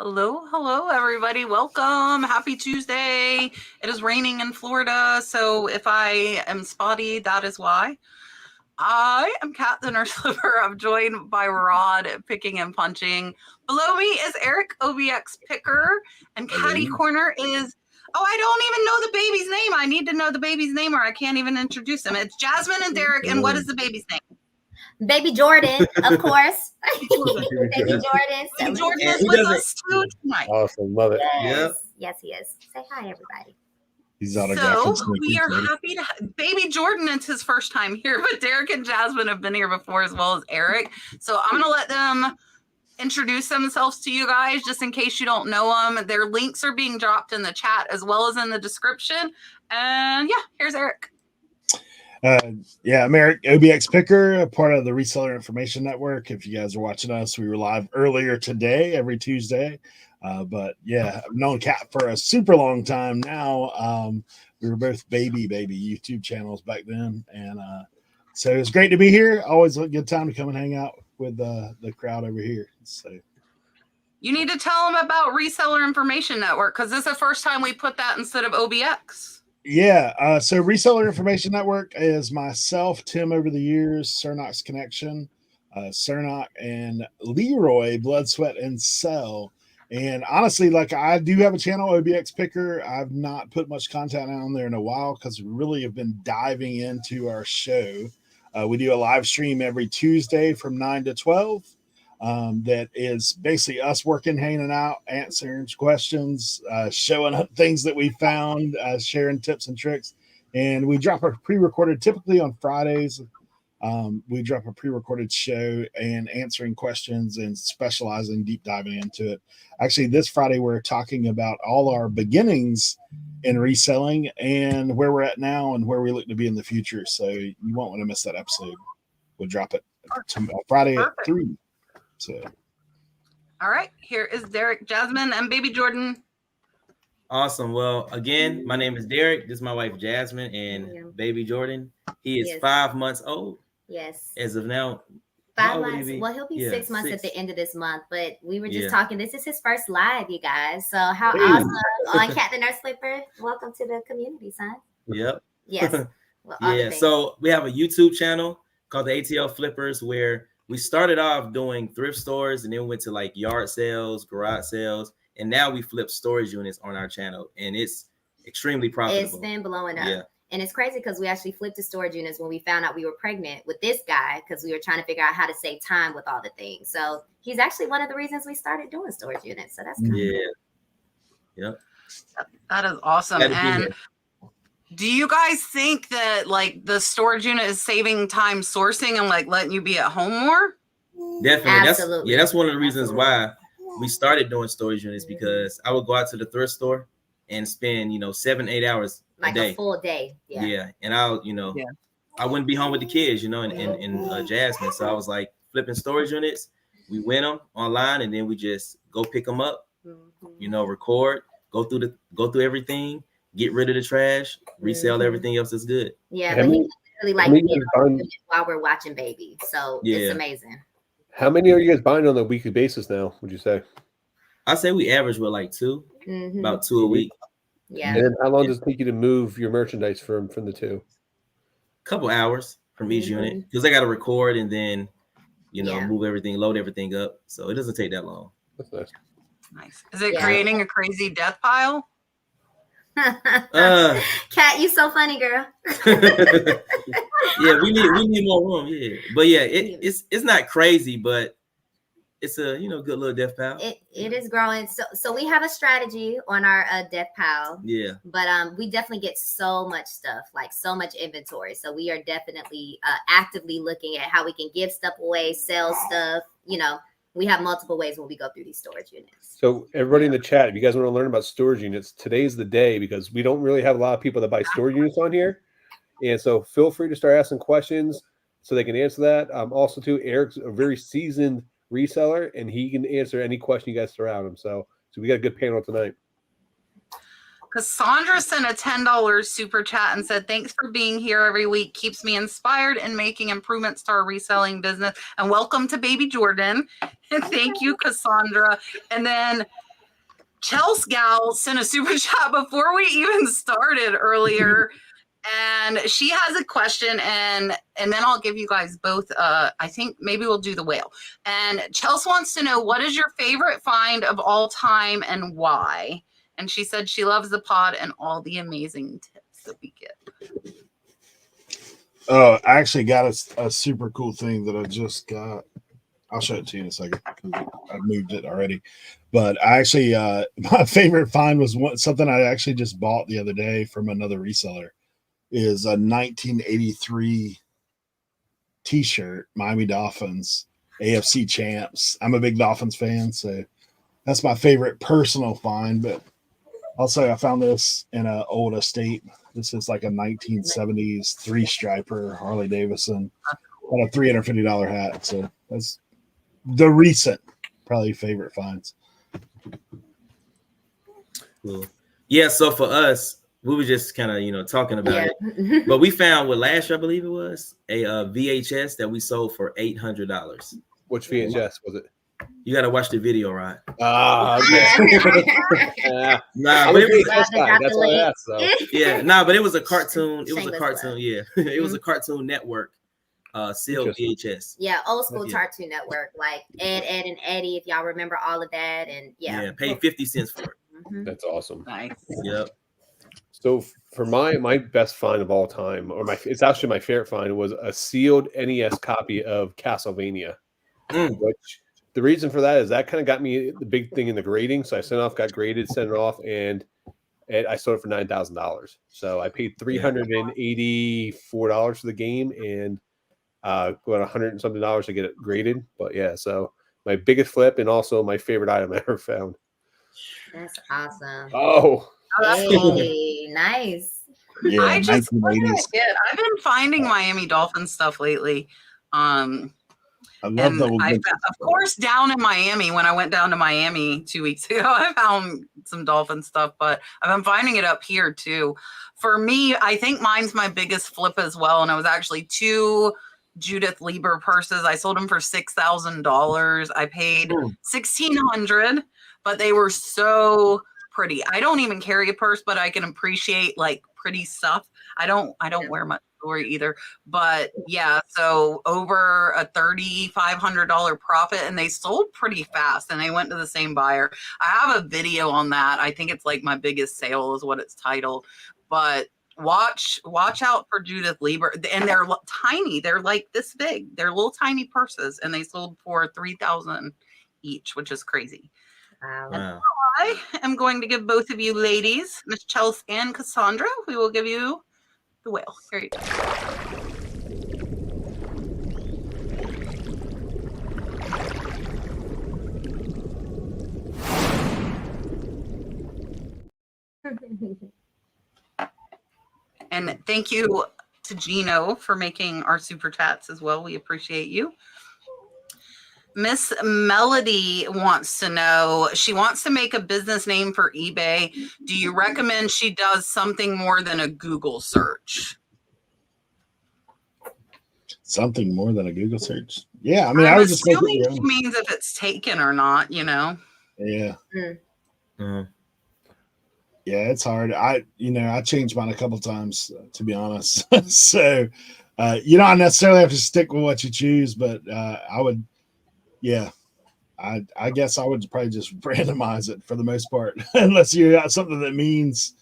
Hello, everybody. Welcome. Happy Tuesday. It is raining in Florida, so if I am spotty, that is why. I am Kat the Nurse Flipper. I'm joined by Rod picking and punching. Below me is Eric OBX Picker, and Catty Corner is. Oh, I don't even know the baby's name. I need to know the baby's name, or I can't even introduce him. It's Jasmine and Derek, and what is the baby's name? Baby Jordan, of course. Baby Jordan. Baby Jordan is with us too tonight. Awesome, love it. Yes, he is. Say hi, everybody. He's So we are happy to Baby Jordan, it's his first time here, but Derek and Jasmine have been here before as well as Eric. So I'm going to let them introduce themselves to you guys just in case you don't know them. Their links are being dropped in the chat as well as in the description. And yeah, here's Eric. I'm Eric OBX Picker, a part of the Reseller Information Network. If you guys are watching us, we were live earlier today, every Tuesday. But yeah, I've known Kat for a super long time now. We were both baby YouTube channels back then. And so it's great to be here. Always a good time to come and hang out with the crowd over here. So you need to tell them about Reseller Information Network because this is the first time we put that instead of OBX. Yeah, so Reseller Information Network is myself, Tim over the years, Cernox Connection, Cernox, and Leroy, Blood, Sweat, and Cell. And honestly, like I do have a channel, OBX Picker. I've not put much content on there in a while because we really have been diving into our show. We do a live stream every Tuesday from 9 to 12. That is basically us working, hanging out, answering questions, showing up things that we found, sharing tips and tricks. And we drop a pre-recorded, typically on Fridays. We drop a pre-recorded show and answering questions and specializing, deep diving into it. Actually, this Friday, we're talking about all our beginnings in reselling and where we're at now and where we look to be in the future. So you won't want to miss that episode. We'll drop it Friday at 3. So. All right, here is Derek, Jasmine, and Baby Jordan. Awesome. Well, again, my name is Derek. This is my wife, Jasmine, and Baby Jordan. He is 5 months old. Yes. As of now. 5 months. Well, he'll be 6 months at the end of this month, but we were just talking. This is his first live, you guys. So how awesome on Kat the Nurse Flipper. Welcome to the community, son. Yep. Yes. Well, so we have a YouTube channel called the ATL Flippers where we started off doing thrift stores and then went to like yard sales, garage sales, and now we flip storage units on our channel, and it's extremely profitable. It's been blowing up. Yeah. And it's crazy because we actually flipped the storage units when we found out we were pregnant with this guy because we were trying to figure out how to save time with all the things. So he's actually one of the reasons we started doing storage units. So that's kind of cool. Yep. That is awesome. And do you guys think that like the storage unit is saving time sourcing and like letting you be at home more? Definitely. Absolutely. That's one of the reasons why we started doing storage units, because I would go out to the thrift store and spend, 7-8 hours like a full day. Yeah. And I'll, I wouldn't be home with the kids, in Jasmine. So I was like flipping storage units. We win them online and then we just go pick them up, record, go through everything, get rid of the trash, resell everything else that's good. Yeah, but he really like while we're watching baby. So it's amazing. How many are you guys buying on a weekly basis now, would you say? I say we average with like 2, about 2 a week. Yeah. And then how long does it take you to move your merchandise from the 2? Couple hours from each unit, because I got to record and then, move everything, load everything up. So it doesn't take that long. That's nice. Nice. Is it creating a crazy death pile? Kat, you so funny, girl. Yeah, we need more room. Yeah, but it's not crazy, but it's a good little death pile. It is growing. So we have a strategy on our death pile. Yeah, but we definitely get so much stuff, like so much inventory. So we are definitely actively looking at how we can give stuff away, sell stuff. We have multiple ways when we go through these storage units. So everybody in the chat, if you guys want to learn about storage units, today's the day, because we don't really have a lot of people that buy storage units on here. And so feel free to start asking questions so they can answer that. Also, too, Eric's a very seasoned reseller, and he can answer any question you guys throw at him. So we got a good panel tonight. Cassandra sent a $10 super chat and said, thanks for being here every week. Keeps me inspired and making improvements to our reselling business. And welcome to Baby Jordan. And thank you, Cassandra. And then Chelsea Gal sent a super chat before we even started earlier. And she has a question, and then I'll give you guys both. I think maybe we'll do the whale. And Chelsea wants to know, what is your favorite find of all time and why? And she said she loves the pod and all the amazing tips that we get. Oh, I actually got a super cool thing that I just got. I'll show it to you in a second because I moved it already. But I actually, my favorite find was something I actually just bought the other day from another reseller. Is a 1983 T-shirt, Miami Dolphins, AFC champs. I'm a big Dolphins fan, so that's my favorite personal find. But also, I found this in an old estate. This is like a 1970s three-striper Harley Davidson on a $350 hat. So that's the recent, probably favorite finds. Cool. Yeah. So for us, we were just kind of, talking about it, but we found last year, I believe it was a VHS that we sold for $800. Which VHS was it? You got to watch the video, right? Okay. Nah, but it was, that's what I asked. So. Yeah, but it was a cartoon. It was a Shameless cartoon. plug. Yeah, it was a Cartoon Network sealed VHS. Yeah, old school Cartoon Network, like Ed, and Eddie, if y'all remember all of that, and paid 50 cents for it. That's awesome. Nice. Yep. So for my best find of all time, it's actually my favorite find, was a sealed NES copy of Castlevania. Which the reason for that is that kind of got me the big thing in the grading. So I sent it off, got graded, sent it off, and I sold it for $9,000. So I paid $384 for the game and about $100 and something to get it graded. But yeah, so my biggest flip and also my favorite item I ever found. That's awesome. Oh, that's cool. Nice. Yeah, I've been finding Miami Dolphins stuff lately. I love of course, down in Miami, when I went down to Miami 2 weeks ago, I found some dolphin stuff, but I've been finding it up here too. For me, I think mine's my biggest flip as well. And it was actually 2 Judith Lieber purses. I sold them for $6,000. I paid $1,600, but they were so pretty. I don't even carry a purse, but I can appreciate like pretty stuff. I don't wear much jewelry either, but yeah, so over a $3,500 profit, and they sold pretty fast, and they went to the same buyer. I have a video on that. I think it's like my biggest sale is what it's titled, but watch out for Judith Lieber, and they're tiny. They're like this big. They're little tiny purses, and they sold for $3,000 each, which is crazy. Wow. I am going to give both of you ladies, Miss Chelsea and Cassandra, we will give you the whale. Here you go. And thank you to Gino for making our super chats as well. We appreciate you. Miss Melody wants to know, she wants to make a business name for eBay. Do you recommend she does something more than a Google search? Something more than a Google search. Yeah, I mean, I would just make it. It means if it's taken or not, Yeah. Mm-hmm. Yeah, it's hard. I changed mine a couple times, to be honest. So, you don't necessarily have to stick with what you choose, but I would. Yeah, I guess I would probably just randomize it for the most part, unless you got something that means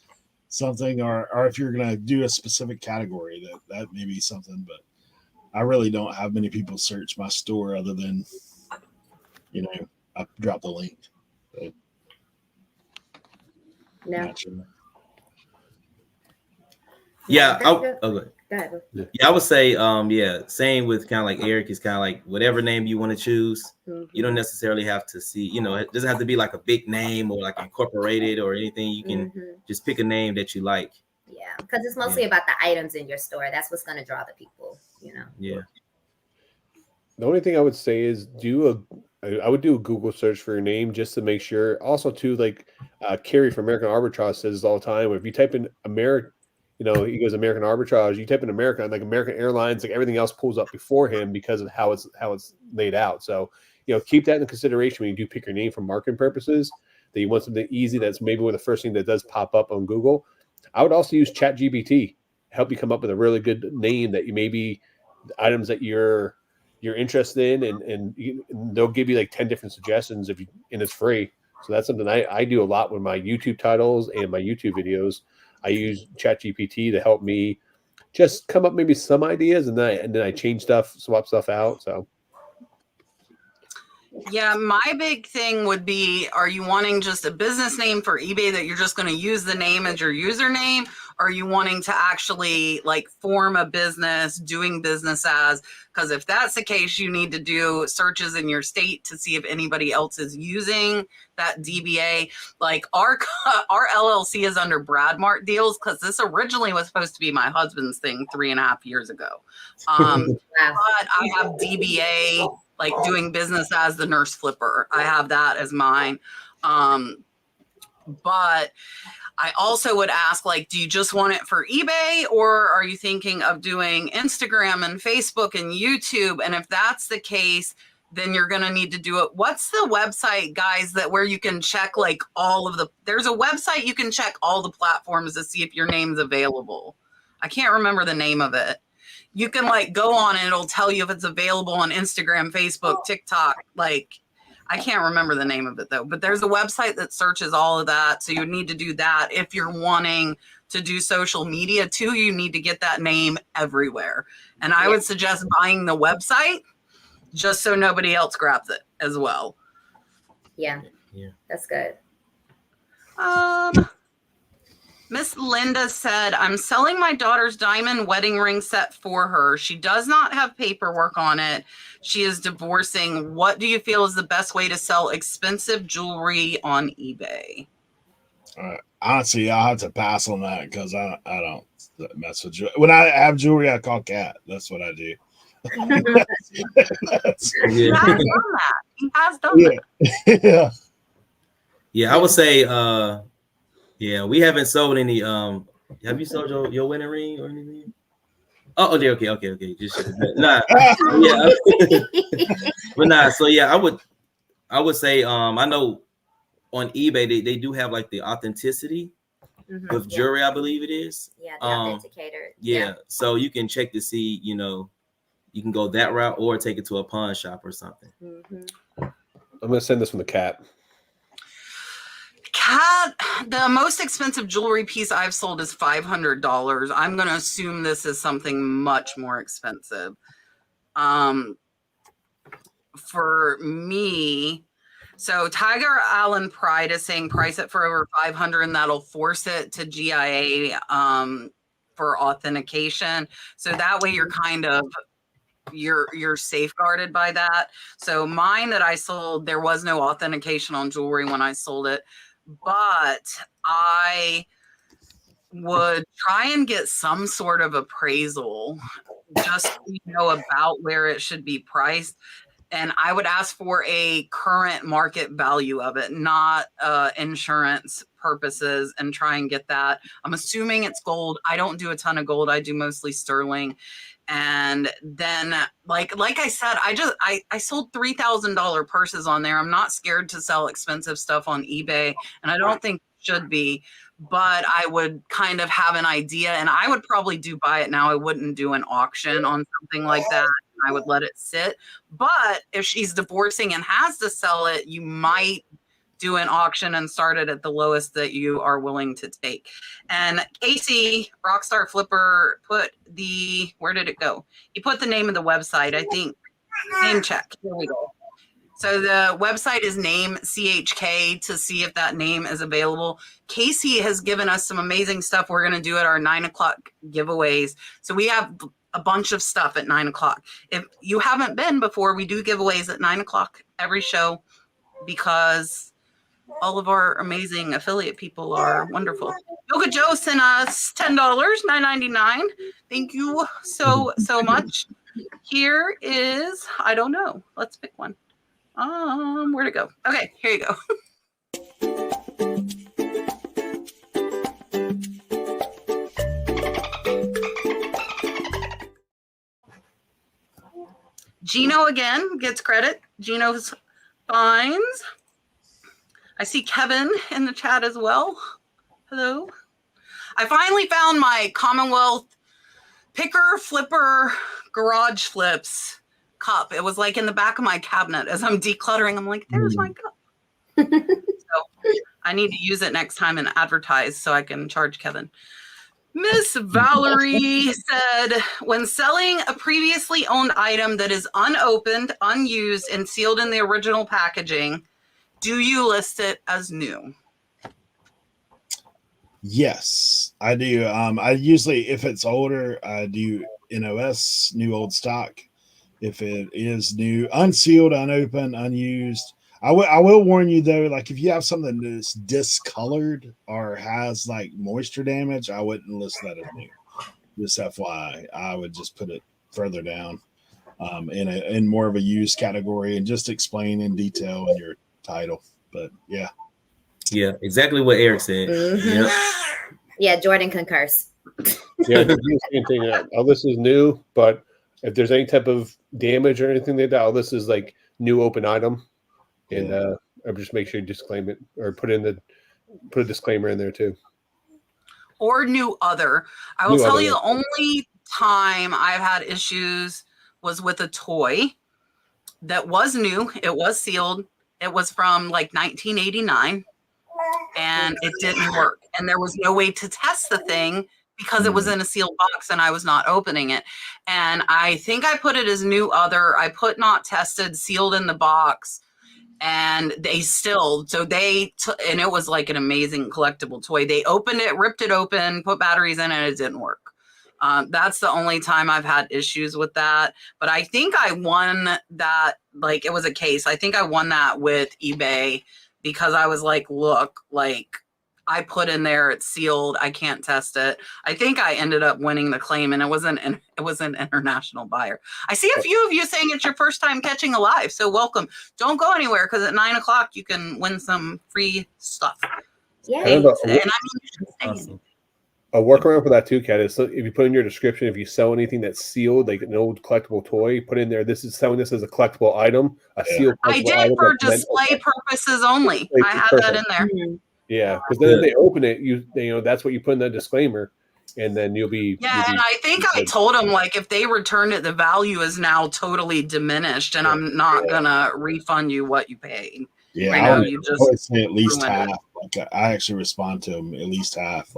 something, or if you're gonna do a specific category, that may be something. But I really don't have many people search my store other than, I drop the link. But No. Yeah. Go ahead. Yeah, I would say, same with kind of like Eric, is kind of like whatever name you want to choose. You don't necessarily have to see, it doesn't have to be like a big name or like incorporated or anything. You can just pick a name that you like. Yeah, because it's mostly about the items in your store. That's what's going to draw the people, Yeah. The only thing I would say is I would do a Google search for your name just to make sure. Also, too, like Kerry from American Arbitrage says this all the time. If you type in American, he goes American Arbitrage. You type in America, like American Airlines, like everything else pulls up before him because of how it's laid out. So keep that in consideration when you do pick your name for marketing purposes. that you want something easy that's maybe one of the first thing that does pop up on Google, I would also use ChatGPT, help you come up with a really good name that you maybe items that you're interested in, and they'll give you like 10 different suggestions and it's free. So that's something I do a lot with my YouTube titles and my YouTube videos. I use ChatGPT to help me just come up maybe some ideas, and then I change stuff, swap stuff out. So yeah, my big thing would be, are you wanting just a business name for eBay that you're just going to use the name as your username? Or are you wanting to actually like form a business, doing business as? Because if that's the case, you need to do searches in your state to see if anybody else is using that DBA. Like our LLC is under Bradmart deals, because this originally was supposed to be my husband's thing 3.5 years ago. But I have DBA, like doing business as the Nurse Flipper. I have that as mine. But I also would ask, like, do you just want it for eBay, or are you thinking of doing Instagram and Facebook and YouTube? And if that's the case, then you're going to need to do it. What's the website, guys, that where you can check like all of there's a website you can check all the platforms to see if your name's available. I can't remember the name of it. You can like go on and it'll tell you if it's available on Instagram, Facebook, TikTok. Like, I can't remember the name of it though, but there's a website that searches all of that. So you need to do that. If you're wanting to do social media too, you need to get that name everywhere. And I would suggest buying the website just so nobody else grabs it as well. Yeah. That's good. Miss Linda said, I'm selling my daughter's diamond wedding ring set for her. She does not have paperwork on it. She is divorcing. What do you feel is the best way to sell expensive jewelry on eBay? Honestly, I'll have to pass on that because I don't mess with jewelry. When I have jewelry, I call Kat. That's what I do. He has done that. Yeah, I would say yeah, we haven't sold any. Have you sold your wedding ring or anything? Oh, okay. Just nah, yeah, but nah. So yeah, I would say I know on eBay they do have like the authenticity with jewelry. I believe it is. Yeah, the authenticator. Yeah, so you can check to see, you know, you can go that route or take it to a pawn shop or something. I'm gonna send this from the Cat. The most expensive jewelry piece I've sold is $500. I'm going to assume this is something much more expensive. For me, so Tiger Allen Pride is saying price it for over $500, and that'll force it to GIA for authentication. So that way you're kind of you're safeguarded by that. So mine that I sold, there was no authentication on jewelry when I sold it. But I would try and get some sort of appraisal just to know about where it should be priced. And I would ask for a current market value of it, not insurance purposes, and try and get that. I'm assuming it's gold. I don't do a ton of gold. I do mostly sterling. And then like I said, I sold $3,000 purses on there. I'm not scared to sell expensive stuff on eBay, and I don't think it should be, but I would kind of have an idea, and I would probably buy it now. I wouldn't do an auction on something like that. I would let it sit. But if she's divorcing and has to sell it, you might do an auction and start it at the lowest that you are willing to take. And Casey, Rockstar Flipper, put where did it go? He put the name of the website, I think. Name check. Here we go. So the website is name CHK to see if that name is available. Casey has given us some amazing stuff we're going to do at our 9 o'clock giveaways. So we have a bunch of stuff at 9 o'clock. If you haven't been before, we do giveaways at 9 o'clock every show because all of our amazing affiliate people are wonderful. Yoga Joe sent us $10, $9.99. Thank you so much. Here is, I don't know. Let's pick one. Where'd it go? Okay, here you go. Gino again gets credit. Gino's finds. I see Kevin in the chat as well. Hello. I finally found my Commonwealth picker flipper garage flips cup. It was like in the back of my cabinet as I'm decluttering. I'm like, there's my cup. So I need to use it next time and advertise so I can charge Kevin. Miss Valerie said, when selling a previously owned item that is unopened, unused, and sealed in the original packaging, do you list it as new? Yes, I do. I usually, if it's older, I do NOS, new old stock. If it is new, unsealed, unopened, unused, I will warn you though, like if you have something that's discolored or has like moisture damage, I wouldn't list that as new. Just FYI, I would just put it further down in more of a used category and just explain in detail in your title. But yeah. Yeah, exactly what Eric said. Yeah, Jordan concurs. Yeah, the same thing. All this is new, but if there's any type of damage or anything like that, all this is like new open item. And I just make sure you disclaim it or put a disclaimer in there too. Or new other. I will tell you the only time I've had issues was with a toy that was new. It was sealed. It was from like 1989 and it didn't work. And there was no way to test the thing because it was in a sealed box and I was not opening it. And I think I put it as new other. I put not tested, sealed in the box. And they still, and it was like an amazing collectible toy. They opened it, ripped it open, put batteries in it, and it didn't work. That's the only time I've had issues with that. But I think I won that, like it was a case. I think I won that with eBay because I was like, look, like I put in there, it's sealed. I can't test it. I think I ended up winning the claim, and it was an international buyer. I see a few of you saying it's your first time catching a live, so welcome. Don't go anywhere because at 9 o'clock you can win some free stuff. Yeah, and I mean, you should stay awesome. A workaround for that too, Kat, is so if you put in your description, if you sell anything that's sealed, like an old collectible toy, put in there, this is selling this as a collectible item, a sealed collectible I did item for display purposes only. I had that in there. Yeah, because then if they open it, you know that's what you put in the disclaimer, and then you'll be. Yeah, and I think I told them like if they returned it, the value is now totally diminished, and I'm not gonna refund you what you paid. Yeah, I know you just always say at least half. Like I actually respond to them at least half.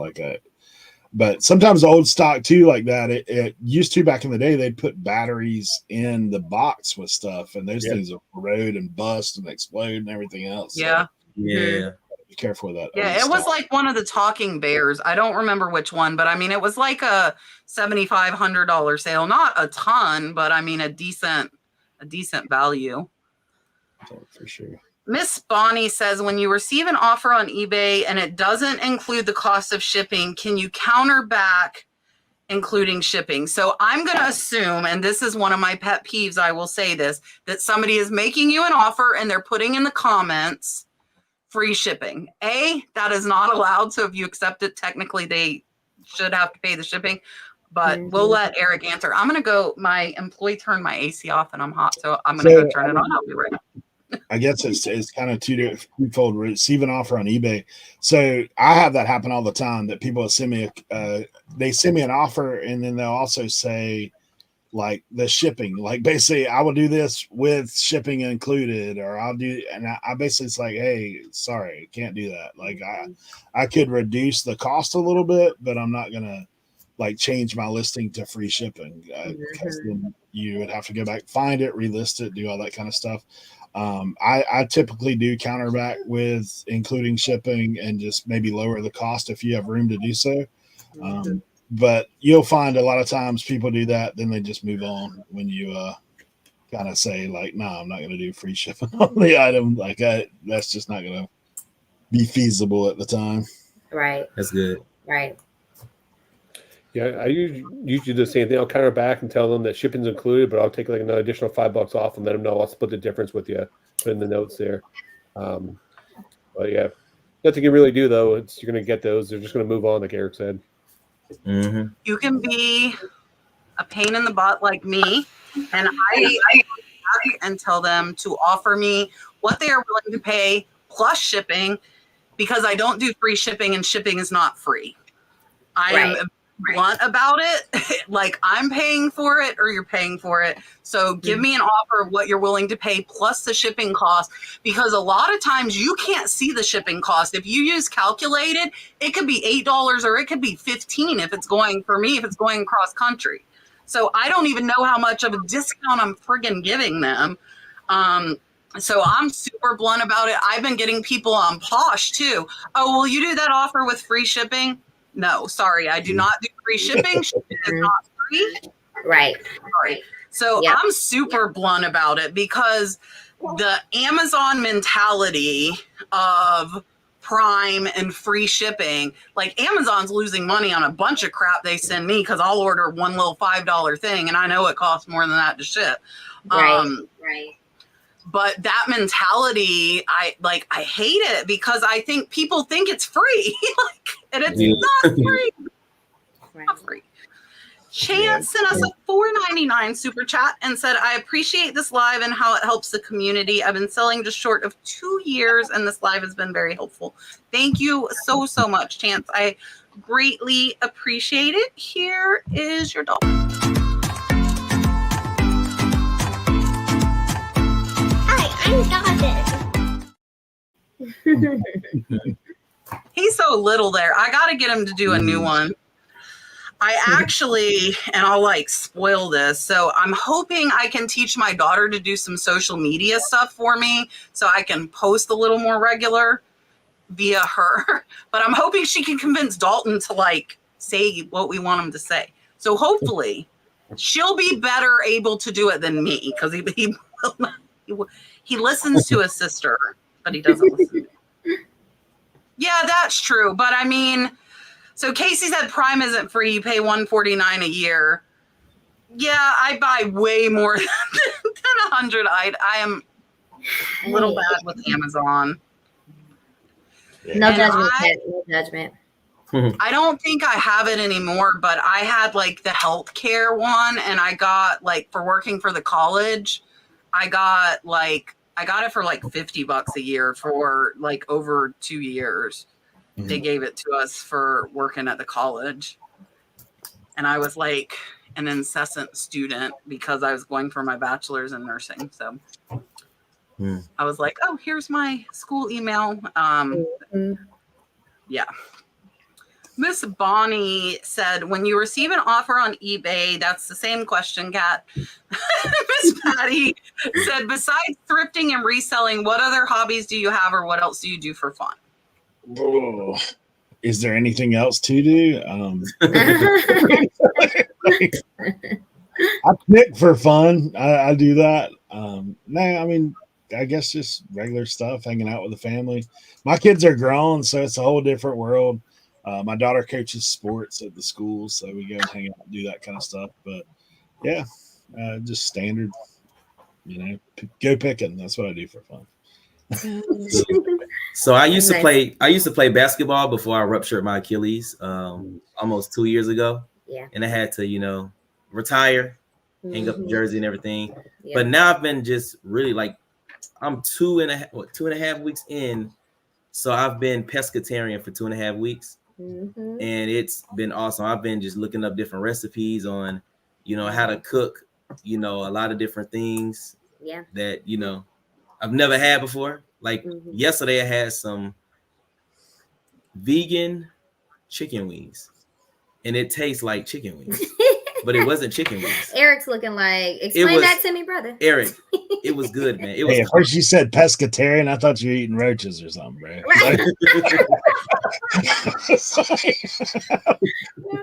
But sometimes old stock too, like that. It used to back in the day, they'd put batteries in the box with stuff, and those things will corrode and bust and explode and everything else. Yeah, yeah. Be careful with that. Yeah, it was like one of the talking bears. I don't remember which one, but I mean, it was like a $7,500 sale. Not a ton, but I mean, a decent value. For sure. Miss Bonnie says, when you receive an offer on eBay and it doesn't include the cost of shipping, can you counter back including shipping? So I'm going to assume, and this is one of my pet peeves, I will say this, that somebody is making you an offer and they're putting in the comments free shipping. That is not allowed. So if you accept it, technically they should have to pay the shipping, but we'll let Eric answer. I'm going to go, my employee turned my AC off and I'm hot. So I'm going to go turn it on. I'll be right back. I guess it's kind of twofold. Receive an offer on eBay. So I have that happen all the time that people send me they send me an offer and then they'll also say like the shipping, like basically I will do this with shipping included, or I'll do, and I basically it's like, hey, sorry, can't do that. Like I could reduce the cost a little bit, but I'm not gonna like change my listing to free shipping because then you would have to go back, find it, relist it, do all that kind of stuff. I typically do counter back with including shipping and just maybe lower the cost if you have room to do so. But you'll find a lot of times people do that, then they just move on when you kind of say like, no, I'm not going to do free shipping on the item. Like that's just not going to be feasible at the time. Right. That's good. Right. Yeah, I usually do the same thing. I'll counter back and tell them that shipping's included, but I'll take like another additional $5 off and let them know I'll split the difference with you. Put in the notes there. But yeah, nothing you can really do though. You're going to get those. They're just going to move on, like Eric said. Mm-hmm. You can be a pain in the butt like me, and I and tell them to offer me what they are willing to pay plus shipping because I don't do free shipping and shipping is not free. I am blunt about it. Like, I'm paying for it or you're paying for it. So give me an offer of what you're willing to pay plus the shipping cost, because a lot of times you can't see the shipping cost. If you use calculated, it could be $8 or it could be $15 if it's going, for me, if it's going cross country. So I don't even know how much of a discount I'm friggin' giving them. So I'm super blunt about it. I've been getting people on Posh too. Oh, will you do that offer with free shipping? No, sorry, I do not do free shipping. Shipping is not free. Right. Sorry. So I'm super blunt about it, because the Amazon mentality of Prime and free shipping, like, Amazon's losing money on a bunch of crap they send me because I'll order one little $5 thing and I know it costs more than that to ship. Right. But that mentality, I hate it, because I think people think it's free, and it's not free. Not free. Chance sent us a $4.99 super chat and said, I appreciate this live and how it helps the community. I've been selling just short of 2 years, and this live has been very helpful. Thank you so much, Chance. I greatly appreciate it. Here is your dog. He's so little there. I got to get him to do a new one. I actually, and I'll spoil this. So I'm hoping I can teach my daughter to do some social media stuff for me so I can post a little more regular via her. But I'm hoping she can convince Dalton to say what we want him to say. So hopefully she'll be better able to do it than me, because he listens to his sister, but he doesn't listen. Yeah, that's true. But I mean, so Casey said Prime isn't free. You pay $149 a year. Yeah, I buy way more than 100. I am a little bad with Amazon. No judgment. No judgment. I don't think I have it anymore, but I had the healthcare one, and I got for working for the college, I got it for $50 a year for over 2 years. They gave it to us for working at the college. And I was an incessant student because I was going for my bachelor's in nursing. So I was oh, here's my school email. Yeah. Miss Bonnie said, when you receive an offer on eBay, that's the same question, Kat. Miss Patty said, besides thrifting and reselling, what other hobbies do you have, or what else do you do for fun? Oh, is there anything else to do? I pick for fun. I do that. No, I mean, I guess just regular stuff, hanging out with the family. My kids are grown, so it's a whole different world. My daughter coaches sports at the school, so we go and hang out and do that kind of stuff. But yeah, just standard, go picking. That's what I do for fun. So I used to play basketball before I ruptured my Achilles almost 2 years ago. Yeah. And I had to, retire, hang up the jersey and everything. Yeah. But now I've been just really I'm 2.5 weeks in. So I've been pescatarian for 2.5 weeks. Mm-hmm. And it's been awesome. I've been just looking up different recipes on, how to cook, a lot of different things that, I've never had before. Yesterday I had some vegan chicken wings, and it tastes like chicken wings, but it wasn't chicken wings. Eric's looking explain that to me, brother. Eric, it was good, man. It was. Hey, at first you said pescatarian. I thought you were eating roaches or something, bro. Right.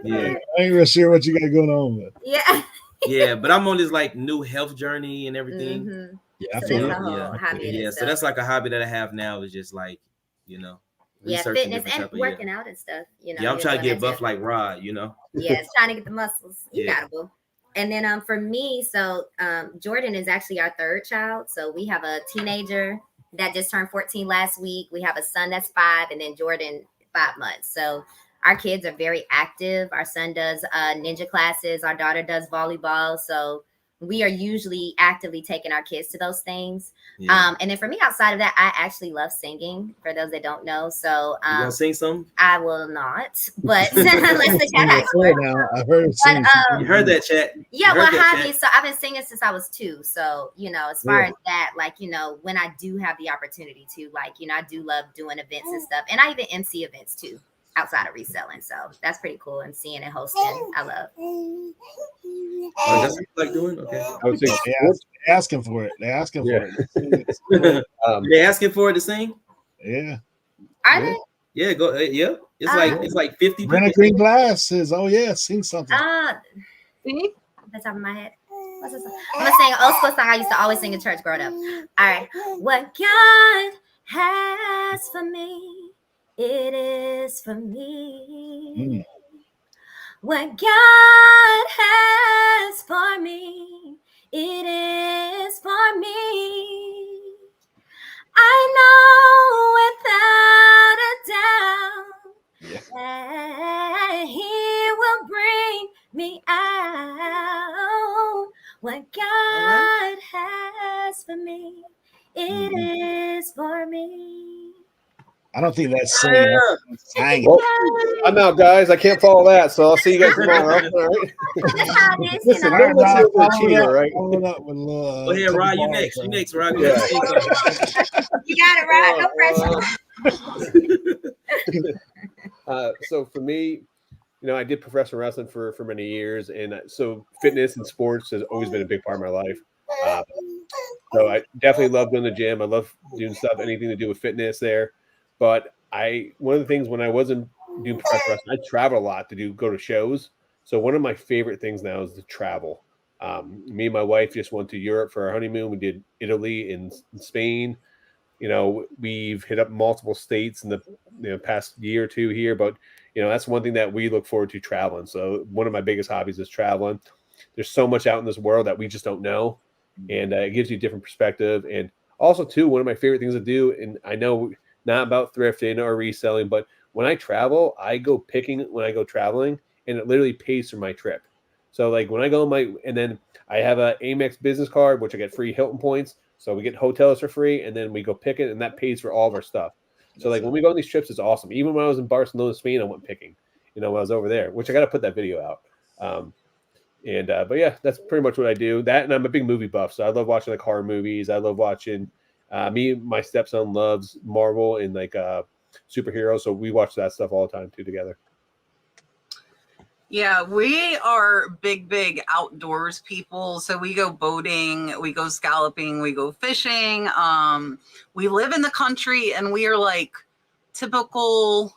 Yeah, I ain't real sure what you got going on with. Yeah. Yeah, but I'm on this new health journey and everything. Mm-hmm. Yeah, I So feel that's it. a whole hobby. Yeah, so that's a hobby that I have now, is just researching fitness and working out and stuff. Yeah, I'm trying to get buff like Rod, Yeah, it's trying to get the muscles. You got to. And then for me, so Jordan is actually our third child. So we have a teenager that just turned 14 last week. We have a son that's 5, and then Jordan 5 months. So our kids are very active. Our son does ninja classes. Our daughter does volleyball. So we are usually actively taking our kids to those things. Yeah. And then for me, outside of that, I actually love singing, for those that don't know. So You want to sing something? I will not, but unless the cat asks for it. Now I've heard singing. You heard that, chat? Yeah, You heard well, that, hobbies. chat? So I've been singing since I was 2. So, you know, as far as that, like, you know, when I do have the opportunity to, like, you know, I do love doing events and stuff. And I even MC events too, outside of reselling. So that's pretty cool. And seeing and hosting, I love. Oh, that's what you like doing? Okay. I would say They're asking for it. They're asking for it. They asking for it to sing? Yeah. Are they? Yeah, go. Yeah, it's like 50 Rent a people. Green Glass says, "Oh yeah, sing something." See? Off the top of my head. What's this song? I'm gonna sing an old school song I used to always sing in church growing up. All right. What God has for me, it is for me. What God has for me, it is for me. I know without a doubt that He will bring me out. What God has for me, it is for me. I don't think that's singing. That's well, I'm out, guys. I can't follow that, so I'll see you guys tomorrow. All right. That's how it is, Listen, you no know. one's here for a cheater, right? Follow it up with, Go ahead, Rod. You next. You next, Rod. Go Yeah. ahead, sing something. You got it right. No pressure. So for me, you know, I did professional wrestling for many years, and so fitness and sports has always been a big part of my life. So I definitely love going to the gym. I love doing stuff, anything to do with fitness there. But one of the things when I wasn't doing professional wrestling, I travel a lot to go to shows. So one of my favorite things now is to travel. Me and my wife just went to Europe for our honeymoon. We did Italy and Spain. You know, we've hit up multiple states in the past year or two here, but you know, that's one thing that we look forward to, traveling. So one of my biggest hobbies is traveling. There's so much out in this world that we just don't know, and it gives you a different perspective. And also, too, one of my favorite things to do, and I know not about thrifting or reselling, but when I travel, I go picking when I go traveling, and it literally pays for my trip. So like when I go and then I have a Amex business card, which I get free Hilton points. So we get hotels for free, and then we go pick it, and that pays for all of our stuff. So like when we go on these trips, it's awesome. Even when I was in Barcelona, Spain, I went picking, you know, when I was over there, which I got to put that video out. But yeah, that's pretty much what I do. That, and I'm a big movie buff, so I love watching like horror movies. I love watching. My stepson loves Marvel and like superheroes, so we watch that stuff all the time too together. Yeah, we are big outdoors people. So we go boating, we go scalloping, we go fishing. We live in the country, and we are like typical.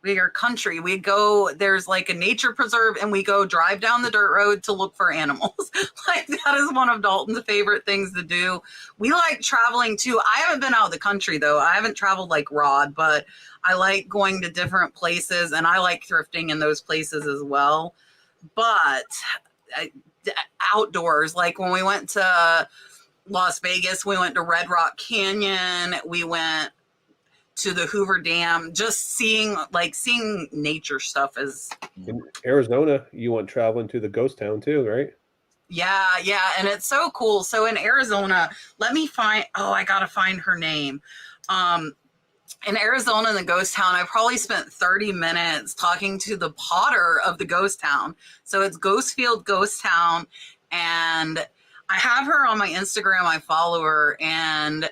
We are country. We go, there's like a nature preserve, and we go drive down the dirt road to look for animals. Like that is one of Dalton's favorite things to do. We like traveling too. I haven't been out of the country though. I haven't traveled like Rod, but I like going to different places, and I like thrifting in those places as well. But outdoors, like when we went to Las Vegas, we went to Red Rock Canyon, we went to the Hoover Dam, just seeing nature stuff is. In Arizona, you went traveling to the ghost town too, right? Yeah, and it's so cool. So in Arizona, I gotta find her name. In Arizona, in the ghost town, I probably spent 30 minutes talking to the potter of the ghost town. So it's Ghostfield Ghost Town, and I have her on my Instagram. I follow her, and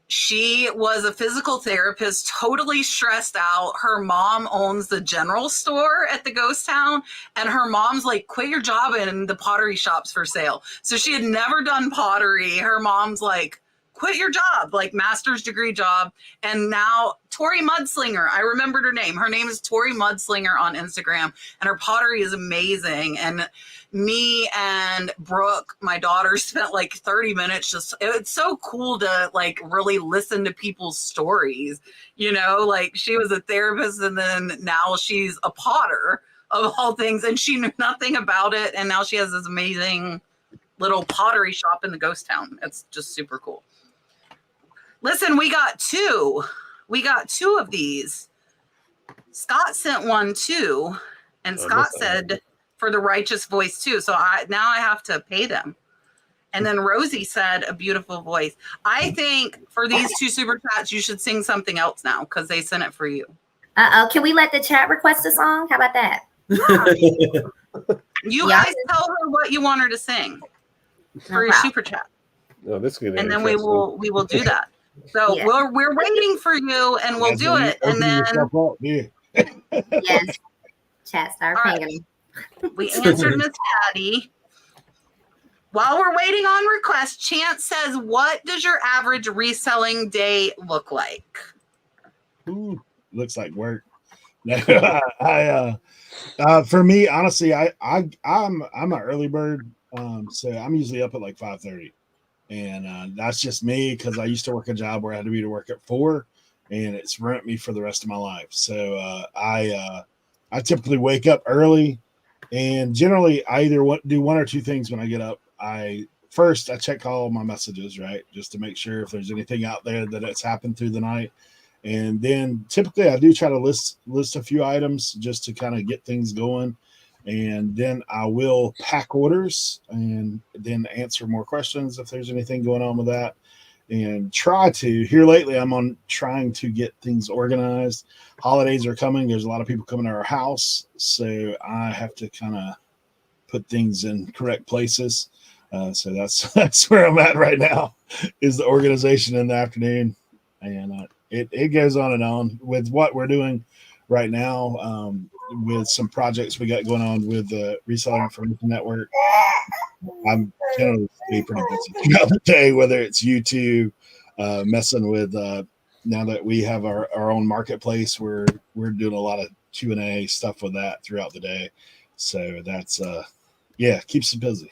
she was a physical therapist, totally stressed out. Her mom owns the general store at the ghost town, and her mom's like, quit your job and the pottery shop's for sale. So she had never done pottery. Her mom's like, quit your job, like master's degree job. And now Tori Mudslinger, I remembered her name. Her name is Tori Mudslinger on Instagram, and her pottery is amazing. And me and Brooke, my daughter, spent like 30 minutes it's so cool to like really listen to people's stories, you know, like she was a therapist, and then now she's a potter of all things, and she knew nothing about it, and now she has this amazing little pottery shop in the ghost town. It's just super cool. Listen, we got two of these. Scott sent one too, and Scott said, for the righteous voice too. So now I have to pay them. And then Rosie said a beautiful voice. I think for these 2 super chats, you should sing something else now because they sent it for you. Can we let the chat request a song? How about that? You guys tell her what you want her to sing for your super chat. No, this is gonna be and then we will do that. So we're waiting for you, and we'll do it. And then yes, chat start pinging. We answered Miss Patty. While we're waiting on requests, Chance says, "What does your average reselling day look like?" Ooh, looks like work. For me, honestly, I'm an early bird, so I'm usually up at like 5:30, and that's just me because I used to work a job where I had to be to work at 4, and it's ruined me for the rest of my life. So I typically wake up early, and generally I either do one or two things when I get up. First I check all my messages, right, just to make sure if there's anything out there that it's happened through the night. And then typically I do try to list a few items just to kind of get things going. And then I will pack orders and then answer more questions if there's anything going on with that. And here lately, I'm on trying to get things organized. Holidays are coming. There's a lot of people coming to our house. So I have to kind of put things in correct places. So that's where I'm at right now, is the organization in the afternoon. And it goes on and on with what we're doing right now, with some projects we got going on with the Reseller Information Network. I'm generally pretty busy throughout the day, whether it's YouTube, messing with now that we have our own marketplace, we're doing a lot of Q&A stuff with that throughout the day. So that's keeps us busy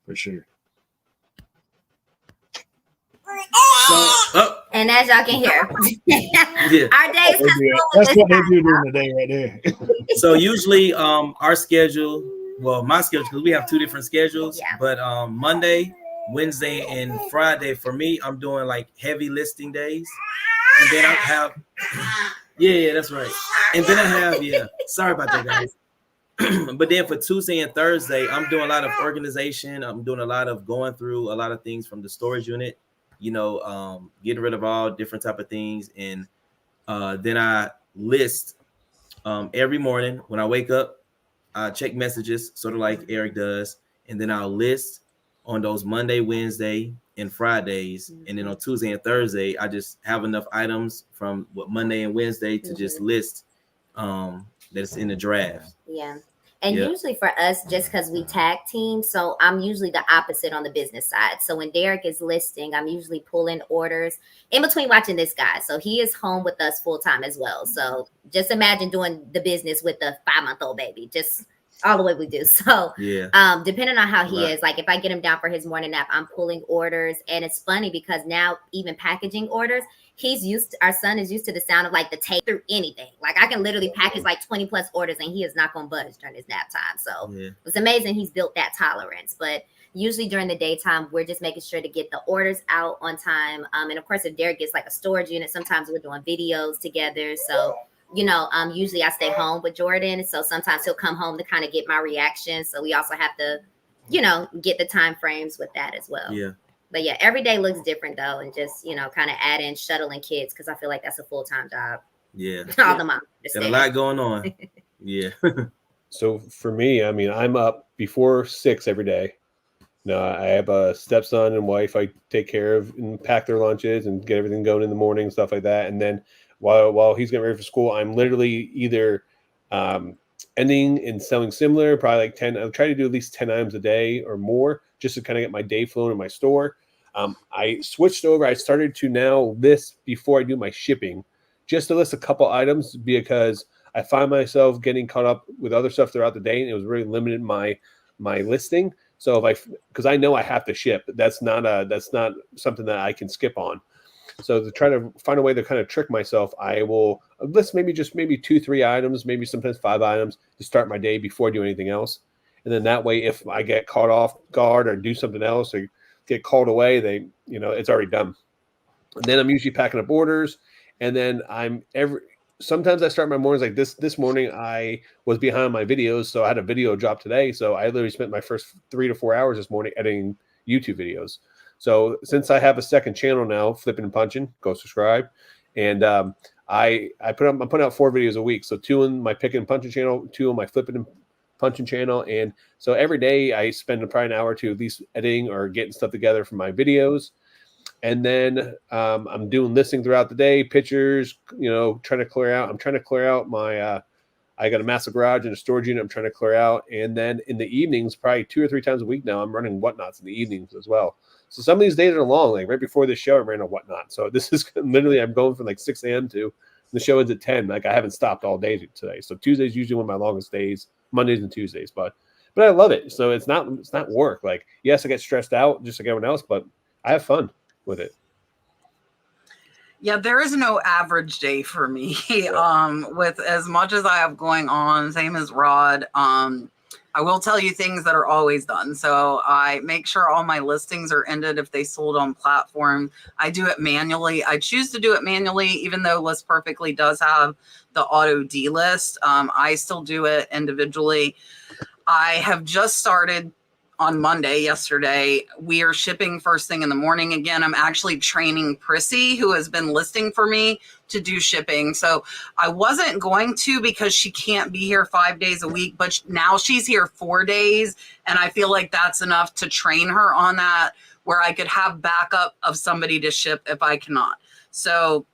for sure. And as y'all can hear, our days that's what they do during the day right there. So usually our schedule, my schedule, because we have 2 different schedules, but Monday, Wednesday, and Friday for me, I'm doing like heavy listing days. And then I have, that's right. And then I have, sorry about that, guys. But then for Tuesday and Thursday, I'm doing a lot of organization. I'm doing a lot of going through a lot of things from the storage unit, getting rid of all different type of things. And then I list every morning when I wake up. I check messages, sort of like Eric does, and then I'll list on those Monday, Wednesday, and Fridays. And then on Tuesday and Thursday, I just have enough items from Monday and Wednesday to just list that's in the draft. Yeah. And usually for us, just because we tag team, so I'm usually the opposite on the business side. So when Derek is listing, I'm usually pulling orders in between watching this guy. So he is home with us full time as well. So just imagine doing the business with the 5-month-old baby, just all the way we do. So depending on how he is, like if I get him down for his morning nap, I'm pulling orders. And it's funny because now even packaging orders, our son is used to the sound of like the tape through anything. Like I can literally package like 20 plus orders and he is not going to budge during his nap time. So it's amazing he's built that tolerance. But usually during the daytime, we're just making sure to get the orders out on time. And of course, if Derek gets like a storage unit, sometimes we're doing videos together. So, usually I stay home with Jordan. So sometimes he'll come home to kind of get my reaction. So we also have to, get the time frames with that as well. Yeah. But every day looks different though, and just kind of add in shuttling kids because I feel like that's a full-time job. Yeah, all the moms. Got a lot going on. Yeah. So for me, I mean, I'm up before 6 every day. No, I have a stepson and wife I take care of and pack their lunches and get everything going in the morning and stuff like that. And then while he's getting ready for school, I'm literally either ending and selling similar, probably like 10. I'll try to do at least 10 items a day or more just to kind of get my day flowing in my store. I switched over. I started to now list before I do my shipping, just to list a couple items because I find myself getting caught up with other stuff throughout the day, and it was really limited my listing. So because I know I have to ship, that's not something that I can skip on. So to try to find a way to kind of trick myself, I will list maybe 2-3 items, maybe sometimes 5 items to start my day before I do anything else. And then that way, if I get caught off guard or do something else or get called away, it's already done. And then I'm usually packing up orders. And then sometimes I start my mornings like this morning. I was behind on my videos, so I had a video drop today. So I literally spent my first 3 to 4 hours this morning editing YouTube videos. So since I have a second channel now, Flipping and Punching, go subscribe. And I'm putting out 4 videos a week. So 2 on my Picking and Punching channel, 2 on my Flipping and Punching channel. And so every day I spend probably an hour or 2 at least editing or getting stuff together for my videos. And then I'm doing listing throughout the day, pictures, trying to clear out. I'm trying to clear out my, I got a massive garage and a storage unit I'm trying to clear out. And then in the evenings, probably 2 or 3 times a week now, I'm running whatnots in the evenings as well. So some of these days are long. Like right before this show, I ran a whatnot. So this is literally, I'm going from like 6 a.m. to the show ends at 10. Like I haven't stopped all day today. So Tuesday's usually one of my longest days, Mondays and Tuesdays. But I love it. So it's not work. Like, yes, I get stressed out just like everyone else, but I have fun with it. Yeah, there is no average day for me. With as much as I have going on, same as Rod. I will tell you things that are always done. So I make sure all my listings are ended if they sold on platform. I do it manually. I choose to do it manually, even though List Perfectly does have the auto delist. I still do it individually. I have just started on Monday, yesterday. We are shipping first thing in the morning again. I'm actually training Prissy, who has been listing for me, to do shipping. So I wasn't going to because she can't be here 5 days a week, but now she's here 4 days. And I feel like that's enough to train her on that, where I could have backup of somebody to ship if I cannot. So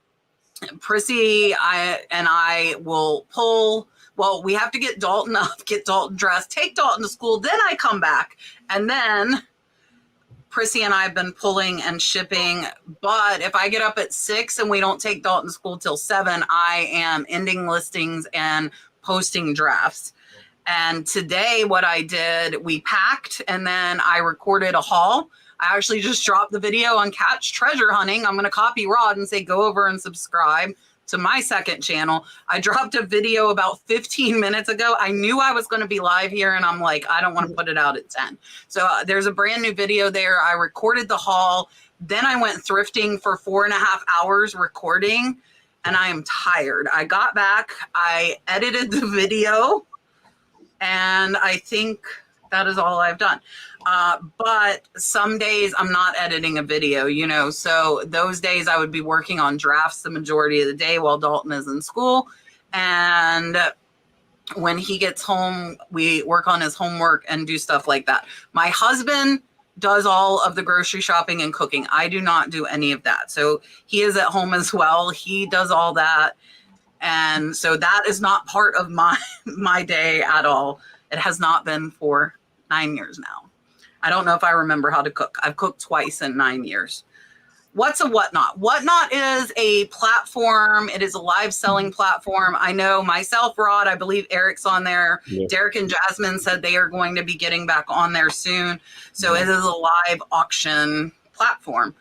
Prissy and I will pull. Well, we have to get Dalton up, get Dalton dressed, take Dalton to school. Then I come back. And then Prissy and I have been pulling and shipping. But if I get up at 6 and we don't take Dalton to school till 7, I am ending listings and posting drafts. And today what I did, we packed and then I recorded a haul. I actually just dropped the video on Catch Treasure Hunting. I'm going to copy Rod and say, go over and subscribe to my second channel. I dropped a video about 15 minutes ago. I knew I was going to be live here and I'm like, I don't want to put it out at 10. So there's a brand new video there. I recorded the haul. Then I went thrifting for 4.5 hours recording and I am tired. I got back, I edited the video, and I think that is all I've done. But some days I'm not editing a video, so those days I would be working on drafts the majority of the day while Dalton is in school. And when he gets home, we work on his homework and do stuff like that. My husband does all of the grocery shopping and cooking. I do not do any of that. So he is at home as well. He does all that. And so that is not part of my day at all. It has not been for 9 years now. I don't know if I remember how to cook. I've cooked twice in 9 years. What's a Whatnot? Whatnot is a platform. It is a live selling platform. I know myself, Rod, I believe Eric's on there. Yeah. Derek and Jasmine said they are going to be getting back on there soon. So it is a live auction platform.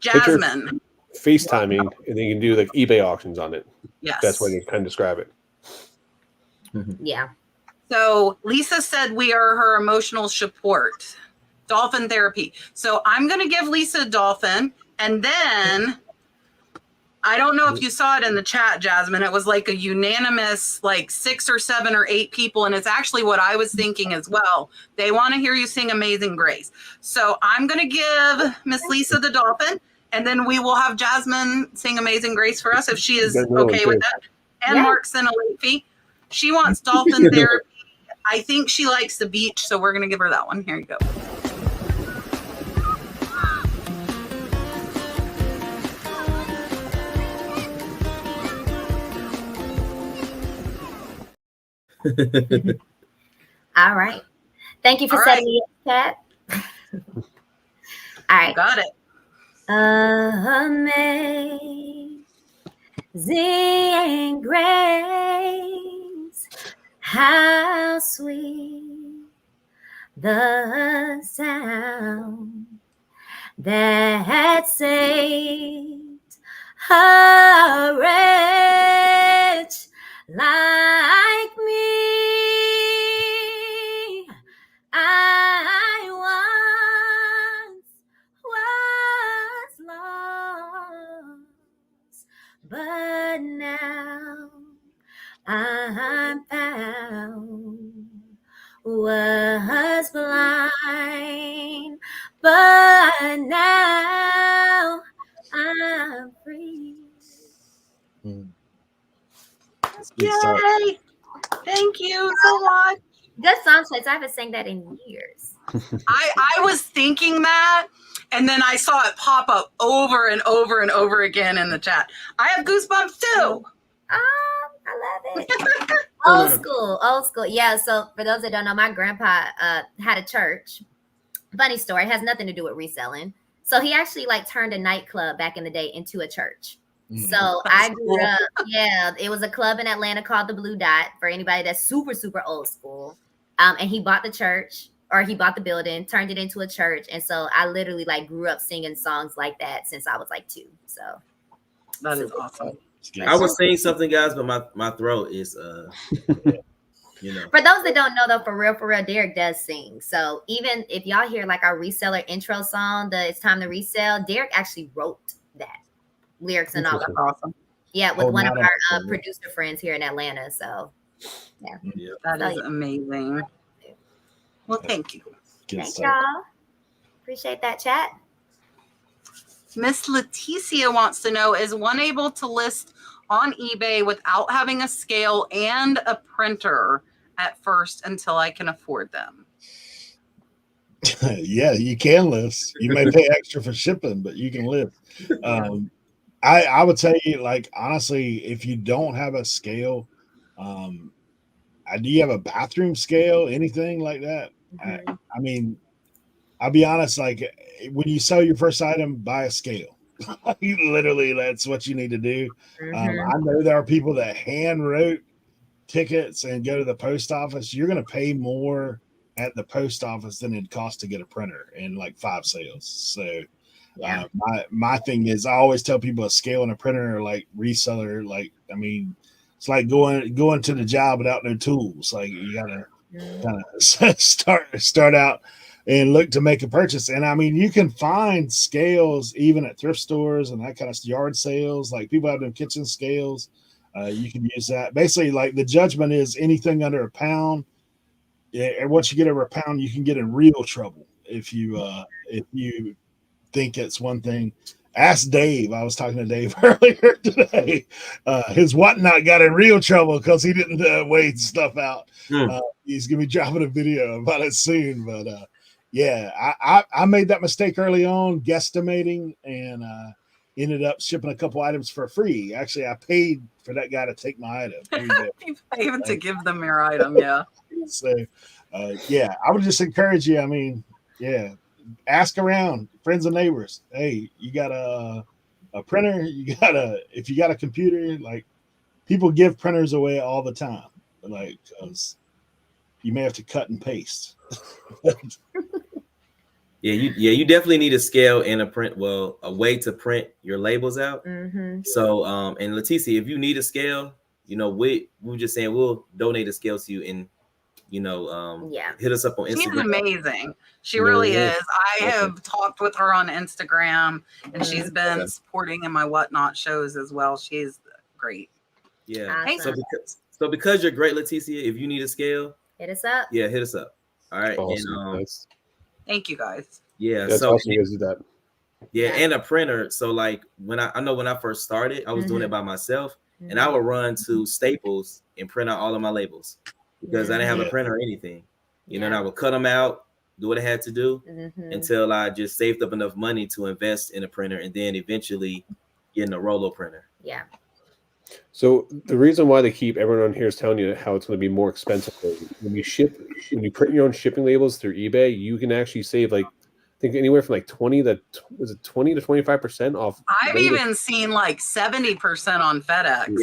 Jasmine. FaceTiming, and then you can do like eBay auctions on it. Yes. That's what you kind of describe it. Yeah. So Lisa said we are her emotional support, dolphin therapy. So I'm going to give Lisa a dolphin. And then I don't know if you saw it in the chat, Jasmine. It was like a unanimous, like 6 or 7 or 8 people. And it's actually what I was thinking as well. They want to hear you sing Amazing Grace. So I'm going to give Miss Lisa the dolphin. And then we will have Jasmine sing Amazing Grace for us if she is okay with that. And yeah. Mark sent a late fee. She wants dolphin therapy. I think she likes the beach, so we're going to give her that one. Here you go. All right. Thank you for setting me up, Kat. All right. Got it. Amazing grace, how sweet the sound that saved a wretch like me. I once was lost, but now I found was blind, but now I'm free. That's good stuff. Yay! Thank you so much. Good song choice. I haven't sang that in years. I was thinking that, and then I saw it pop up over and over and over again in the chat. I have goosebumps too. I love it. Old school. Yeah. So for those that don't know, my grandpa had a church. Funny story. It has nothing to do with reselling. So he actually like turned a nightclub back in the day into a church. So I grew up. Yeah, it was a club in Atlanta called the Blue Dot. For anybody that's super, super old school. And he bought the church, or he bought the building, turned it into a church. And so I literally like grew up singing songs like that since I was like 2. So that is awesome. I was saying something, guys, but my throat is you know. For those that don't know, though, for real, Derek does sing. So even if y'all hear like our reseller intro song, the "It's Time to Resell," Derek actually wrote that lyrics and all. That's awesome. Yeah, with one of our producer friends here in Atlanta. So Yeah. That is amazing. Well, thank you. Thank y'all. Appreciate that, chat. Miss Leticia wants to know, is one able to list on eBay without having a scale and a printer at first until I can afford them? Yeah, you can list. You may pay extra for shipping, but you can list. I would say, like, honestly, if you don't have a scale, do you have a bathroom scale, anything like that? I mean, I'll be honest, like, when you sell your first item, buy a scale. Literally, that's what you need to do. I know there are people that hand wrote tickets and go to the post office. You're going to pay more at the post office than it costs to get a printer in like 5 sales. So my thing is, I always tell people a scale and a printer are like reseller. Like, I mean, it's like going to the job without no tools. Like, you gotta kind of start out and look to make a purchase. And I mean, you can find scales even at thrift stores and that kind of yard sales. Like, people have them kitchen scales. You can use that. Basically, like, the judgment is anything under a pound. And once you get over a pound, you can get in real trouble if you think it's one thing. Ask Dave. I was talking to Dave earlier today. His whatnot got in real trouble because he didn't weigh stuff out. He's gonna be dropping a video about it soon. But I made that mistake early on, guesstimating, and ended up shipping a couple items for free. Actually, I paid for that guy to take my item. You paid to give them your item, yeah. So, I would just encourage you. I mean, ask around, friends and neighbors. Hey, you got a printer? If you got a computer, like, people give printers away all the time, like, because you may have to cut and paste. You definitely need a scale and a way to print your labels out. So, and Leticia, if you need a scale, we were just saying we'll donate a scale to you, and hit us up on Instagram. She's amazing. She really is. I have talked with her on Instagram, and she's been supporting in my whatnot shows as well. She's great. Yeah. Awesome. So because you're great, Leticia, if you need a scale, hit us up. Yeah, hit us up. All right. Awesome. And, thank you, guys. Yeah. That's awesome you guys do that. Yeah, and a printer. So, like, when I first started, I was doing it by myself, and I would run to Staples and print out all of my labels because I didn't have a printer or anything. And I would cut them out, do what I had to do until I just saved up enough money to invest in a printer, and then eventually getting a Rollo printer. Yeah. So the reason why they keep everyone on here is telling you how it's going to be more expensive. When you print your own shipping labels through eBay, you can actually save, like, I think anywhere from like 20 to 25% off. I've even seen like 70% on FedEx.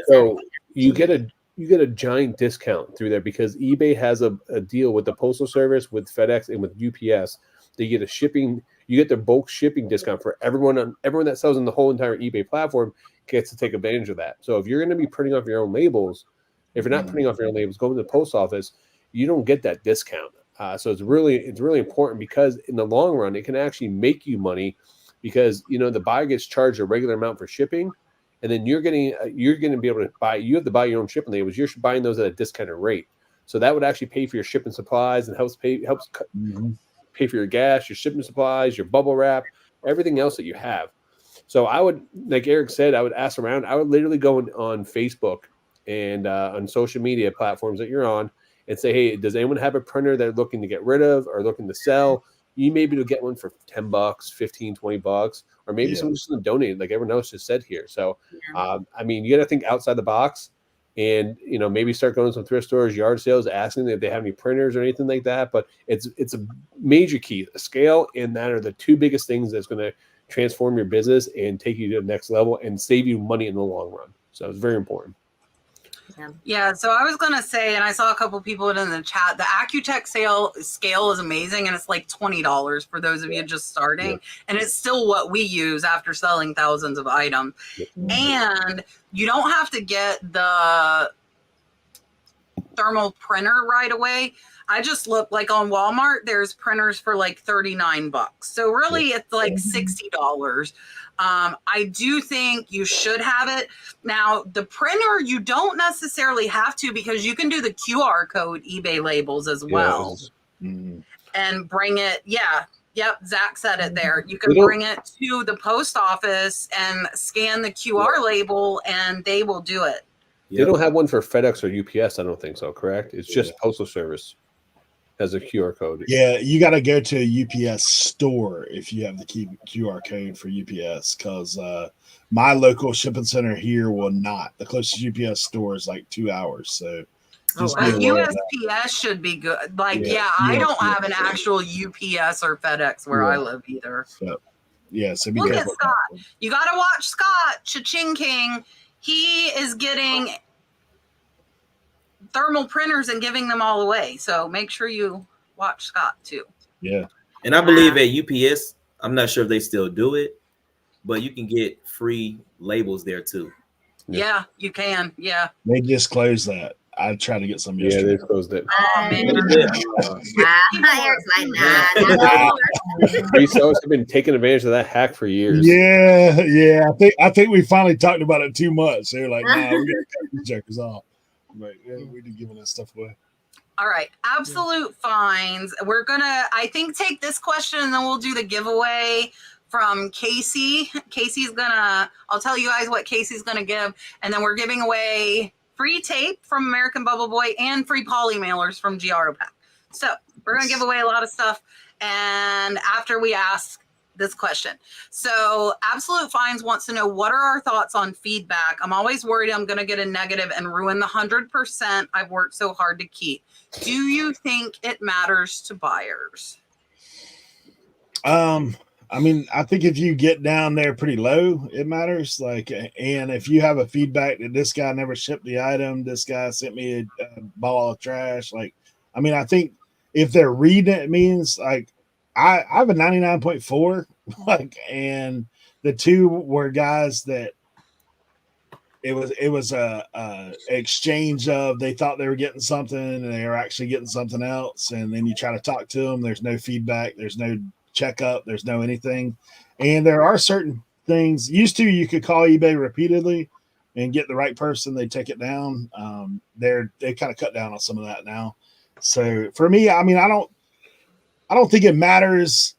So you get a giant discount through there because eBay has a deal with the Postal Service, with FedEx, and with UPS. They get you get their bulk shipping discount for everyone that sells in the whole entire eBay platform gets to take advantage of that. So if you're going to be printing off your own labels, if you're not printing off your own labels, go to the post office, you don't get that discount. So it's really important because in the long run, it can actually make you money because, the buyer gets charged a regular amount for shipping, and then you're going to be able to buy. You have to buy your own shipping labels. You're buying those at a discounted rate, so that would actually pay for your shipping supplies and helps pay for your gas, your shipping supplies, your bubble wrap, everything else that you have. So I would, like Eric said, I would ask around. I would literally go on Facebook and on social media platforms that you're on and say, hey, does anyone have a printer they're looking to get rid of or looking to sell? You may be able to get one for $10, $15, $20, or maybe someone's just going to donate, like everyone else just said here. So, I mean, you got to think outside the box, and maybe start going to some thrift stores, yard sales, asking them if they have any printers or anything like that. But it's a major key. Scale and that are the two biggest things that's going to transform your business and take you to the next level and save you money in the long run. So it's very important. Yeah, so I was gonna say, and I saw a couple people in the chat, the Accutech scale is amazing, and it's like $20 for those of you just starting, and it's still what we use after selling thousands of items. And you don't have to get the thermal printer right away. I just looked, like on Walmart, there's printers for like $39. So really it's like $60. I do think you should have it. Now, the printer, you don't necessarily have to, because you can do the QR code eBay labels as well. And bring it. Yep, Zach said it there. You can bring it to the post office and scan the QR label, and they will do it. They don't have one for FedEx or UPS, I don't think so, correct? It's just Postal Service has a QR code. Yeah, you got to go to a UPS store if you have the QR code for UPS, because my local shipping center here will not. The closest UPS store is like 2 hours. So USPS should be good. Like, I don't have an actual UPS or FedEx where I live either. So be Look careful. at Scott. You got to watch Scott, Cha-Ching King. He is getting thermal printers and giving them all away. So make sure you watch Scott too. Yeah. And I believe at UPS, I'm not sure if they still do it, but you can get free labels there too. Yeah, you can. Yeah. They just closed that. I tried to get some yesterday. Yeah, they closed it. Oh, man. Eric's like, nah. Resellers have been taking advantage of that hack for years. Yeah. I think we finally talked about it too much. They're like, nah, we're gonna cut these jokers off. But we did giving that stuff away. All right. Absolute fines. We're gonna, I think, take this question and then we'll do the giveaway from Casey. I'll tell you guys what Casey's gonna give, and then we're giving away free tape from American Bubble Boy and free poly mailers from Giaro Pack. So we're going to give away a lot of stuff. And after we ask this question. So Absolute Fines wants to know, what are our thoughts on feedback? I'm always worried I'm going to get a negative and ruin the 100% I've worked so hard to keep. Do you think it matters to buyers? I mean, I think if you get down there pretty low, it matters. Like, and if you have a feedback that this guy never shipped the item, this guy sent me a ball of trash. Like, I mean, I think if they're reading it, means like I have a 99.4, like, and the two were guys that it was a exchange of, they thought they were getting something and they were actually getting something else. And then you try to talk to them. There's no feedback. There's no checkup, there's no anything. And there are certain things, used to you could call eBay repeatedly and get the right person, they take it down. They kind of cut down on some of that now. So for me, I mean, I don't think it matters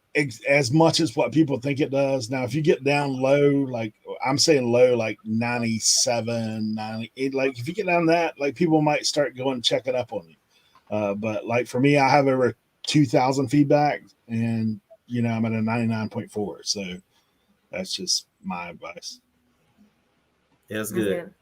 as much as what people think it does. Now, if you get down low, like I'm saying low, like 97, 98, like if you get down that, like people might start going and checking up on you. But like for me, I have over 2,000 feedback, and I'm at a 99.4. So that's just my advice. Yeah, that's good.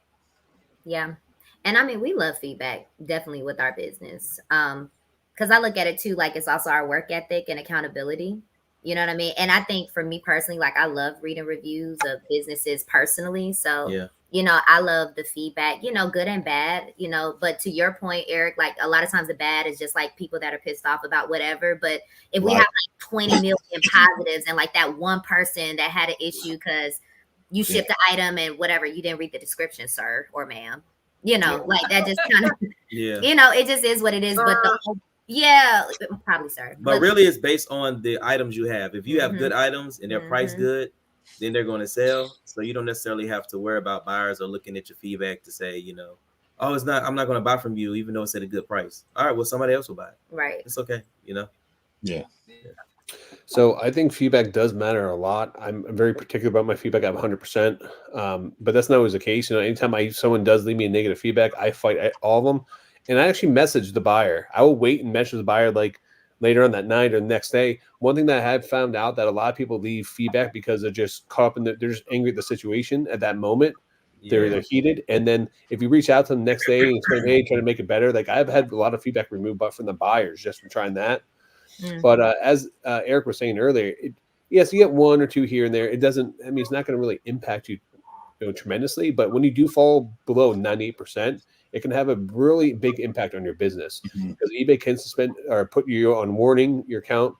Yeah. And I mean, we love feedback, definitely, with our business. Because I look at it too, like it's also our work ethic and accountability. You know what I mean? And I think for me personally, like I love reading reviews of businesses personally. So, I love the feedback, good and bad, but to your point, Eric, like a lot of times the bad is just like people that are pissed off about whatever. But if we have like 20 million positives and like that one person that had an issue because you shipped the item and whatever, you didn't read the description, sir or ma'am, like that just kind of, it just is what it is. But probably, sir. But really it's based on the items you have. If you have good items and they're priced good, then they're going to sell. So you don't necessarily have to worry about buyers or looking at your feedback to say, oh, I'm not going to buy from you, even though it's at a good price. All right, well, somebody else will buy it. Right. It's okay, Yeah. So I think feedback does matter a lot. I'm very particular about my feedback. I'm 100%, but that's not always the case. Anytime someone does leave me a negative feedback, I fight all of them, and I actually message the buyer. I will wait and message the buyer like later on that night or the next day. One thing that I have found out that a lot of people leave feedback because they're just caught up in they're just angry at the situation at that moment. Yeah. They're heated, and then if you reach out to them the next day and explain, hey, trying to make it better, like I've had a lot of feedback removed, but from the buyers just from trying that. But as Eric was saying earlier, yes, you get one or two here and there. It doesn't. I mean, it's not going to really impact you, tremendously. But when you do fall below 98%, it can have a really big impact on your business because eBay can suspend or put you on warning your account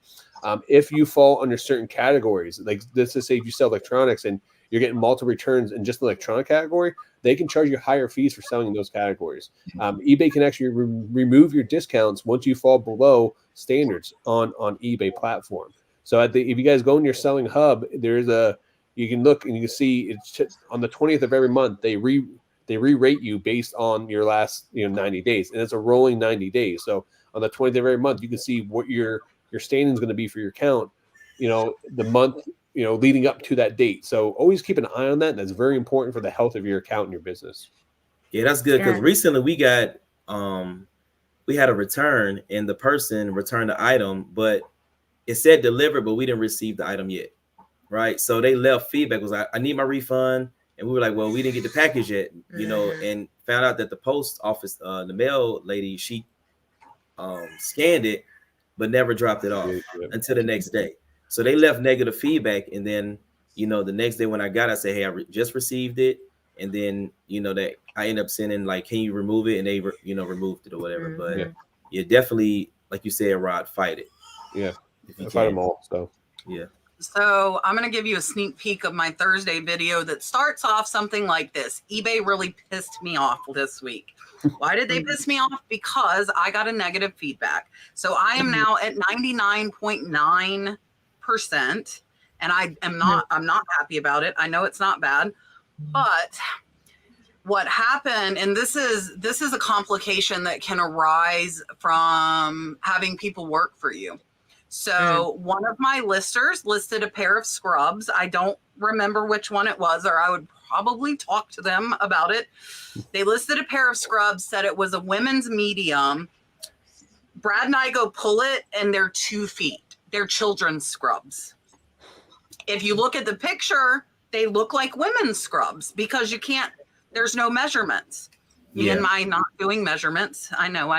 if you fall under certain categories. Like let's just say if you sell electronics and you're getting multiple returns in just the electronic category, they can charge you higher fees for selling in those categories. eBay can actually remove your discounts once you fall below standards on eBay platform. So if you guys go in your selling hub, you can look and you can see it's on the 20th of every month they re-rate you based on your last 90 days, and it's a rolling 90 days. So on the 20th of every month, you can see what your standing is going to be for your account, the month leading up to that date. So always keep an eye on that. And that's very important for the health of your account and your business. Yeah, that's good. Because recently we got, we had a return and the person returned the item, but it said delivered, but we didn't receive the item yet. Right. So they left feedback was I need my refund. And we were like, well, we didn't get the package yet, and found out that the post office, the mail lady, she scanned it, but never dropped it off until the next day. So they left negative feedback. And then, the next day when I got it, I said, hey, I just received it. And then, that I end up sending like, can you remove it? And they, removed it or whatever. But yeah, definitely, like you said, Rod, fight it. Yeah. Fight them all. So, yeah. So I'm going to give you a sneak peek of my Thursday video that starts off something like this. eBay really pissed me off this week. Why did they piss me off? Because I got a negative feedback. So I am now at 99.9%, and I'm not happy about it. I know it's not bad, but what happened, and this is a complication that can arise from having people work for you. So one of my listers listed a pair of scrubs. I don't remember which one it was, or I would probably talk to them about it. They listed a pair of scrubs, said it was a women's medium. Brad and I go pull it, and they're 2 feet. They're children's scrubs. If you look at the picture, they look like women's scrubs because there's no measurements. Me and my not doing measurements. I know.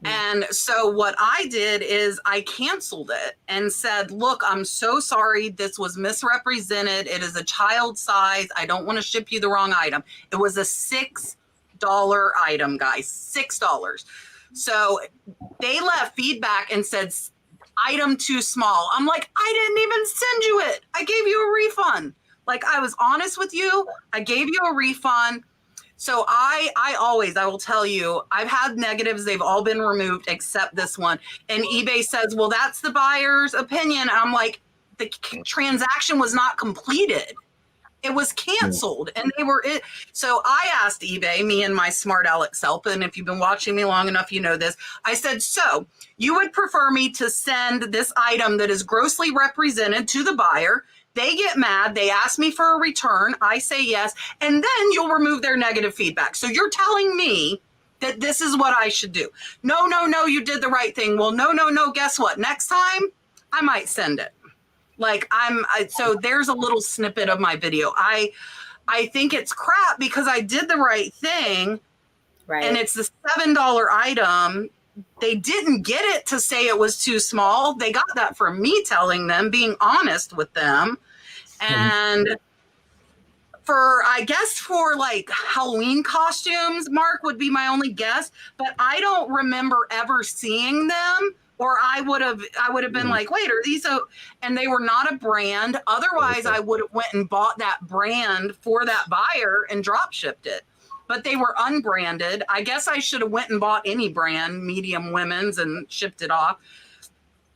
And so what I did is I canceled it and said, look, I'm so sorry. This was misrepresented. It is a child size. I don't want to ship you the wrong item. It was a $6 item, guys, $6. So they left feedback and said, item too small. I'm like, I didn't even send you it. I gave you a refund. Like, I was honest with you. I gave you a refund. So I will tell you, I've had negatives. They've all been removed except this one. And eBay says, well, that's the buyer's opinion. And I'm like, the transaction was not completed. It was canceled. And they were it. So I asked eBay, me and my smart Alex self, and if you've been watching me long enough, you know this. I said, so you would prefer me to send this item that is grossly represented to the buyer. They get mad. They ask me for a return. I say yes. And then you'll remove their negative feedback. So you're telling me that this is what I should do. No, you did the right thing. Well, no. Guess what? Next time I might send it. Like so there's a little snippet of my video. I think it's crap because I did the right thing. Right. And it's the $7 item. They didn't get it to say it was too small. They got that from me telling them, being honest with them. And for like Halloween costumes, Mark would be my only guess, but I don't remember ever seeing them, or I would have been like, wait, are these and they were not a brand. Otherwise I would have went and bought that brand for that buyer and drop shipped it. But they were unbranded. I guess I should have went and bought any brand, medium women's, and shipped it off.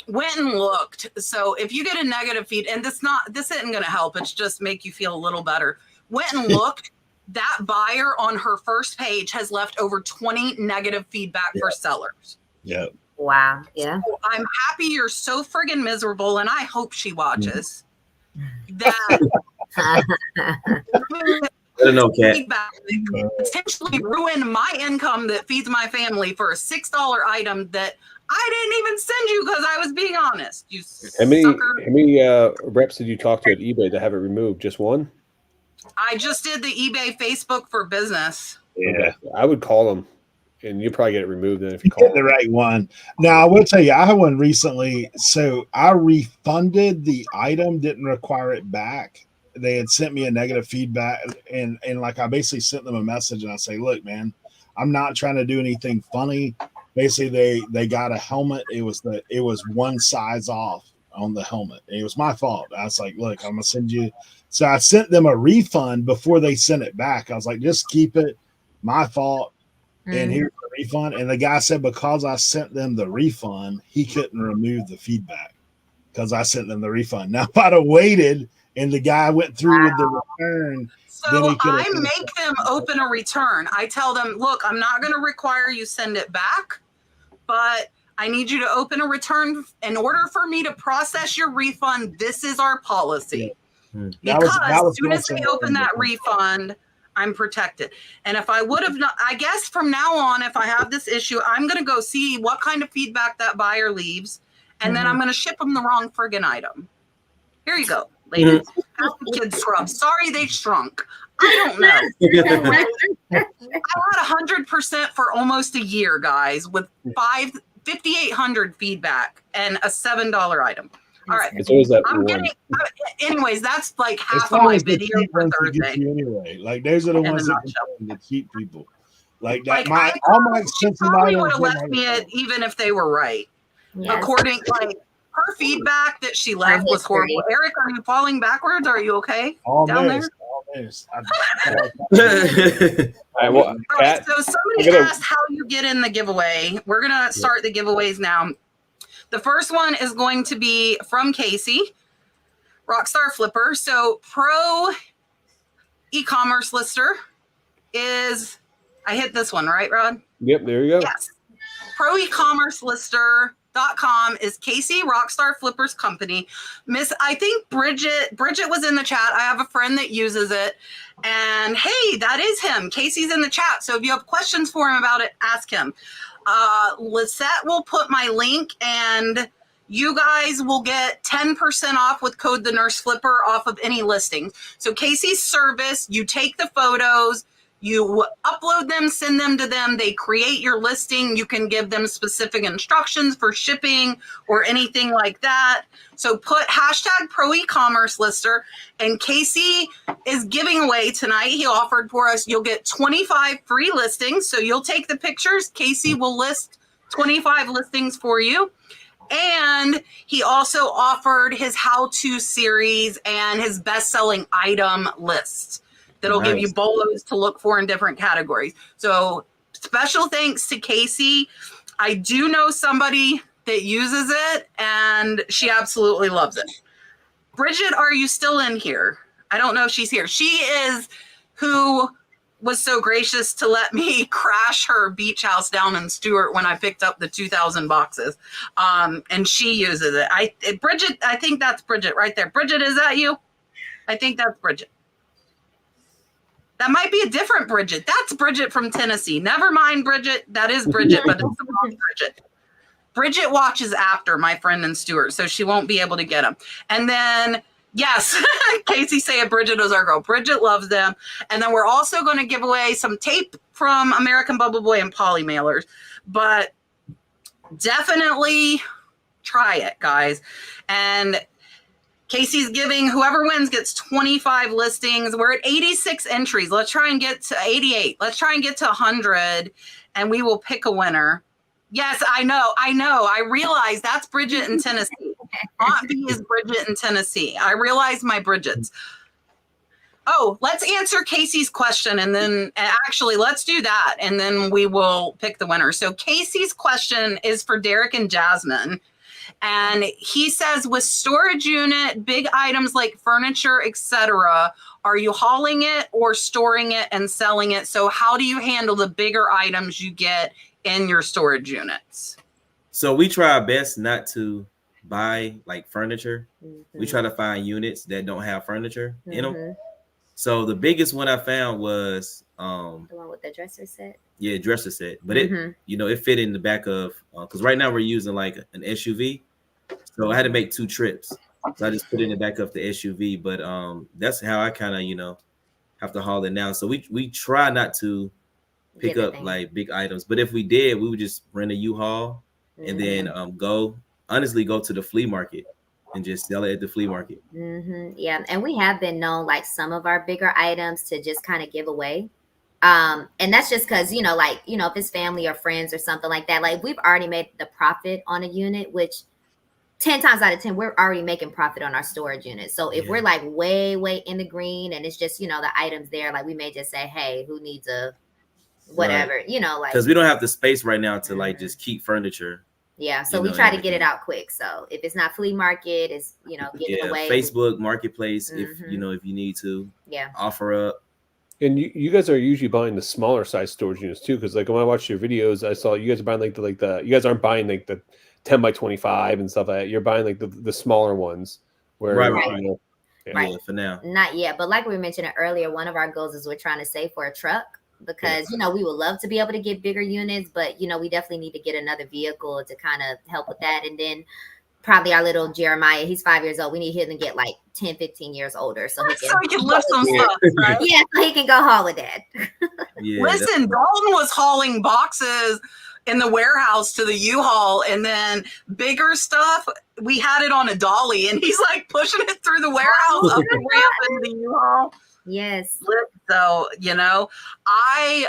went and looked. So if you get a negative feed, and this isn't going to help, it's just make you feel a little better. Went and looked. That buyer on her first page has left over 20 negative feedback for sellers. Yeah. Wow. Yeah. So I'm happy you're so friggin' miserable, and I hope she watches that. I don't know, Kat. Feedback that could potentially ruin my income that feeds my family for a $6 item that I didn't even send you because I was being honest. You How sucker. many reps did you talk to at eBay to have it removed? Just one? I just did the eBay Facebook for business. Yeah. Okay. I would call them, and you'll probably get it removed then if you You call get the them. right one. Now, I will tell you, I had one recently. So I refunded the item, didn't require it back. They had sent me a negative feedback, and like I basically sent them a message, and I say, look, man, I'm not trying to do anything funny. Basically, they got a helmet. It was one size off on the helmet. It was my fault. I was like, look, I'm gonna send you. So I sent them a refund before they sent it back. I was like, just keep it. My fault. And here's the refund. And the guy said because I sent them the refund, he couldn't remove the feedback because I sent them the refund. Now, if I'd have waited and the guy went through with the return, then So he could have I make them open a return. I tell them, look, I'm not going to require you send it back, but I need you to open a return. In order for me to process your refund, this is our policy. Because as soon as they open that refund, I'm protected. And if I would have not, I guess from now on, if I have this issue, I'm going to go see what kind of feedback that buyer leaves. And then I'm going to ship them the wrong friggin' item. Here you go, ladies. Kids scrub. Sorry, they shrunk. I don't know. I had 100% for almost a year, guys, with 5,800 feedback and a $7 item. All right. It's always that I'm one. getting, anyways, that's like As half of long my as the video cheap for ones that get Thursday. you anyway. Like those are the In a ones that nutshell. can the cheap people. Like that. Like, All my she expensive probably items. would have left me it even if they were right. Yes. According, like, her feedback that she left was horrible. Eric, are you falling backwards? Are you okay down there? Almost. All right, well, All right, Kat, so somebody asked how you get in the giveaway. We're going to start the giveaways now. The first one is going to be from Casey, Rockstar Flipper. So Pro e-commerce lister is, I hit this one, right, Rod? Yep, there you go. Yes. Pro e-commerce lister.com is Casey Rockstar Flipper's company. I think Bridget was in the chat. I have a friend that uses it. And hey, that is him. Casey's in the chat. So if you have questions for him about it, ask him. Lisette will put my link, and you guys will get 10% off with code The Nurse Flipper off of any listing. So Casey's service, you take the photos, you upload them, send them to them. They create your listing. You can give them specific instructions for shipping or anything like that. So put hashtag Pro e-commerce lister, and Casey is giving away tonight. He offered for us, you'll get 25 free listings. So you'll take the pictures. Casey will list 25 listings for you. And he also offered his how-to series and his best-selling item list that'll give you bolos to look for in different categories. So special thanks to Casey. I do know somebody that uses it, and she absolutely loves it. Bridget, are you still in here? I don't know if she's here. She is who was so gracious to let me crash her beach house down in Stewart when I picked up the 2,000 boxes. And she uses it. Bridget, I think that's Bridget right there. Bridget, is that you? I think that's Bridget. That might be a different Bridget. That's Bridget from Tennessee. Never mind, Bridget. That is Bridget, but it's the wrong Bridget. Bridget watches after my friend in Stewart, so she won't be able to get them. And then, yes, Casey saying Bridget is our girl. Bridget loves them. And then we're also going to give away some tape from American Bubble Boy and Poly Mailers. But definitely try it, guys. And Casey's giving, whoever wins gets 25 listings. We're at 86 entries. Let's try and get to 88. Let's try and get to 100, and we will pick a winner. Yes, I know. I realize that's Bridget in Tennessee. Aunt B is Bridget in Tennessee. I realize my Bridgets. Oh, let's answer Casey's question, and then actually let's do that, and then we will pick the winner. So Casey's question is for Derek and Jasmine. And he says with storage unit, big items like furniture, etc., are you hauling it or storing it and selling it? So how do you handle the bigger items you get in your storage units? So we try our best not to buy like furniture. We try to find units that don't have furniture in them. So the biggest one I found was the one with the dresser set. Yeah, dresser set. But it it fit in the back of because right now we're using like an SUV. So I had to make 2 trips. So I just put it in the back of the SUV. But that's how I kind of, have to haul it now. So we try not to pick up like big items. But if we did, we would just rent a U-Haul and then go to the flea market and just sell it at the flea market. Yeah, and we have been known like some of our bigger items to just kind of give away. And that's just because, if it's family or friends or something like that, like we've already made the profit on a unit, which 10 times out of 10, we're already making profit on our storage unit. So if we're like way, way in the green and it's just, the items there, like we may just say, hey, who needs a whatever, like, because we don't have the space right now to like just keep furniture. Yeah, so we try to get it out quick. So if it's not flea market, it's getting away. Facebook Marketplace, if if you need to, offer up. And you guys are usually buying the smaller size storage units too, because like when I watched your videos, I saw you guys are buying like the you guys aren't buying like the 10 by 25 and stuff like that. You're buying like the smaller ones. Where right. For now, not yet. But like we mentioned earlier, one of our goals is we're trying to save for a truck. Because, we would love to be able to get bigger units, but, we definitely need to get another vehicle to kind of help with that. And then probably our little Jeremiah, he's 5 years old. We need him to get like 10, 15 years older. So he can lift some stuff, right? Yeah, so he can go haul with that. Listen, Dalton was hauling boxes in the warehouse to the U-Haul, and then bigger stuff, we had it on a dolly, and he's like pushing it through the warehouse up the ramp into the U-Haul. Yes. So, I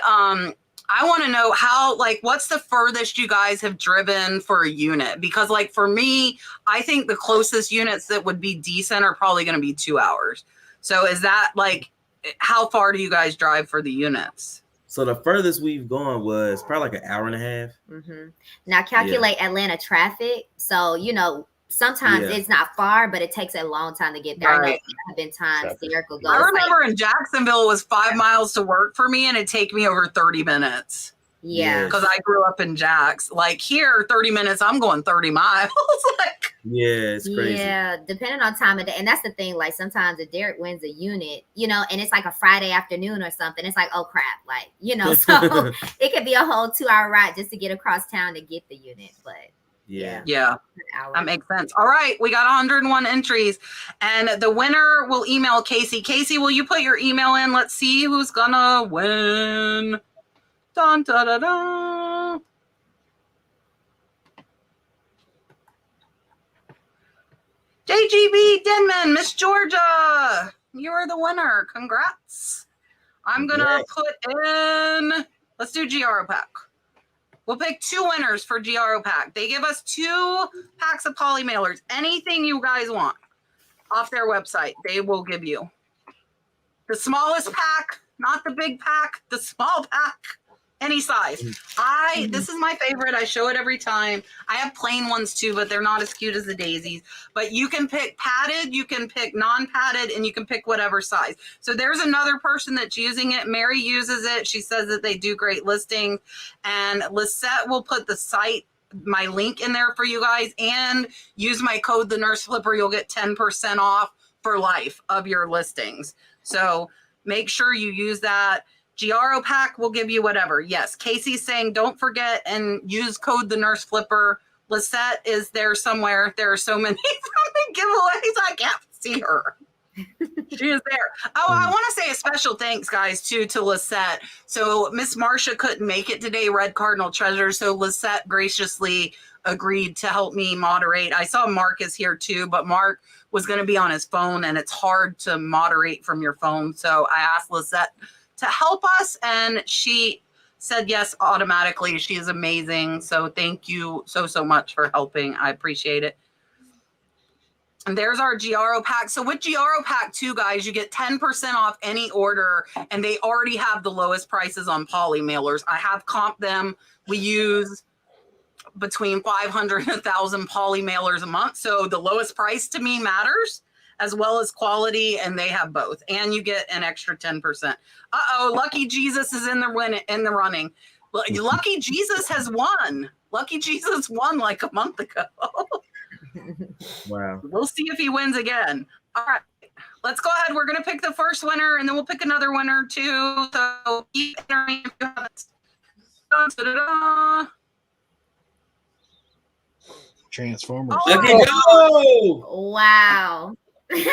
want to know how, like, what's the furthest you guys have driven for a unit? Because, like, for me, I think the closest units that would be decent are probably going to be 2 hours. So is that, like, how far do you guys drive for the units? So the furthest we've gone was probably like an hour and a half. Now calculate Atlanta traffic. So, sometimes it's not far, but it takes a long time to get there. Right. I know there have been times Erica goes. I remember in Jacksonville, it was 5 miles to work for me, and it'd take me over 30 minutes. Yeah. Because I grew up in Jacks. Like here, 30 minutes, I'm going 30 miles. It's crazy. Yeah, depending on time of day. And that's the thing, like sometimes if Derek wins a unit, and it's like a Friday afternoon or something, it's like, oh crap, like, so it could be a whole 2 hour ride just to get across town to get the unit. But yeah, that makes sense. All right, we got 101 entries, and the winner will email Casey. Casey, will you put your email in? Let's see who's gonna win. Dun, da, da, da. JGB Denman, Miss Georgia, you're the winner. Congrats. I'm gonna put in. Let's do GRO pack. We'll pick 2 winners for GRO pack. They give us 2 packs of poly mailers. Anything you guys want off their website, they will give you. The smallest pack, not the big pack, the small pack, any size. This is my favorite. I show it every time. I have plain ones too, but they're not as cute as the daisies. But you can pick padded, you can pick non-padded, and you can pick whatever size. So there's another person that's using it. Mary uses it. She says that they do great listings. And Lisette will put the site, my link in there for you guys, and use my code, the Nurse Flipper. You'll get 10% off for life of your listings. So make sure you use that. GRO pack will give you whatever. Yes, Casey's saying don't forget and use code the Nurse Flipper. Lisette is there somewhere. There are so many giveaways. I can't see her. She is there. Oh, I want to say a special thanks, guys, too, to Lisette. So Miss Marcia couldn't make it today, Red Cardinal Treasure. So Lisette graciously agreed to help me moderate. I saw Mark is here too, but Mark was going to be on his phone, and it's hard to moderate from your phone. So I asked Lisette to help us, and she said yes automatically. She is amazing. So thank you so much for helping. I appreciate it. And there's our GRO pack. So with GRO pack 2, guys, you get 10% off any order, and they already have the lowest prices on poly mailers. I have comped them. We use between 500 and 1,000 poly mailers a month. So the lowest price to me matters, as well as quality, and they have both. And you get an extra 10%. Lucky Jesus is in the running. Lucky Jesus has won. Lucky Jesus won like a month ago. Wow. We'll see if he wins again. All right, let's go ahead. We're going to pick the first winner, and then we'll pick another winner too. So keep entering if you haven't. Da-da-da. Transformers. Oh, Lucky Joe! Wow. Lucky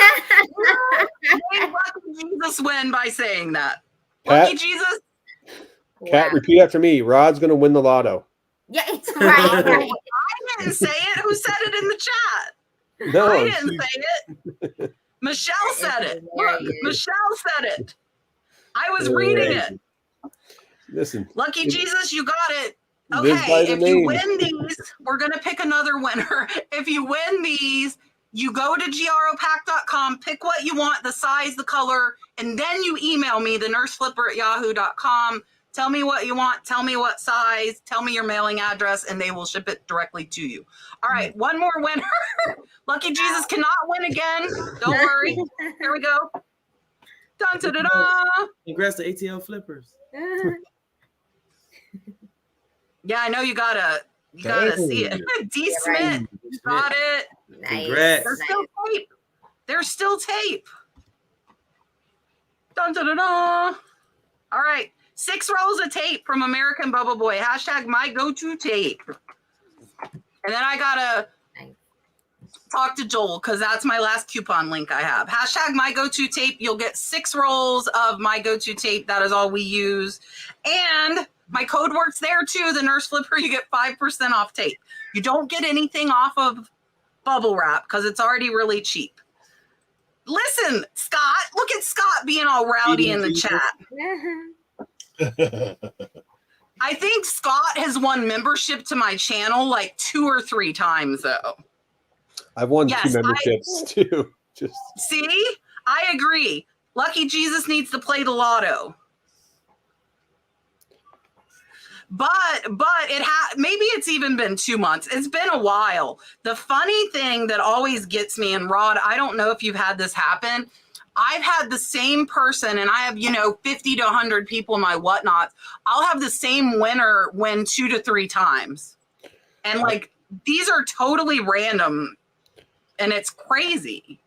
Jesus win by saying that. Pat? Lucky Jesus. Kat, Wow. repeat after me. Rod's going to win the lotto. Yeah, it's right. I didn't say it. Who said it in the chat? No, I didn't say it. Michelle said it. Look, Michelle said it. I was reading it. Listen. Lucky Jesus, you got it. Live by Okay, the if you name. win these, we're going to pick another winner. If you win these, you go to gropack.com, pick what you want, the size, the color, and then you email me, thenurseflipper@yahoo.com. Tell me what you want, tell me what size, tell me your mailing address, and they will ship it directly to you. All right, one more winner. Lucky Jesus cannot win again. Don't worry. Here we go. Dun, da, da, da. Congrats to ATL Flippers. Yeah, I know you gotta see it. D. Smith, you got it. Nice. Congrats. There's still tape. There's still tape. Dun, da, da, da. All right. 6 rolls of tape from American Bubble Boy. Hashtag my go-to tape. And then I gotta talk to Joel because that's my last coupon link I have. Hashtag my go-to tape. You'll get 6 rolls of my go-to tape. That is all we use. And my code works there too. The Nurse Flipper, you get 5% off tape. You don't get anything off of bubble wrap because it's already really cheap. Listen, Scott, look at Scott being all rowdy in the chat. I think Scott has won membership to my channel like 2 or 3 times though. I've won Yes, 2 memberships too. Just See, I agree. Lucky Jesus needs to play the lotto. But maybe it's even been 2 months. It's been a while. The funny thing that always gets me, and Rod, I don't know if you've had this happen. I've had the same person, and I have 50 to 100 people in my whatnots. I'll have the same winner win 2 to 3 times, and like these are totally random, and it's crazy.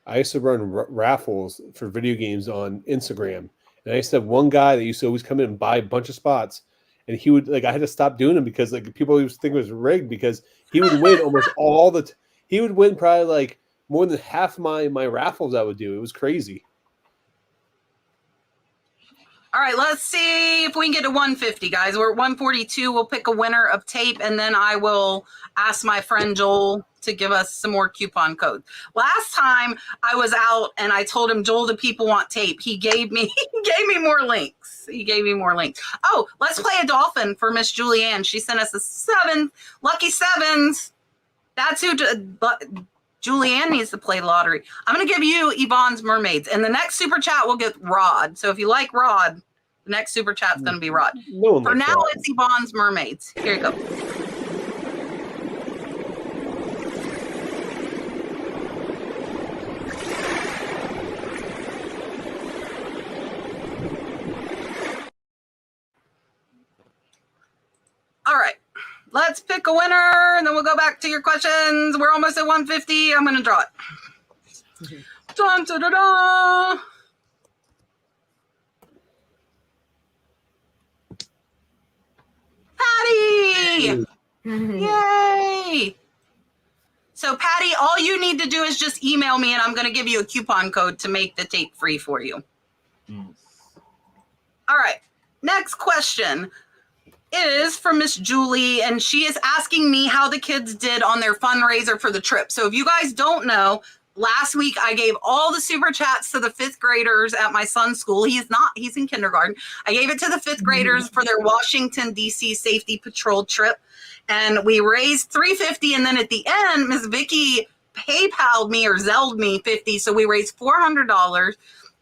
I used to run raffles for video games on Instagram, and I used to have one guy that used to always come in and buy a bunch of spots. And he would I had to stop doing them because people always think it was rigged because he would win almost all the. He would win probably more than half my raffles I would do. It was crazy. All right, let's see if we can get to 150, guys. We're at 142. We'll pick a winner of tape, and then I will ask my friend Joel to give us some more coupon codes. Last time I was out and I told him, Joel, the people want tape. He gave me more links. Oh, let's play a dolphin for Miss Julianne. She sent us a 7. Lucky 7s. That's who Julianne needs to play lottery. I'm going to give you Yvonne's Mermaids. And the next super chat will get Rod. So if you like Rod, the next super chat's going to be Rod. No For now, Rod. it's Yvonne's Mermaids. Here you go. All right. Let's pick a winner, and then we'll go back to your questions. We're almost at 150. I'm going to draw it. Dun, da, da, da. Patty! Yay! So, Patty, all you need to do is just email me, and I'm going to give you a coupon code to make the tape free for you. All right. Next question is from Miss Julie, and she is asking me how the kids did on their fundraiser for the trip. So if you guys don't know, last week I gave all the super chats to the 5th graders at my son's school. He's in kindergarten. I gave it to the 5th graders for their Washington, D.C. safety patrol trip. And we raised $350. And then at the end, Miss Vicky PayPal'd me or Zelled me $50. So we raised $400.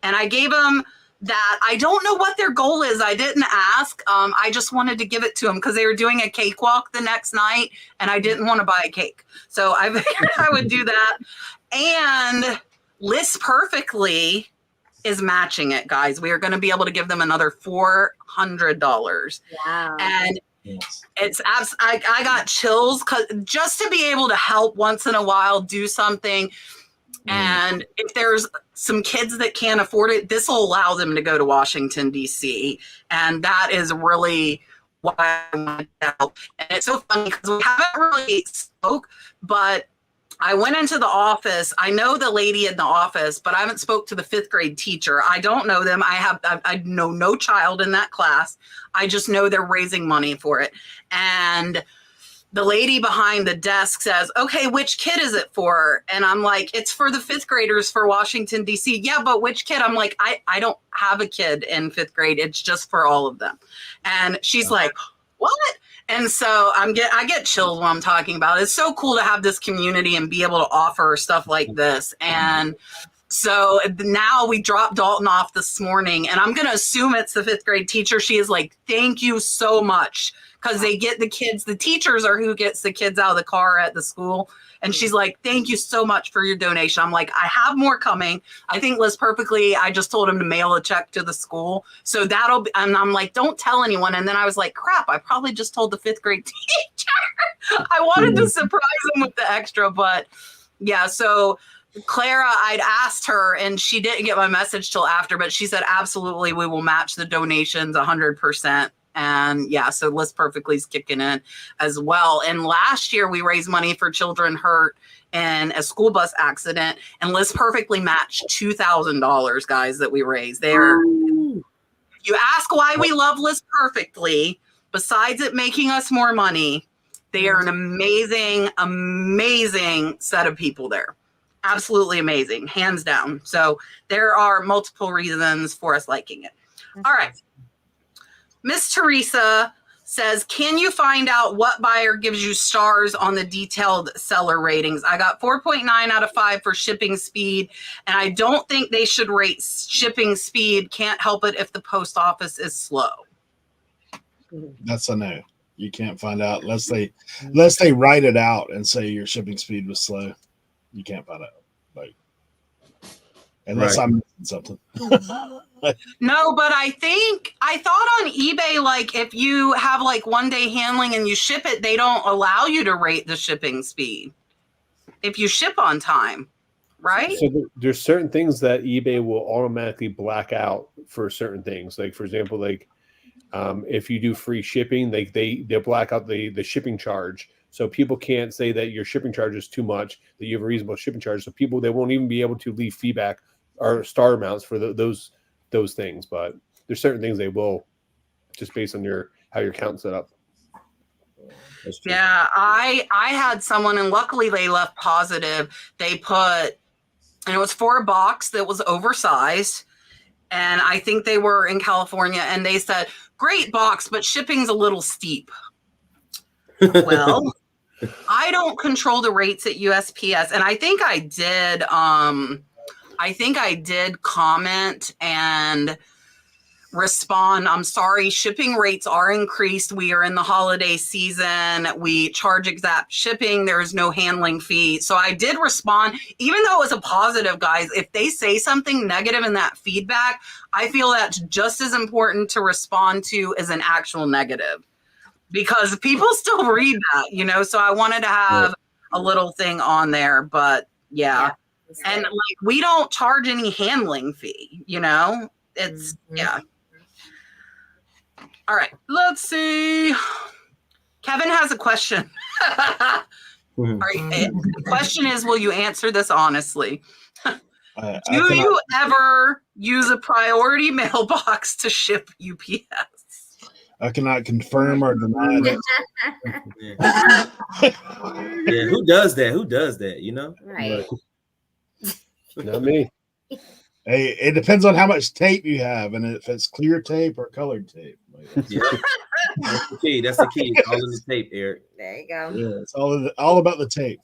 And I gave them that I don't know what their goal is. I didn't ask. I just wanted to give it to them because they were doing a cakewalk the next night and I didn't want to buy a cake. So I figured I would do that. And List Perfectly is matching it, guys. We are going to be able to give them another $400. Wow. And it's I got chills because just to be able to help once in a while do something. And if there's some kids that can't afford it, this will allow them to go to Washington, D.C. And that is really why I want to help. And it's so funny because we haven't really spoke, but I went into the office. I know the lady in the office, but I haven't spoke to the 5th grade teacher. I don't know them. I know no child in that class. I just know they're raising money for it. And the lady behind the desk says, okay, which kid is it for? And I'm like, it's for the 5th graders for Washington, D.C. Yeah, but which kid? I'm like, I don't have a kid in 5th grade. It's just for all of them. And she's like, what? And so I get chills when I'm talking about it. It's so cool to have this community and be able to offer stuff like this. And so now we dropped Dalton off this morning, and I'm going to assume it's the 5th grade teacher. She is like, thank you so much. Because they get the kids, the teachers are who gets the kids out of the car at the school. And she's like, thank you so much for your donation. I'm like, I have more coming. I think List Perfectly, I just told him to mail a check to the school. So that'll be, and I'm like, don't tell anyone. And then I was like, crap, I probably just told the 5th grade teacher. I wanted to surprise him with the extra, but yeah. So Clara, I'd asked her and she didn't get my message till after, but she said, absolutely, we will match the donations 100%. And yeah, so List Perfectly is kicking in as well. And last year we raised money for children hurt in a school bus accident, and List Perfectly matched $2,000, guys, that we raised there. You ask why we love List Perfectly, besides it making us more money, they are an amazing, amazing set of people there. Absolutely amazing, hands down. So there are multiple reasons for us liking it. All right. Miss Teresa says, can you find out what buyer gives you stars on the detailed seller ratings? I got 4.9 out of 5 for shipping speed, and I don't think they should rate shipping speed. Can't help it if the post office is slow. That's a no. You can't find out unless they write it out and say your shipping speed was slow. You can't find out. Like, unless I'm missing something. No, but I thought on eBay, like if you have like 1-day handling and you ship it, they don't allow you to rate the shipping speed if you ship on time, right? So there's certain things that eBay will automatically black out for certain things. Like, for example, like if you do free shipping, they'll black out the shipping charge. So people can't say that your shipping charge is too much, that you have a reasonable shipping charge. So they won't even be able to leave feedback or star amounts for those things. But there's certain things they will, just based on how your account's set up. Yeah, I had someone, and luckily they left positive. They put, and it was for a box that was oversized, and I think they were in California, and they said, great box, but shipping's a little steep. Well, I don't control the rates at USPS, and I think I did comment and respond. I'm sorry, shipping rates are increased. We are in the holiday season. We charge exact shipping. There's no handling fee. So I did respond, even though it was a positive, guys. If they say something negative in that feedback, I feel that's just as important to respond to as an actual negative, because people still read that, so I wanted to have a little thing on there, but yeah. And like, we don't charge any handling fee, it's, yeah. All right, let's see. Kevin has a question. The question is, will you answer this honestly? Do you ever use a priority mailbox to ship UPS? I cannot confirm or deny that. Yeah, who does that? Right. Not me. Hey, it depends on how much tape you have, and if it's clear tape or colored tape. Yeah. That's the key. It's all in the tape, Eric. There you go. Yeah, it's all about the tape.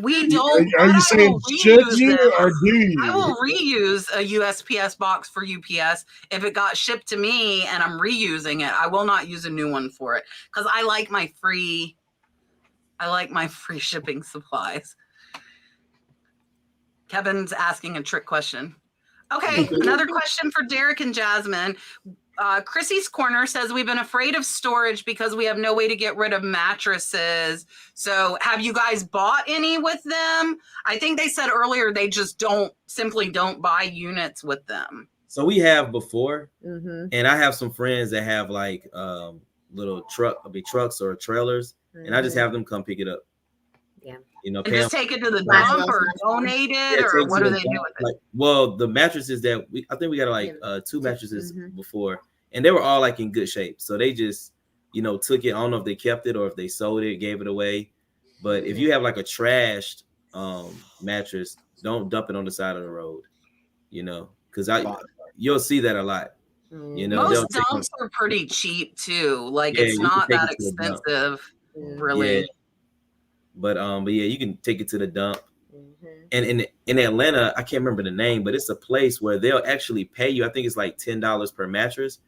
We don't. Are you saying should you or do you? I will reuse a USPS box for UPS if it got shipped to me and I'm reusing it. I will not use a new one for it because I like my free shipping supplies. Kevin's asking a trick question. Okay, another question for Derek and Jasmine. Chrissy's Corner says we've been afraid of storage because we have no way to get rid of mattresses. So have you guys bought any with them? I think they said earlier they just simply don't buy units with them. So we have before, Mm-hmm. and I have some friends that have like little trucks or trailers, and I just have them come pick it up. Yeah. You know, And just take it to the Wow. dump or donate it, or what do they do with it? Like, well, the mattresses that I think we got like 2 mattresses Mm-hmm. before, and they were all like in good shape. So they just, took it. I don't know if they kept it or if they sold it, gave it away. But if you have like a trashed mattress, don't dump it on the side of the road, because you'll see that a lot. Most dumps are pretty cheap too. Like it's not that expensive, really. Yeah. But yeah, you can take it to the dump. And in Atlanta, I can't remember the name, but it's a place where they'll actually pay you. I think it's like $10 per mattress,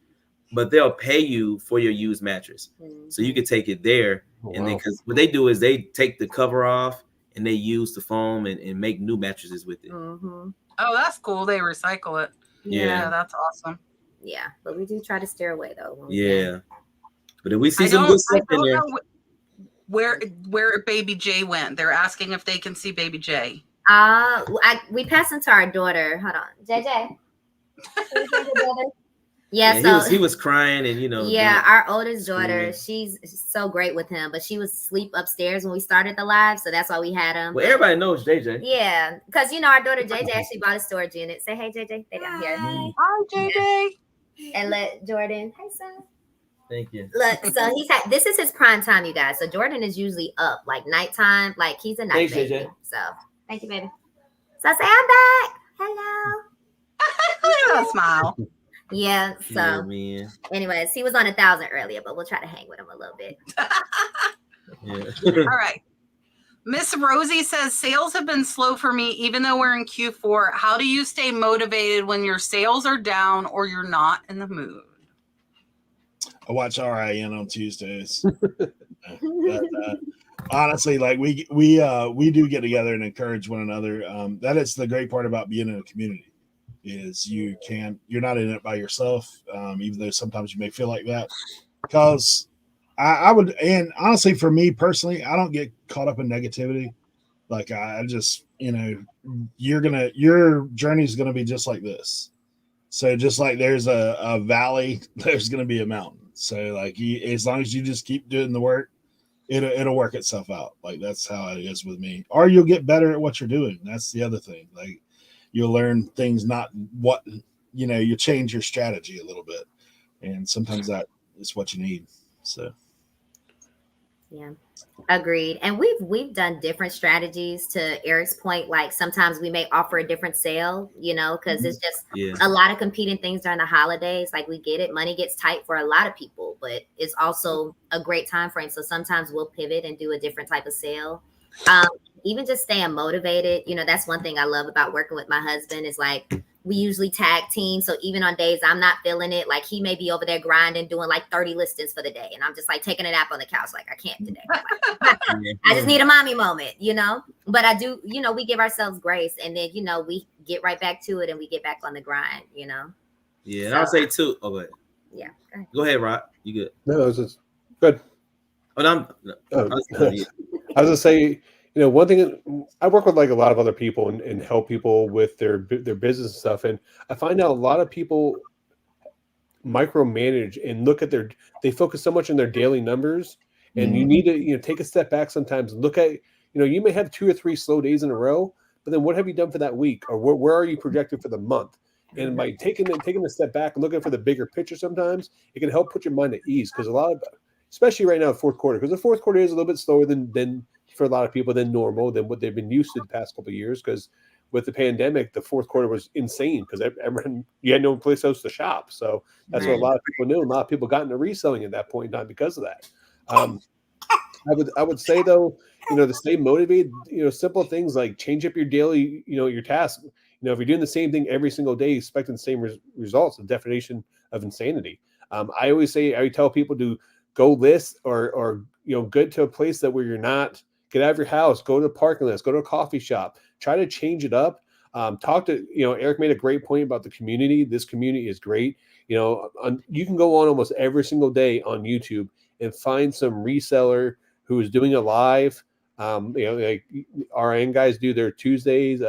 but they'll pay you for your used mattress. So you can take it there. And then because what they do is they take the cover off and they use the foam and make new mattresses with it. Mm-hmm. Oh, that's cool. They recycle it. Yeah, that's awesome. Yeah, but we do try to steer away though. Yeah, but if we see some good stuff in there. Where Baby J went. They're asking if they can see Baby J. We passed into our daughter. Hold on, JJ. Yeah, so he was crying and Yeah, our oldest daughter, she's so great with him, but she was asleep upstairs when we started the live, so that's why we had him. Well, everybody knows JJ. Yeah, because our daughter JJ actually bought a storage unit. Say hey, JJ. They down here. Hi, JJ. And let Jordan. Hey, son. Thank you. Look, so this is his prime time, you guys. So Jordan is usually up like nighttime, like he's a night baby. JJ. So thank you, baby. So I say I'm back. Hello. Look at that smile. Yeah. So, anyways, he was on 1,000 earlier, but we'll try to hang with him a little bit. All right. Miss Rosie says sales have been slow for me, even though we're in Q4. How do you stay motivated when your sales are down or you're not in the mood? I watch RIN on Tuesdays. Honestly, like we do get together and encourage one another. That is the great part about being in a community, is you're not in it by yourself, even though sometimes you may feel like that. Because I would, and honestly, for me personally, I don't get caught up in negativity. Like I just, your journey is gonna be just like this. So just like there's a valley, there's gonna be a mountain. So like as long as you just keep doing the work, it'll work itself out. Like that's how it is with me. Or you'll get better at what you're doing. That's the other thing. Like you'll learn things, not what you change your strategy a little bit, and sometimes that is what you need. So yeah, agreed. And we've done different strategies. To Eric's point, like sometimes we may offer a different sale, because it's just a lot of competing things during the holidays. Like we get it, money gets tight for a lot of people, but it's also a great time frame. So sometimes we'll pivot and do a different type of sale. Even just staying motivated, that's one thing I love about working with my husband is like we usually tag team. So even on days I'm not feeling it, like he may be over there grinding, doing like 30 listings for the day. And I'm just like taking a nap on the couch. Like I can't today. I just need a mommy moment, but I do, we give ourselves grace and then, we get right back to it and we get back on the grind, Yeah. So, and I'll say too. Oh, go ahead. Yeah. Go ahead, Rod. You good? No, it's just good. Oh, I was gonna say, one thing, I work with like a lot of other people and help people with their business and stuff, and I find out a lot of people micromanage and look at they focus so much on their daily numbers, and you need to take a step back sometimes. Look at you may have 2 or 3 slow days in a row, but then what have you done for that week, or where are you projected for the month? And by taking a step back and looking for the bigger picture, sometimes it can help put your mind at ease, because a lot of, especially right now, the fourth quarter, because the fourth quarter is a little bit slower than for a lot of people than normal, than what they've been used to the past couple of years. Because with the pandemic, the fourth quarter was insane because everyone, you had no place else to shop. So that's what a lot of people knew. A lot of people got into reselling at that point in time because of that. I would say though, to stay motivated, simple things like change up your daily, your task. If you're doing the same thing every single day, expecting the same results, the definition of insanity. I always tell people to go list or get to a place that where you're not, get out of your house, go to a parking lot, go to a coffee shop, try to change it up. Talk to, Eric made a great point about the community. This community is great. You can go on almost every single day on YouTube and find some reseller who is doing a live. Like RN guys do their Tuesdays.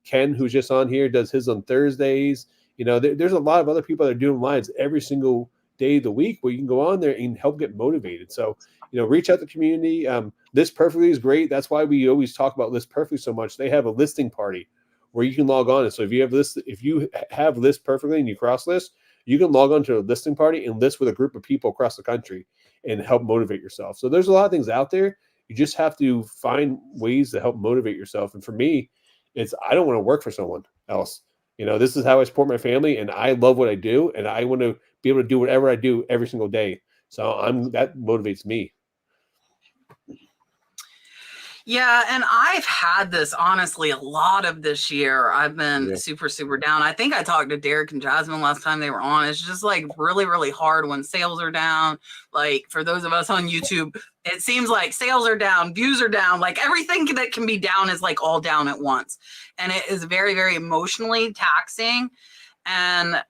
Ken, who's just on here, does his on Thursdays. There's a lot of other people that are doing lives every single day of the week where you can go on there and help get motivated. So, reach out to the community. List Perfectly is great. That's why we always talk about List Perfectly so much. They have a listing party where you can log on. And so if you have List Perfectly and you cross list, you can log on to a listing party and list with a group of people across the country and help motivate yourself. So there's a lot of things out there. You just have to find ways to help motivate yourself. And for me, I don't want to work for someone else. This is how I support my family, and I love what I do, and I want to be able to do whatever I do every single day. So that motivates me. Yeah, and I've had this honestly a lot of this year. I've been super, super down. I think I talked to Derek and Jasmine last time they were on. It's just like really, really hard when sales are down. Like for those of us on YouTube, it seems like sales are down, views are down, like everything that can be down is like all down at once. And it is very, very emotionally taxing. And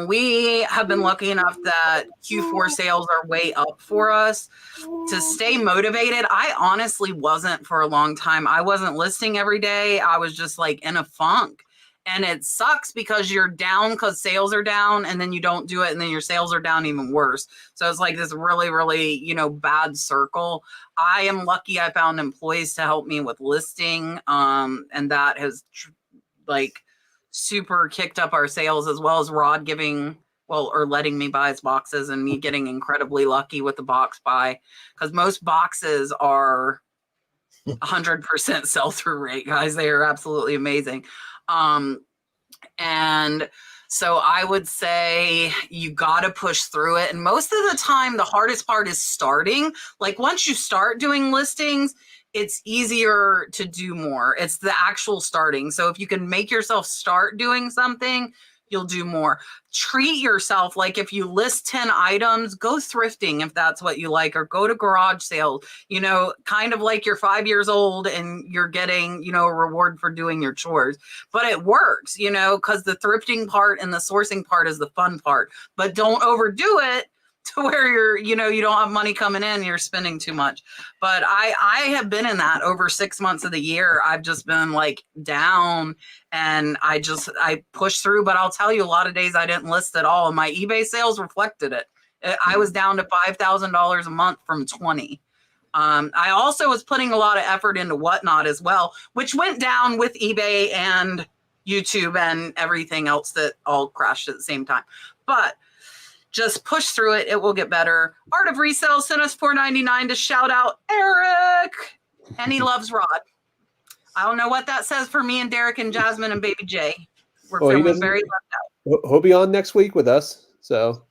we have been lucky enough that Q4 sales are way up for us. To stay motivated, I honestly wasn't for a long time. I wasn't listing every day. I was just like in a funk. And it sucks because you're down because sales are down, and then you don't do it, and then your sales are down even worse. So it's like this really, really, bad circle. I am lucky I found employees to help me with listing. And that has super kicked up our sales, as well as Rod letting me buy his boxes and me getting incredibly lucky with the box buy, because most boxes are 100% sell-through rate, guys. They are absolutely amazing. And so I would say you got to push through it. And most of the time, the hardest part is starting. Like once you start doing listings, it's easier to do more. It's the actual starting. So if you can make yourself start doing something, you'll do more. Treat yourself. Like if you list 10 items, go thrifting if that's what you like, or go to garage sales, kind of like you're 5 years old and you're getting, a reward for doing your chores. But it works, because the thrifting part and the sourcing part is the fun part. But don't overdo it to where you don't have money coming in, you're spending too much. But I have been in that over 6 months of the year. I've just been like down, and I pushed through. But I'll tell you, a lot of days I didn't list at all, and my eBay sales reflected it. I was down to $5,000 a month from 20. I also was putting a lot of effort into Whatnot as well, which went down with eBay and YouTube and everything else that all crashed at the same time. But just push through it. It will get better. Art of Resell sent us $4.99 to shout out Eric. And he loves Rod. I don't know what that says for me and Derek and Jasmine and Baby J. We're feeling very left out. He'll be on next week with us. So.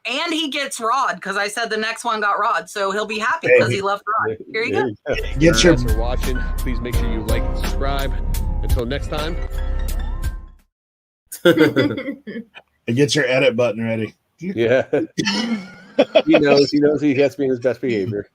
And he gets Rod, because I said the next one got Rod. So he'll be happy because he loved Rod. Here you go. Get your for watching. Please make sure you like and subscribe. Until next time. And get your edit button ready. Yeah. he knows he has to be in his best behavior.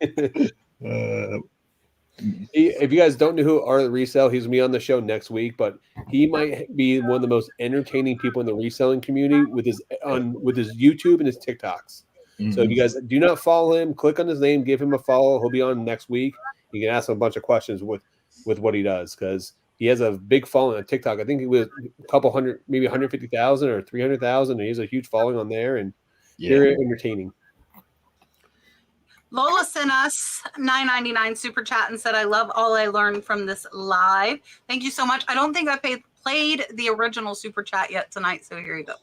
If you guys don't know who Art of Resell, he's gonna be on the show next week, but he might be one of the most entertaining people in the reselling community with his YouTube and his TikToks. Mm-hmm. So if you guys do not follow him, click on his name, give him a follow. He'll be on next week. You can ask him a bunch of questions with what he does, because he has a big following on TikTok. I think he was a couple hundred, maybe 150,000 or 300,000. And he has a huge following on there, and very entertaining. Lola sent us $9.99 super chat and said, "I love all I learned from this live." Thank you so much. I don't think I played the original super chat yet tonight, so here you go.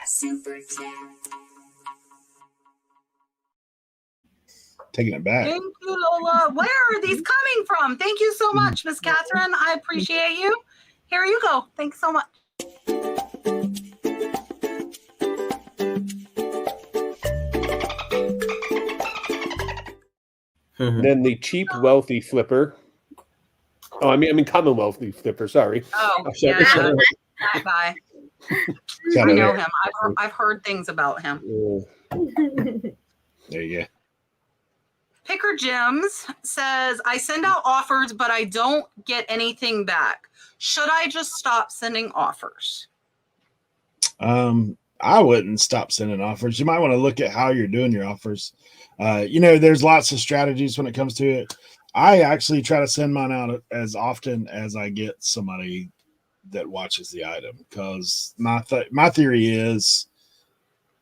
Super chat. Taking it back. Thank you, Lola. Where are these coming from? Thank you so much, Miss Catherine. I appreciate you. Here you go. Thanks so much. And then the cheap wealthy flipper. Oh, I mean common wealthy flipper. Sorry. Oh, Sorry. yeah, that guy. Shout I out know Eric. him. I've heard things about him. There you go. Picker Jims says, I send out offers, but I don't get anything back. Should I just stop sending offers? I wouldn't stop sending offers. You might want to look at how you're doing your offers. There's lots of strategies when it comes to it. I actually try to send mine out as often as I get somebody that watches the item, because my theory is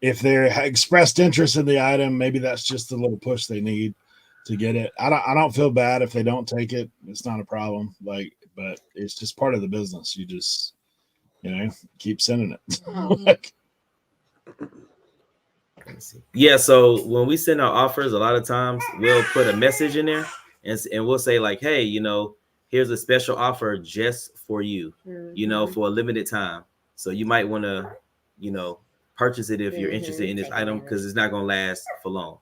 if they're expressed interest in the item, maybe that's just the little push they need to get it. I don't feel bad if they don't take it. It's not a problem. But it's just part of the business. You just keep sending it. Yeah, so when we send out offers, a lot of times we'll put a message in there and we'll say like, hey, here's a special offer just for you, for a limited time. So you might want to, purchase it if you're interested in this item, because it's not going to last for long,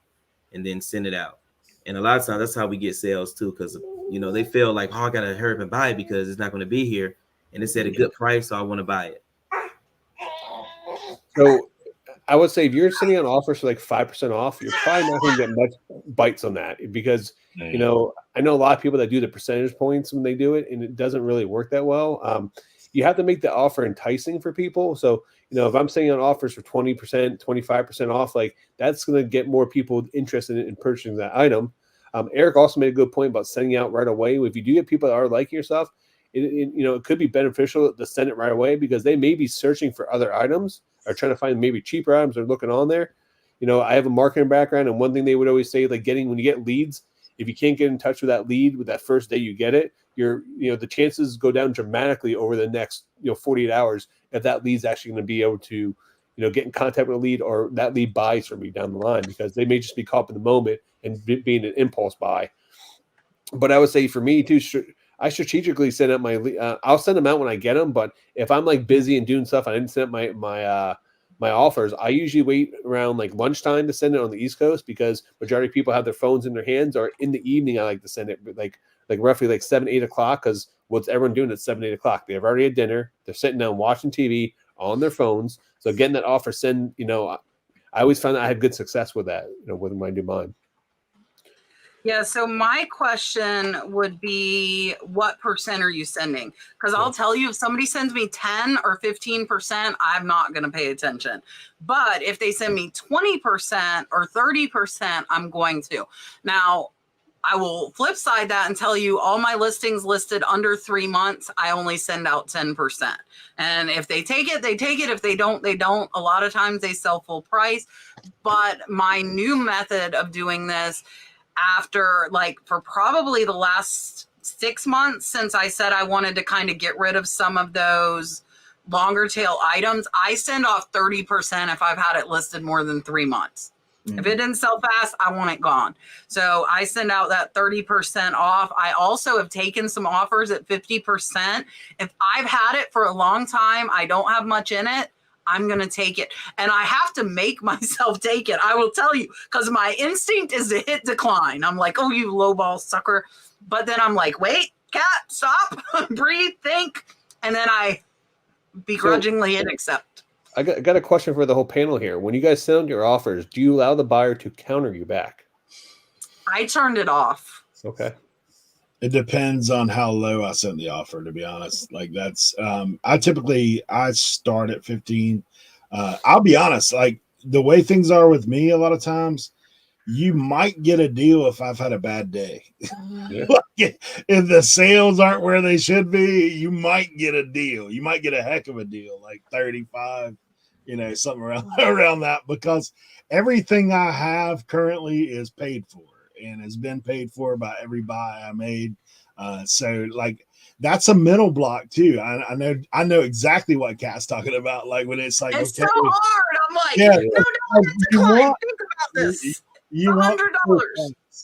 and then send it out. And a lot of times that's how we get sales too, because, they feel like, oh, I got to hurry up and buy it because it's not going to be here. And it's at a good price, so I want to buy it. So I would say if you're sitting on offers for like 5% off, you're probably not going to get much bites on that, because, I know a lot of people that do the percentage points when they do it, and it doesn't really work that well. You have to make the offer enticing for people. So, if I'm sitting on offers for 20%, 25% off, like that's going to get more people interested in purchasing that item. Eric also made a good point about sending out right away. If you do get people that are liking your stuff, it could be beneficial to send it right away, because they may be searching for other items or trying to find maybe cheaper items they're looking on there. I have a marketing background, and one thing they would always say, like when you get leads, if you can't get in touch with that lead with that first day you get it, the chances go down dramatically over the next 48 hours if that lead's actually going to be able to get in contact with a lead, or that lead buys from you down the line, because they may just be caught up in the moment and being an impulse buy. But I would say for me too, I strategically send out my I'll send them out when I get them, but if I'm like busy and doing stuff, I didn't send out my offers, I usually wait around like lunchtime to send it on the East Coast, because majority of people have their phones in their hands, or in the evening I like to send it like roughly like 7-8 o'clock, because what's everyone doing at 7-8 o'clock? They've already had dinner, they're sitting down watching TV on their phones. So getting that offer I always found that I had good success with that, when I do mine. Yeah, so my question would be, what percent are you sending? Because I'll tell you, if somebody sends me 10 or 15%, I'm not going to pay attention. But if they send me 20% or 30%, I'm going to. Now, I will flip side that and tell you all my listings listed under 3 months, I only send out 10%. And if they take it, they take it. If they don't, they don't. A lot of times they sell full price. But my new method of doing this, after for probably the last 6 months, since I said I wanted to kind of get rid of some of those longer tail items, I send off 30% if I've had it listed more than 3 months. If it didn't sell fast, I want it gone. So I send out that 30% off. I also have taken some offers at 50%. If I've had it for a long time, I don't have much in it, I'm going to take it. And I have to make myself take it. I will tell you, because my instinct is to hit decline. I'm like, oh, you lowball sucker. But then I'm like, wait, Cat, stop, breathe, think. And then I begrudgingly hit accept. I got a question for the whole panel here. When you guys send your offers, do you allow the buyer to counter you back? I turned it off. Okay. It depends on how low I sent the offer, to be honest. Like that's I start at 15. I'll be honest, like the way things are with me, a lot of times you might get a deal if I've had a bad day. Yeah. If the sales aren't where they should be, you might get a deal. You might get a heck of a deal, like 35, something around that, because everything I have currently is paid for and has been paid for by every buy I made. So like that's a mental block too. I know exactly what Kat's talking about. Like when it's like, it's okay, so hard. I'm like, yeah, no, think about this. You $100.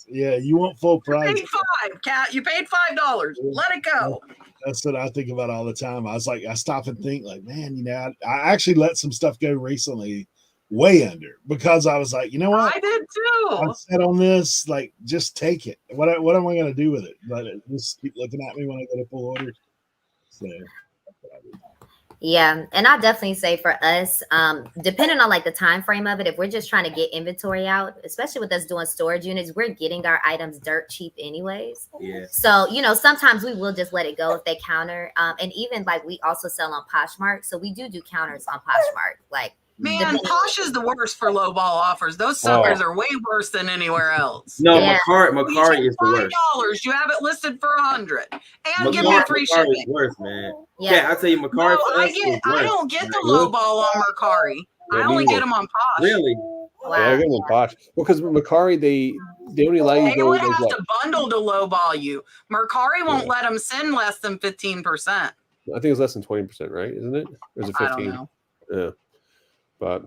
Yeah, you want full price. You paid $5, Kat. You paid $5. Let it go. That's what I think about all the time. I stop and think like, man, I actually let some stuff go recently way under, because I was like, you know what? I did too. I'm set on this. Like, just take it. What am I going to do with it? But just keep looking at me when I get a full order. So that's what I do. Yeah, and I'll definitely say for us, depending on like the time frame of it, if we're just trying to get inventory out, especially with us doing storage units, we're getting our items dirt cheap anyways. Yeah. So, you know, sometimes we will just let it go if they counter. And even like we also sell on Poshmark, so we do counters on Poshmark. Like, Man, Posh is the worst for low ball offers. Those suckers are way worse than anywhere else. No, Yeah. Macari is the worst. $5, you have it listed for $100, and give me free Macari shipping. is worse, man. Yeah. Yeah, I tell you, Macari. No, I don't get the low ball on Mercari. Yeah, I only get them on Posh. Really? Wow. Yeah, I get them on Posh. Well, because Macari, they only allow you to They go. would have to bundle to low ball you. Mercari won't Yeah. let them send less than 15%. I think it's less than 20%, right? Isn't it? Or is it 15? I don't know. Yeah. But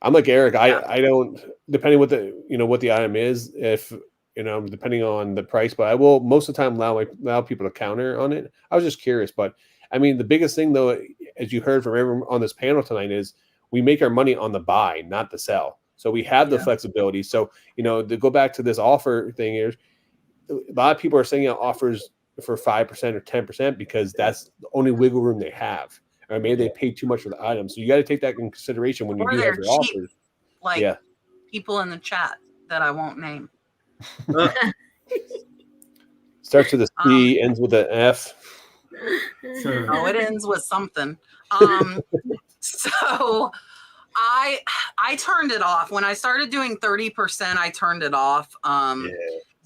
I'm like Eric. I don't, depending what the item is, if depending on the price, but I will most of the time allow people to counter on it. I was just curious, but I mean the biggest thing though, as you heard from everyone on this panel tonight, is we make our money on the buy, not the sell. So we have the flexibility. So to go back to this offer thing here, a lot of people are sending out offers for 5% or 10% because that's the only wiggle room they have. Or maybe they pay too much for the item. So you got to take that in consideration when you do have your offers. Like people in the chat that I won't name. Starts with a C, ends with an F. Oh, it ends with something. So I turned it off. When I started doing 30%, I turned it off.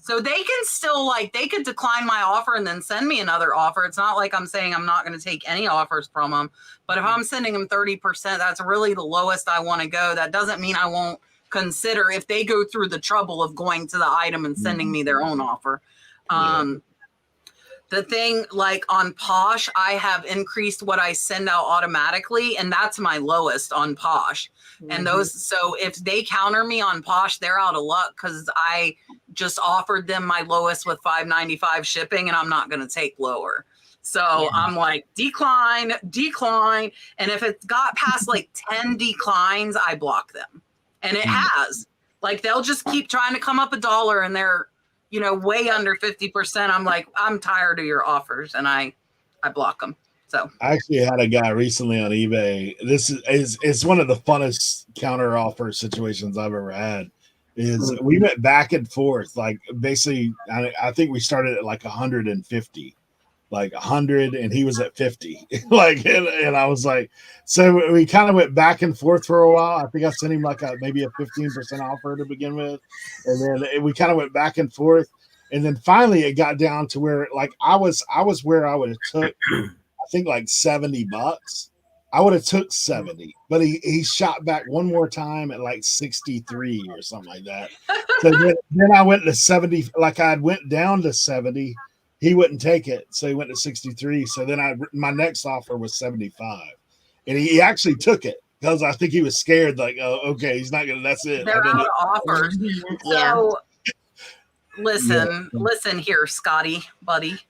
So they can still they could decline my offer and then send me another offer. It's not like I'm saying I'm not going to take any offers from them. But if I'm sending them 30%, that's really the lowest I want to go. That doesn't mean I won't consider if they go through the trouble of going to the item and sending me their own offer. The thing on Posh, I have increased what I send out automatically, and that's my lowest on Posh. And so if they counter me on Posh, they're out of luck because I just offered them my lowest with $5.95 shipping, and I'm not going to take lower. So I'm like, decline. And if it got past 10 declines, I block them. And it has. They'll just keep trying to come up $1 and they're, way under 50%. I'm like, I'm tired of your offers, and I block them. So I actually had a guy recently on eBay. This is one of the funnest counter offer situations I've ever had. Is we went back and forth. Basically, I think we started at 150, 100, and he was at 50. And I was like, so we kind of went back and forth for a while. I think I sent him maybe a 15% offer to begin with, and then we kind of went back and forth, and then finally it got down to where I was where I would have took, I think $70. I would have took 70, but he shot back one more time at 63 or something like that. So then I went to 70. I went down to 70. He wouldn't take it, so he went to 63. So then my next offer was 75, and he actually took it because I think he was scared. Oh, okay, he's not gonna. That's it. They're out of offers. So listen here, Scotty, buddy.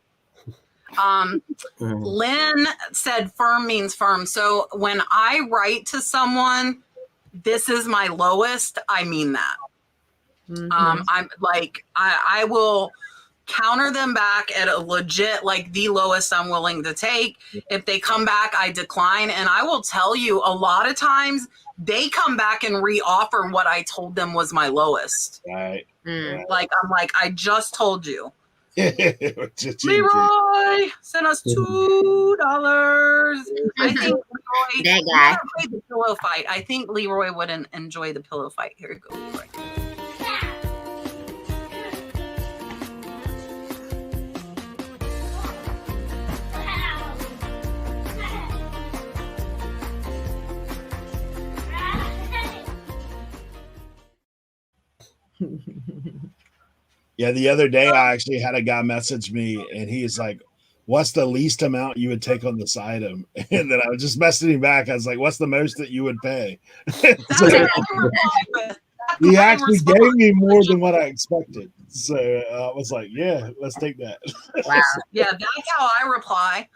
Lynn said firm means firm. So when I write to someone, this is my lowest, I mean that. I'm I will counter them back at a legit, the lowest I'm willing to take. If they come back, I decline. And I will tell you, a lot of times they come back and re-offer what I told them was my lowest. Right. I'm I just told you. Leroy sent us $2. I think Leroy that guy played the pillow fight. I think Leroy wouldn't enjoy the pillow fight. Here you go, Leroy. Yeah, the other day I actually had a guy message me, and he's like, "What's the least amount you would take on this item?" And then I was just messaging back. I was like, "What's the most that you would pay?" So he actually gave me more than what I expected. So I was like, "Yeah, let's take that." Wow. Yeah, that's how I reply.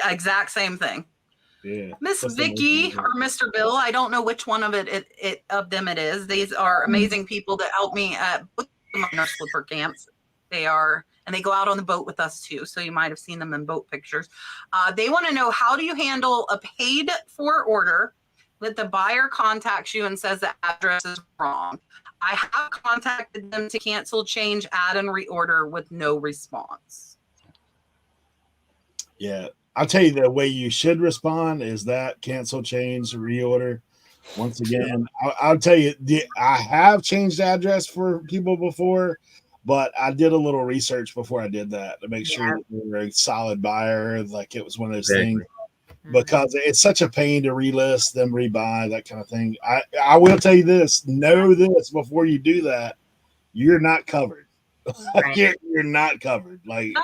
Exact same thing. Yeah. Miss What's the Vicky name? or Mr. Bill, I don't know which one of them it is. These are amazing people that help me at our slipper camps. They are, and they go out on the boat with us too. So you might have seen them in boat pictures. They want to know, how do you handle a paid for order that the buyer contacts you and says the address is wrong? I have contacted them to cancel, change, add, and reorder with no response. Yeah. I'll tell you the way you should respond is that cancel, change, reorder. Once again, I'll tell you, I have changed address for people before, but I did a little research before I did that to make sure that they were a solid buyer. Like it was one of those things, because it's such a pain to relist, them rebuy, that kind of thing. I will tell you this, know this before you do that, you're not covered. Right. You're not covered. Like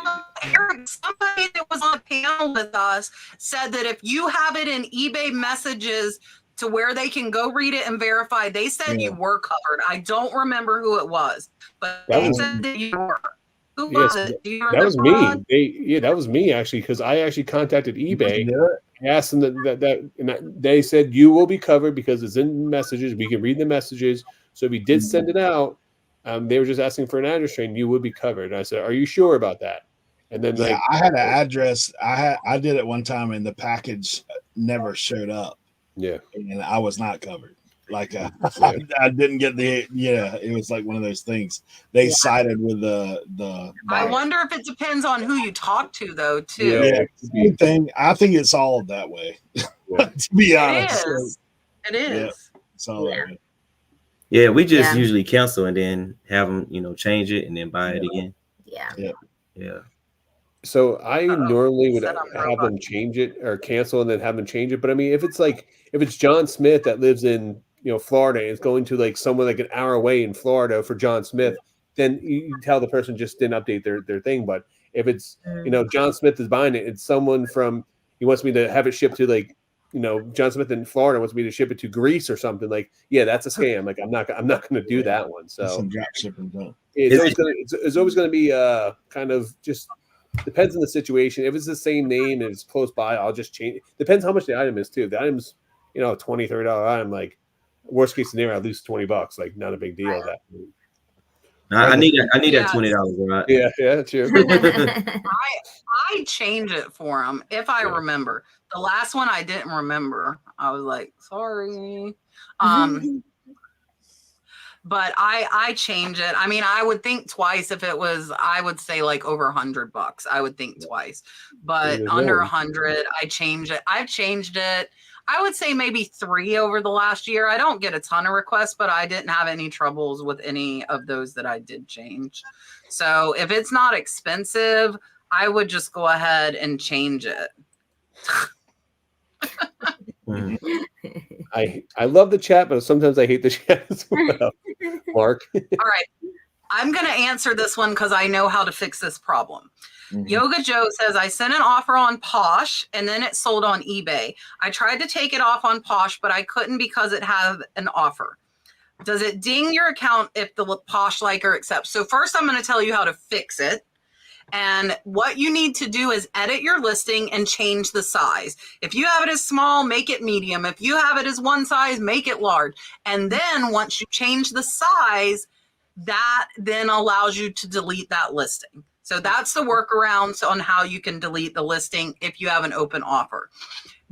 Eric, somebody that was on a panel with us said that if you have it in eBay messages to where they can go read it and verify, they said you were covered. I don't remember who it was, but they said that you were. Who was it? Do you remember? That was me. That was me actually, because I actually contacted eBay. I asked them and they said you will be covered because it's in messages. We can read the messages. So if you did send it out, they were just asking for an address change. You would be covered. And I said, "Are you sure about that?" And then I had an address. I did it one time, and the package never showed up. Yeah, and I was not covered. Like I didn't get it was like one of those things. They sided with the I buyer. wonder if it depends on who you talk to, though, too. Yeah, same thing. I think it's all that way. To be honest, it is. Yeah, it's all that way. Yeah, we just usually cancel and then have them, change it and then buy it again. Yeah. So I normally would have them change it or cancel and then have them change it. But I mean, if it's John Smith that lives in Florida and it's going to like somewhere like an hour away in Florida for John Smith, then you tell the person just didn't update their thing. But if it's John Smith is buying it, it's someone he wants me to have it shipped to like John Smith in Florida wants me to ship it to Greece or something, like that's a scam. Like I'm not going to do that one. So some drop shipping. It's always going to be kind of just depends on the situation. If it's the same name and it's close by, I'll just change it. Depends how much the item is too. If the item's $20-$30 item, like worst case scenario, I lose $20. Like not a big deal. That I need that $20, right? Yeah, true. I change it for them if I remember. The last one I didn't remember. I was like, sorry. But I change it. I mean, I would think twice if it was, I would say like over $100. I would think twice, but under 100, I change it. I've changed it. I would say maybe 3 over the last year. I don't get a ton of requests, but I didn't have any troubles with any of those that I did change. So if it's not expensive, I would just go ahead and change it. I love the chat, but sometimes I hate the chat as well. Mark. All right. I'm going to answer this one because I know how to fix this problem. Yoga Joe says, I sent an offer on Posh and then it sold on eBay. I tried to take it off on Posh, but I couldn't because it had an offer. Does it ding your account if the Posh liker accepts? So first I'm going to tell you how to fix it. And what you need to do is edit your listing and change the size. If you have it as small, make it medium. If you have it as one size, make it large. And then once you change the size, that then allows you to delete that listing. So that's the workarounds on how you can delete the listing if you have an open offer.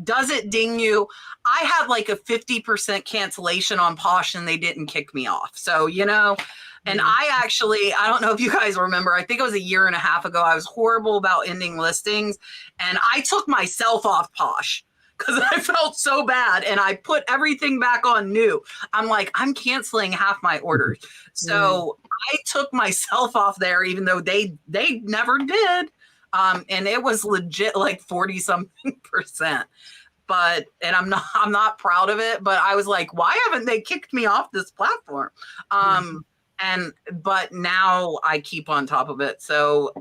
Does it ding you? I had like a 50% cancellation on Posh and they didn't kick me off. So, and I don't know if you guys remember, I think it was a year and a half ago, I was horrible about ending listings and I took myself off Posh because I felt so bad and I put everything back on new. I'm like, I'm canceling half my orders. So I took myself off there, even though they never did. And it was legit like 40 something %. And I'm not proud of it, but I was like, why haven't they kicked me off this platform? But now I keep on top of it. So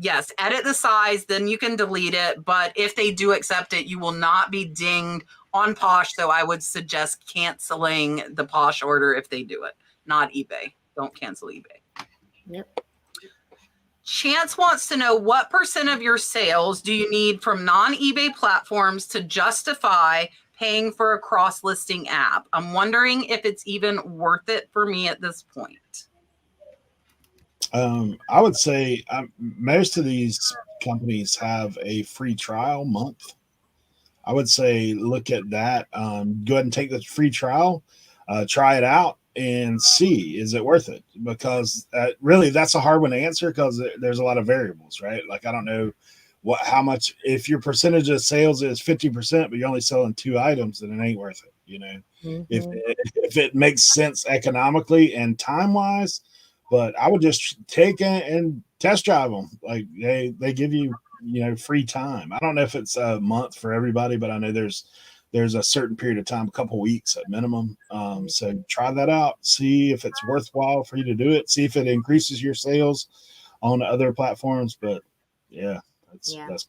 yes, edit the size, then you can delete it. But if they do accept it, you will not be dinged on Posh. So I would suggest canceling the Posh order if they do it, not eBay. Don't cancel eBay. Yep. Chance wants to know what % of your sales do you need from non-eBay platforms to justify paying for a cross-listing app? I'm wondering if it's even worth it for me at this point. I would say most of these companies have a free trial month. I would say look at that. Go ahead and take the free trial, try it out, and see, is it worth it? Because really, that's a hard one to answer because there's a lot of variables, right? Like I don't know how much, if your percentage of sales is 50%, but you're only selling 2 items, then it ain't worth it. You know, if it makes sense economically and time wise, but I would just take it and test drive them. Like they give you, free time. I don't know if it's a month for everybody, but I know there's a certain period of time, a couple weeks at minimum. So try that out, see if it's worthwhile for you to do it, see if it increases your sales on other platforms. But that's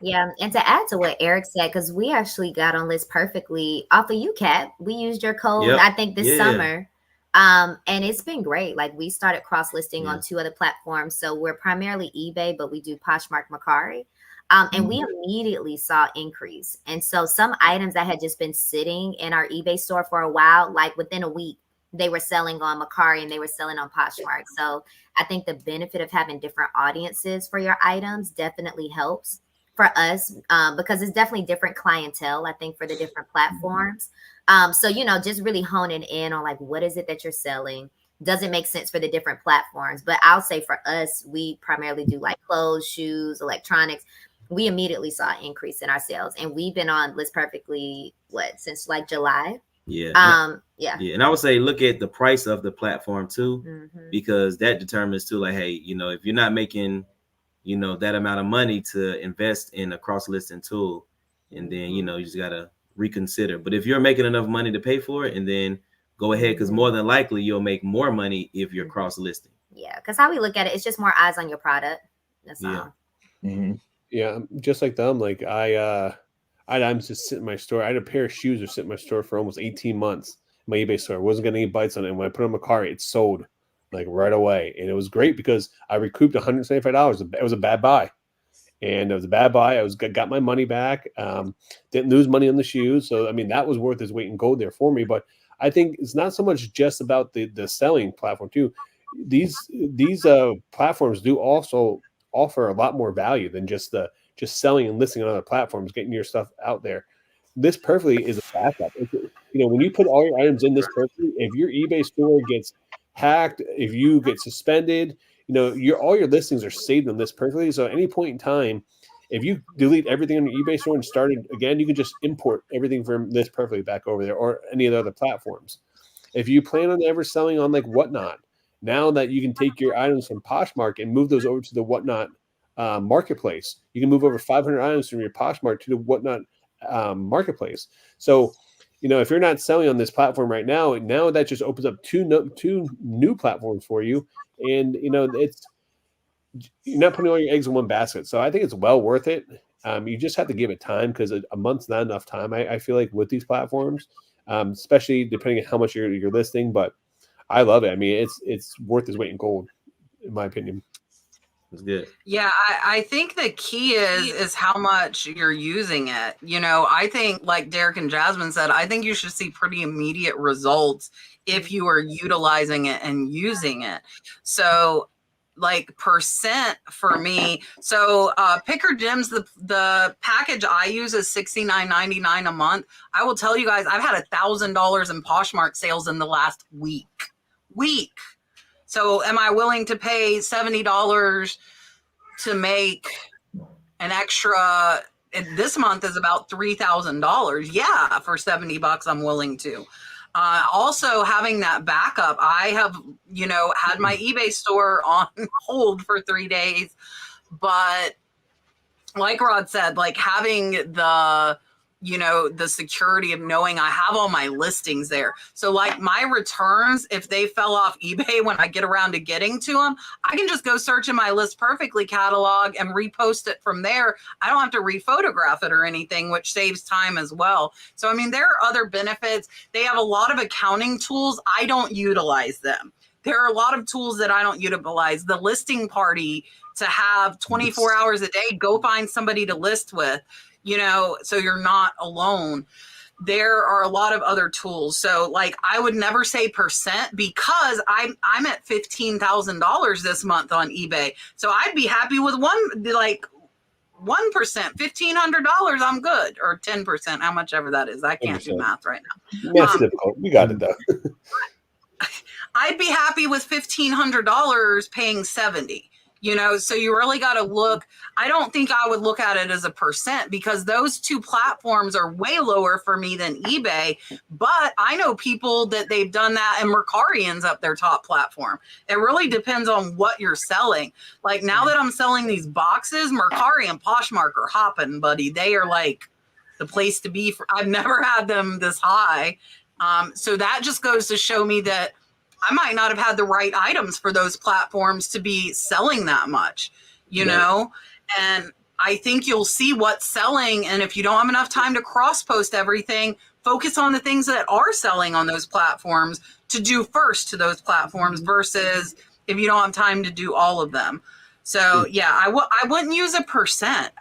Yeah, and to add to what Eric said, because we actually got on List Perfectly off of you, Kat. We used your code, I think, this summer. And it's been great. Like we started cross-listing on 2 other platforms. So we're primarily eBay, but we do Poshmark, Mercari. And we immediately saw increase. And so some items that had just been sitting in our eBay store for a while, like within a week, they were selling on Mercari and they were selling on Poshmark. So I think the benefit of having different audiences for your items definitely helps for us because it's definitely different clientele, I think, for the different platforms. So, just really honing in on like, what is it that you're selling? Does it make sense for the different platforms? But I'll say for us, we primarily do like clothes, shoes, electronics. We immediately saw an increase in our sales, and we've been on List Perfectly since like July. Yeah. And I would say look at the price of the platform too, because that determines too, like, hey, if you're not making, that amount of money to invest in a cross listing tool, and then you just gotta reconsider. But if you're making enough money to pay for it, and then go ahead, because more than likely you'll make more money if you're cross listing. Yeah, because how we look at it, it's just more eyes on your product. That's all. Yeah, just like them. Like I'm just sitting in my store. I had a pair of shoes that sit in my store for almost 18 months. My eBay store wasn't getting any bites on it. And when I put it on my car, it sold like right away, and it was great because I recouped $175. It was a bad buy, and it was a bad buy. I got my money back. Didn't lose money on the shoes, so I mean that was worth its weight in gold there for me. But I think it's not so much just about the selling platform too. These platforms do also offer a lot more value than just selling and listing on other platforms, getting your stuff out there. This Perfectly is a backup. When you put all your items in This Perfectly, if your eBay store gets hacked, if you get suspended, all your listings are saved in This Perfectly. So at any point in time, if you delete everything on your eBay store and start it again, you can just import everything from This Perfectly back over there or any of the other platforms. If you plan on ever selling on like Whatnot, now that you can take your items from Poshmark and move those over to the Whatnot marketplace, you can move over 500 items from your Poshmark to the Whatnot marketplace. So, if you're not selling on this platform right now that just opens up two new platforms for you, and it's you're not putting all your eggs in one basket. So I think it's well worth it. You just have to give it time because a month's not enough time. I feel like with these platforms, especially depending on how much you're listing, but I love it. I mean, it's worth its weight in gold, in my opinion. It's good. Yeah, I think the key is how much you're using it. I think like Derek and Jasmine said, I think you should see pretty immediate results if you are utilizing it and using it. So like percent for me. So Picker Gems, the package I use is $69.99 a month. I will tell you guys, I've had $1,000 in Poshmark sales in the last week. So am I willing to pay $70 to make an extra? This month is about $3,000. Yeah, for $70, I'm willing to. Also having that backup, I have, had my eBay store on hold for 3 days, but like Rod said, like having the security of knowing I have all my listings there. So like my returns, if they fell off eBay when I get around to getting to them, I can just go search in my List Perfectly catalog and repost it from there. I don't have to rephotograph it or anything, which saves time as well. So, I mean, there are other benefits. They have a lot of accounting tools. I don't utilize them. there are a lot of tools that I don't utilize. The listing party, to have 24 hours a day, go find somebody to list with, you know, so you're not alone. There are a lot of other tools. So like, I would never say percent, because I'm at $15,000 this month on eBay. So I'd be happy with 1%, $1,500. I'm good. Or 10%, how much ever that is. I can't do math right now. That's difficult. We got it though. I'd be happy with $1,500 paying 70. You know, so you really got to look. I don't think I would look at it as a percent, because those two platforms are way lower for me than eBay. But I know people that they've done that, and Mercari ends up their top platform. It really depends on what you're selling. Like now that I'm selling these boxes, Mercari and Poshmark are hopping, buddy. They are like the place to be. I've never had them this high. So that just goes to show me that I might not have had the right items for those platforms to be selling that much, you know? And I think you'll see what's selling. And if you don't have enough time to cross post everything, focus on the things that are selling on those platforms to do first to those platforms, versus if you don't have time to do all of them. So yeah, I wouldn't use a percent.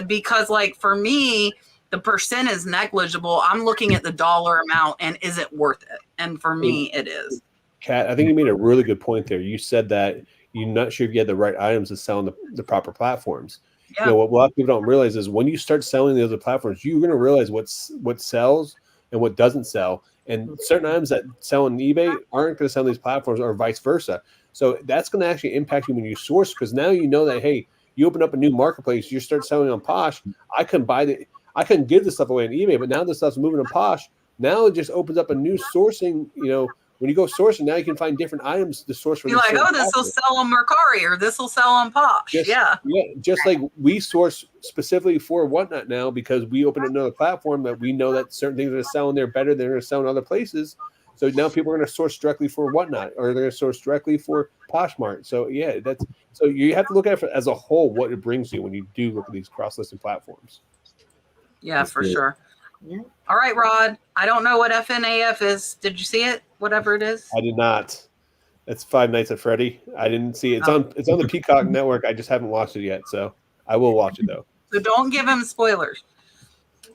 Because like for me, the percent is negligible. I'm looking at the dollar amount and is it worth it? And for me, it is. Kat, I think you made a really good point there. You said that you're not sure if you had the right items to sell on the proper platforms. Yeah. You know, what a lot of people don't realize is when you start selling the other platforms, you're going to realize what sells and what doesn't sell. And certain items that sell on eBay aren't going to sell on these platforms, or vice versa. So that's going to actually impact you when you source, because now you know that, hey, you open up a new marketplace, you start selling on Posh. I couldn't give this stuff away on eBay, but now this stuff's moving to Posh. Now it just opens up a new sourcing, you know. When you go sourcing, now you can find different items to source from. You're like, oh, this will sell on Mercari, or this will sell on Posh. Just like we source specifically for Whatnot now, because we open another platform that we know that certain things are selling there better than they're selling other places. So now people are going to source directly for Whatnot, or they're going to source directly for Poshmark. So yeah, so you have to look at it as a whole, what it brings you when you do look at these cross-listing platforms. Yeah, that's for sure. Yeah. All right, Rod. I don't know what FNAF is. Did you see it? Whatever it is. I did not. It's Five Nights at Freddy. I didn't see it. It's on the Peacock Network. I just haven't watched it yet, so I will watch it though. So don't give him spoilers.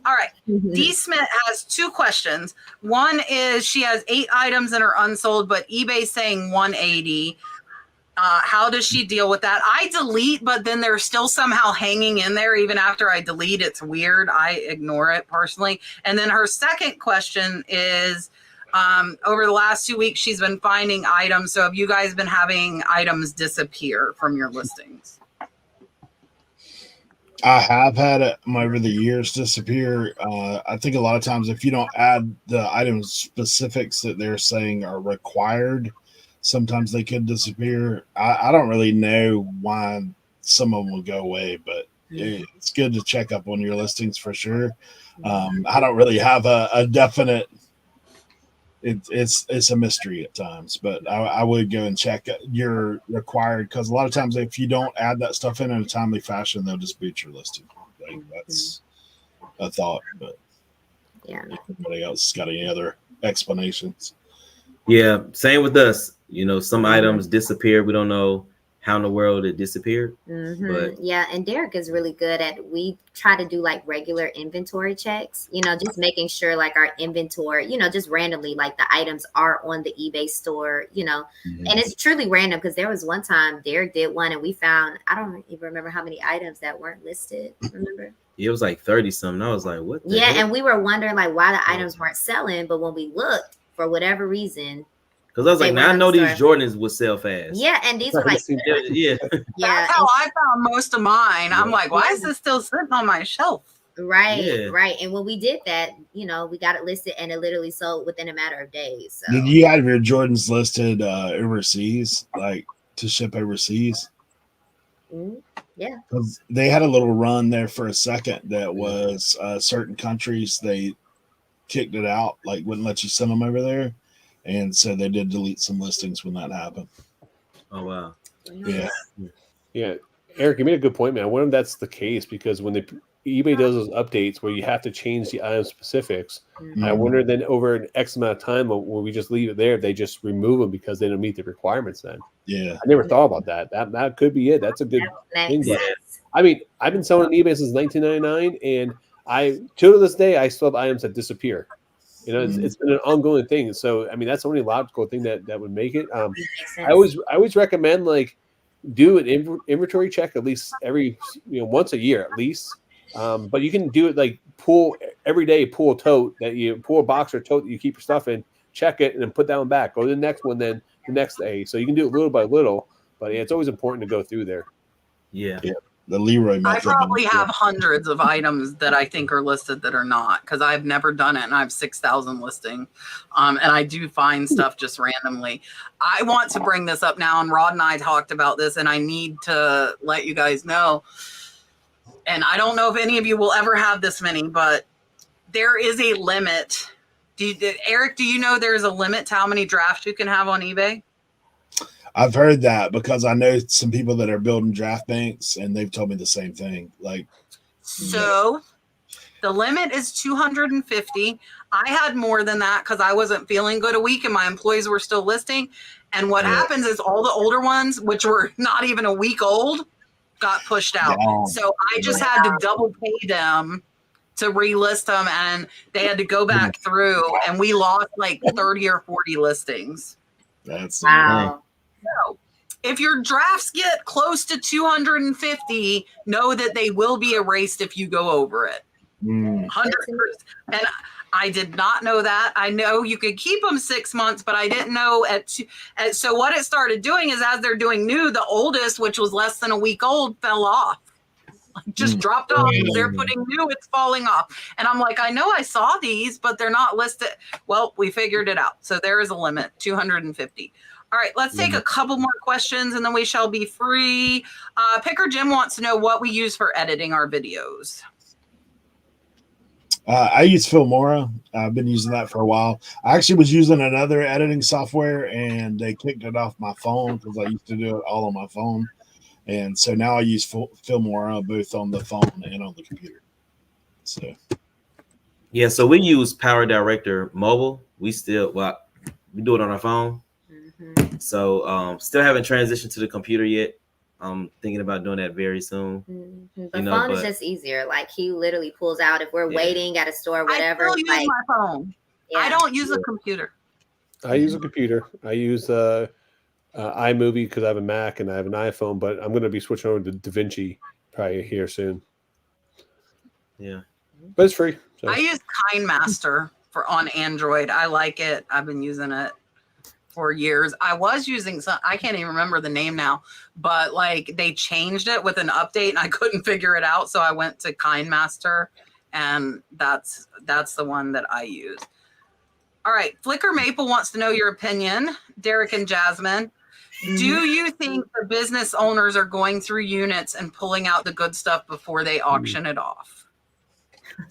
All right. D. Smith has 2 questions. One is, she has 8 items that are unsold, but eBay's saying 180. How does she deal with that? I delete, but then they're still somehow hanging in there. Even after I delete, it's weird. I ignore it personally. And then her second question is, over the last 2 weeks, she's been finding items. So have you guys been having items disappear from your listings? I have had it over the years disappear. I think a lot of times if you don't add the item specifics that they're saying are required, sometimes they could disappear. I don't really know why some of them will go away, but it's good to check up on your listings for sure. I don't really have a definite. It's a mystery at times, but I would go and check your required, because a lot of times if you don't add that stuff in a timely fashion, they'll just boot your listing. Like, that's a thought, but yeah. Anybody else got any other explanations? Yeah, same with us. You know, some items disappear. We don't know how in the world it disappeared. But yeah, and Derek is really good at, we try to do like regular inventory checks, you know, just making sure like our inventory, you know, just randomly like the items are on the eBay store, you know, and it's truly random, because there was one time Derek did one and we found, I don't even remember how many items that weren't listed. Remember? It was like 30 something. I was like, what? Yeah, and we were wondering like why the items weren't selling, but when we looked, for whatever reason, because I was like, now I know these Jordans would sell fast. Yeah, and these were like, yeah. That's how I found most of mine. I'm like, why is this still sitting on my shelf? Right, right. And when we did that, you know, we got it listed and it literally sold within a matter of days. So. Did you have your Jordans listed overseas, like to ship overseas? Yeah. Because they had a little run there for a second that was certain countries, they kicked it out, like wouldn't let you send them over there. And so they did delete some listings when that happened. Oh, wow. Yeah. Yeah. Eric, you made a good point, man. I wonder if that's the case, because when eBay does those updates where you have to change the item specifics. Mhm. I wonder then over an X amount of time, will we just leave it there? They just remove them because they don't meet the requirements. Then Yeah. I never thought about that. That could be it. That's a good That thing. makes But sense. I mean, I've been selling on eBay since 1999, and I to this day I still have items that disappear. You know, it's been an ongoing thing. So I mean, that's the only logical thing that would make it. That makes sense. I always recommend like do an inventory check at least every once a year at least. But you can do it like pull every day, pull a tote that you pull a box or tote that you keep your stuff in, check it, and then put that one back. Go to the next one, then the next day. So you can do it little by little. But yeah, it's always important to go through there. Yeah. The Leroy I method. probably have hundreds of items that I think are listed that are not, because I've never done it, and I have 6,000 listing, and I do find stuff just randomly. I want to bring this up now, and Rod and I talked about this, and I need to let you guys know. And I don't know if any of you will ever have this many, but there is a limit. Eric, do you know there's a limit to how many drafts you can have on eBay? I've heard that because I know some people that are building draft banks, and they've told me the same thing. Like, so the limit is 250. I had more than that because I wasn't feeling good a week, and my employees were still listing. And what happens is all the older ones, which were not even a week old, got pushed out. So I just had to double pay them to relist them, and they had to go back through, and we lost like 30 or 40 listings. That's Wow. So if your drafts get close to 250, know that they will be erased if you go over it. 100%. And I did not know that. I know you could keep them 6 months, but I didn't know so what it started doing is as they're doing new, the oldest, which was less than a week old, fell off. Just dropped off. They're putting new, it's falling off. And I'm like, I know I saw these, but they're not listed. Well, we figured it out. So there is a limit, 250. All right, let's take a couple more questions and then we shall be free. Picker Jim wants to know what we use for editing our videos. I use Filmora. I've been using that for a while. I actually was using another editing software, and they kicked it off my phone because I used to do it all on my phone. And so now I use Filmora both on the phone and on the computer. So yeah, so we use Power Director Mobile. We do it on our phone. So still haven't transitioned to the computer yet. I'm thinking about doing that very soon. The phone is just easier. Like he literally pulls out if we're waiting at a store, whatever. I still use my phone. Yeah. I don't use a computer. I use a computer. I use iMovie because I have a Mac and I have an iPhone, but I'm going to be switching over to DaVinci probably here soon. Yeah, but it's free. So. I use KindMaster on Android. I like it. I've been using it for years. I was using I can't even remember the name now, but like they changed it with an update and I couldn't figure it out. So I went to KindMaster, and that's the one that I use. All right. Flicker Maple wants to know your opinion, Derek and Jasmine. Do you think the business owners are going through units and pulling out the good stuff before they auction it off?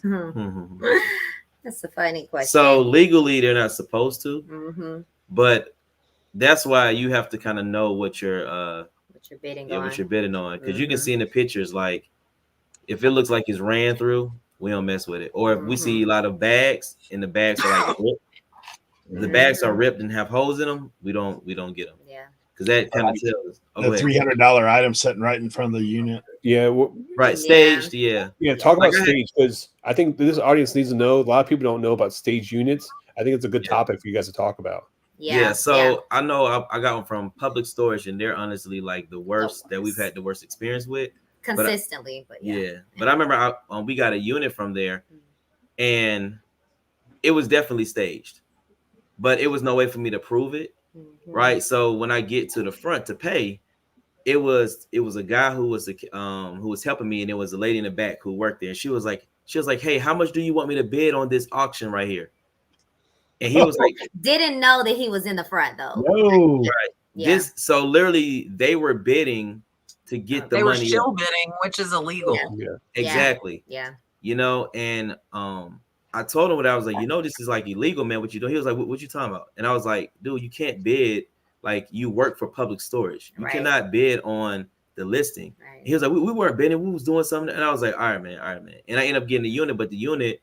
That's a funny question. So legally, they're not supposed to, but that's why you have to kind of know what you're bidding on. What you're bidding on, because you can see in the pictures, like if it looks like it's ran through, we don't mess with it. Or if we see a lot of bags and the bags are like ripped, the bags are ripped and have holes in them, we don't get them. Yeah, because that kind of tells. The $300 item sitting right in front of the unit. Yeah, right. Staged. Yeah. Talk about stage, because I think this audience needs to know. A lot of people don't know about stage units. I think it's a good topic for you guys to talk about. Yeah. So I know I got one from Public Storage, and they're honestly like the worst that we've had the worst experience with consistently. But But I remember we got a unit from there, and it was definitely staged, but it was no way for me to prove it. Right. So when I get to the front to pay, it was a guy who was helping me, and it was a lady in the back who worked there. And she was like, "Hey, how much do you want me to bid on this auction right here?" And he was like, didn't know that he was in the front though. No. Right. Yeah. So literally they were bidding to get the money. They were still bidding, which is illegal. Yeah. Exactly. Yeah. And I told him what I was like, this is like illegal, man. What you doing? He was like, what you talking about? And I was like, dude, you can't bid. Like, you work for Public Storage. You cannot bid on the listing. Right. He was like, we weren't bidding, we was doing something. And I was like, all right, man. And I ended up getting the unit, but the unit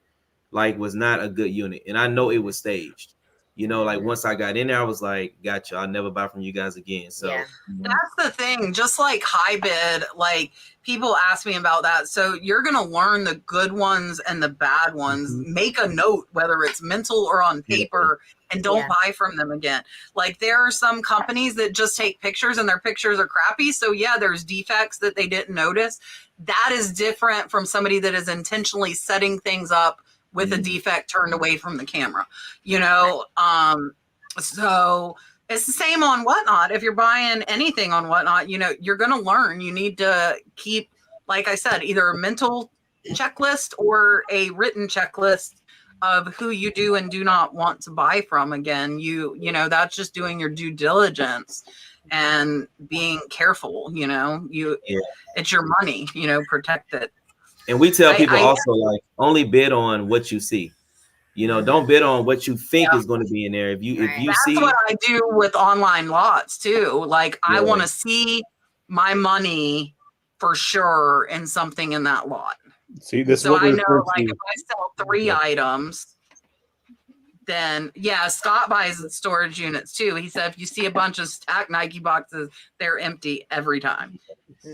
like was not a good unit. And I know it was staged. You know, like once I got in there, I was like, gotcha, I'll never buy from you guys again. So that's the thing. Just like high bid, like people ask me about that. So you're going to learn the good ones and the bad ones. Make a note, whether it's mental or on paper, and don't buy from them again. Like there are some companies that just take pictures and their pictures are crappy. So yeah, there's defects that they didn't notice. That is different from somebody that is intentionally setting things up with a defect turned away from the camera, you know? So it's the same on Whatnot. If you're buying anything on Whatnot, you know, you're going to learn. You need to keep, like I said, either a mental checklist or a written checklist of who you do and do not want to buy from again. You know, that's just doing your due diligence and being careful, you know, it's your money, you know, protect it. And we tell people also, like, only bid on what you see. You know, don't bid on what you think is going to be in there. If you that's see, what I do with online lots too. Like I want to see my money for sure in something in that lot. See, this so I know, like, if I sell 3 items, then Scott buys storage units too. He said if you see a bunch of stacked Nike boxes, they're empty every time.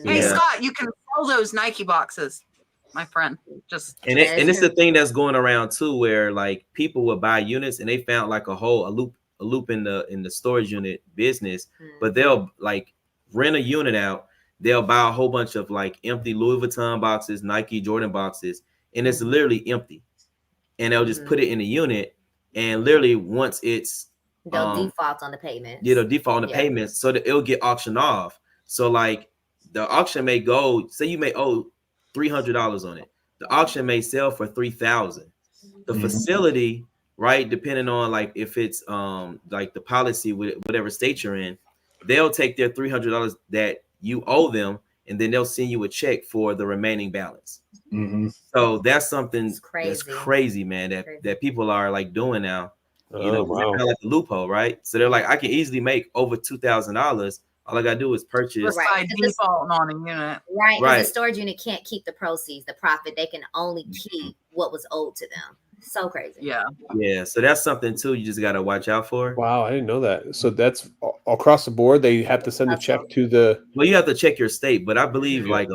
Hey Scott, you can sell those Nike boxes, my friend. And it's the thing that's going around too, where like people would buy units and they found like a loop in the storage unit business, but they'll like rent a unit out. They'll buy a whole bunch of like empty Louis Vuitton boxes, Nike, Jordan boxes, and it's literally empty. And they'll just put it in a unit, and literally once it's they'll default on the payments. They'll default on the payments, so that it'll get auctioned off. So like the auction may go, say you may owe $300 on it. The auction may sell for $3,000. The facility, right, depending on like if it's like the policy with whatever state you're in, they'll take their $300 that you owe them, and then they'll send you a check for the remaining balance. So that's something that's crazy, man, that people are like doing now. You know, kind of like a loophole, right? So they're like, I can easily make over $2,000. All I gotta do is purchase by default on a unit. Right. The storage unit can't keep the proceeds, the profit. They can only keep what was owed to them. So crazy. Yeah. So that's something too you just gotta watch out for. Wow, I didn't know that. So that's across the board. They have to send a check to the. Well, you have to check your state, but I believe like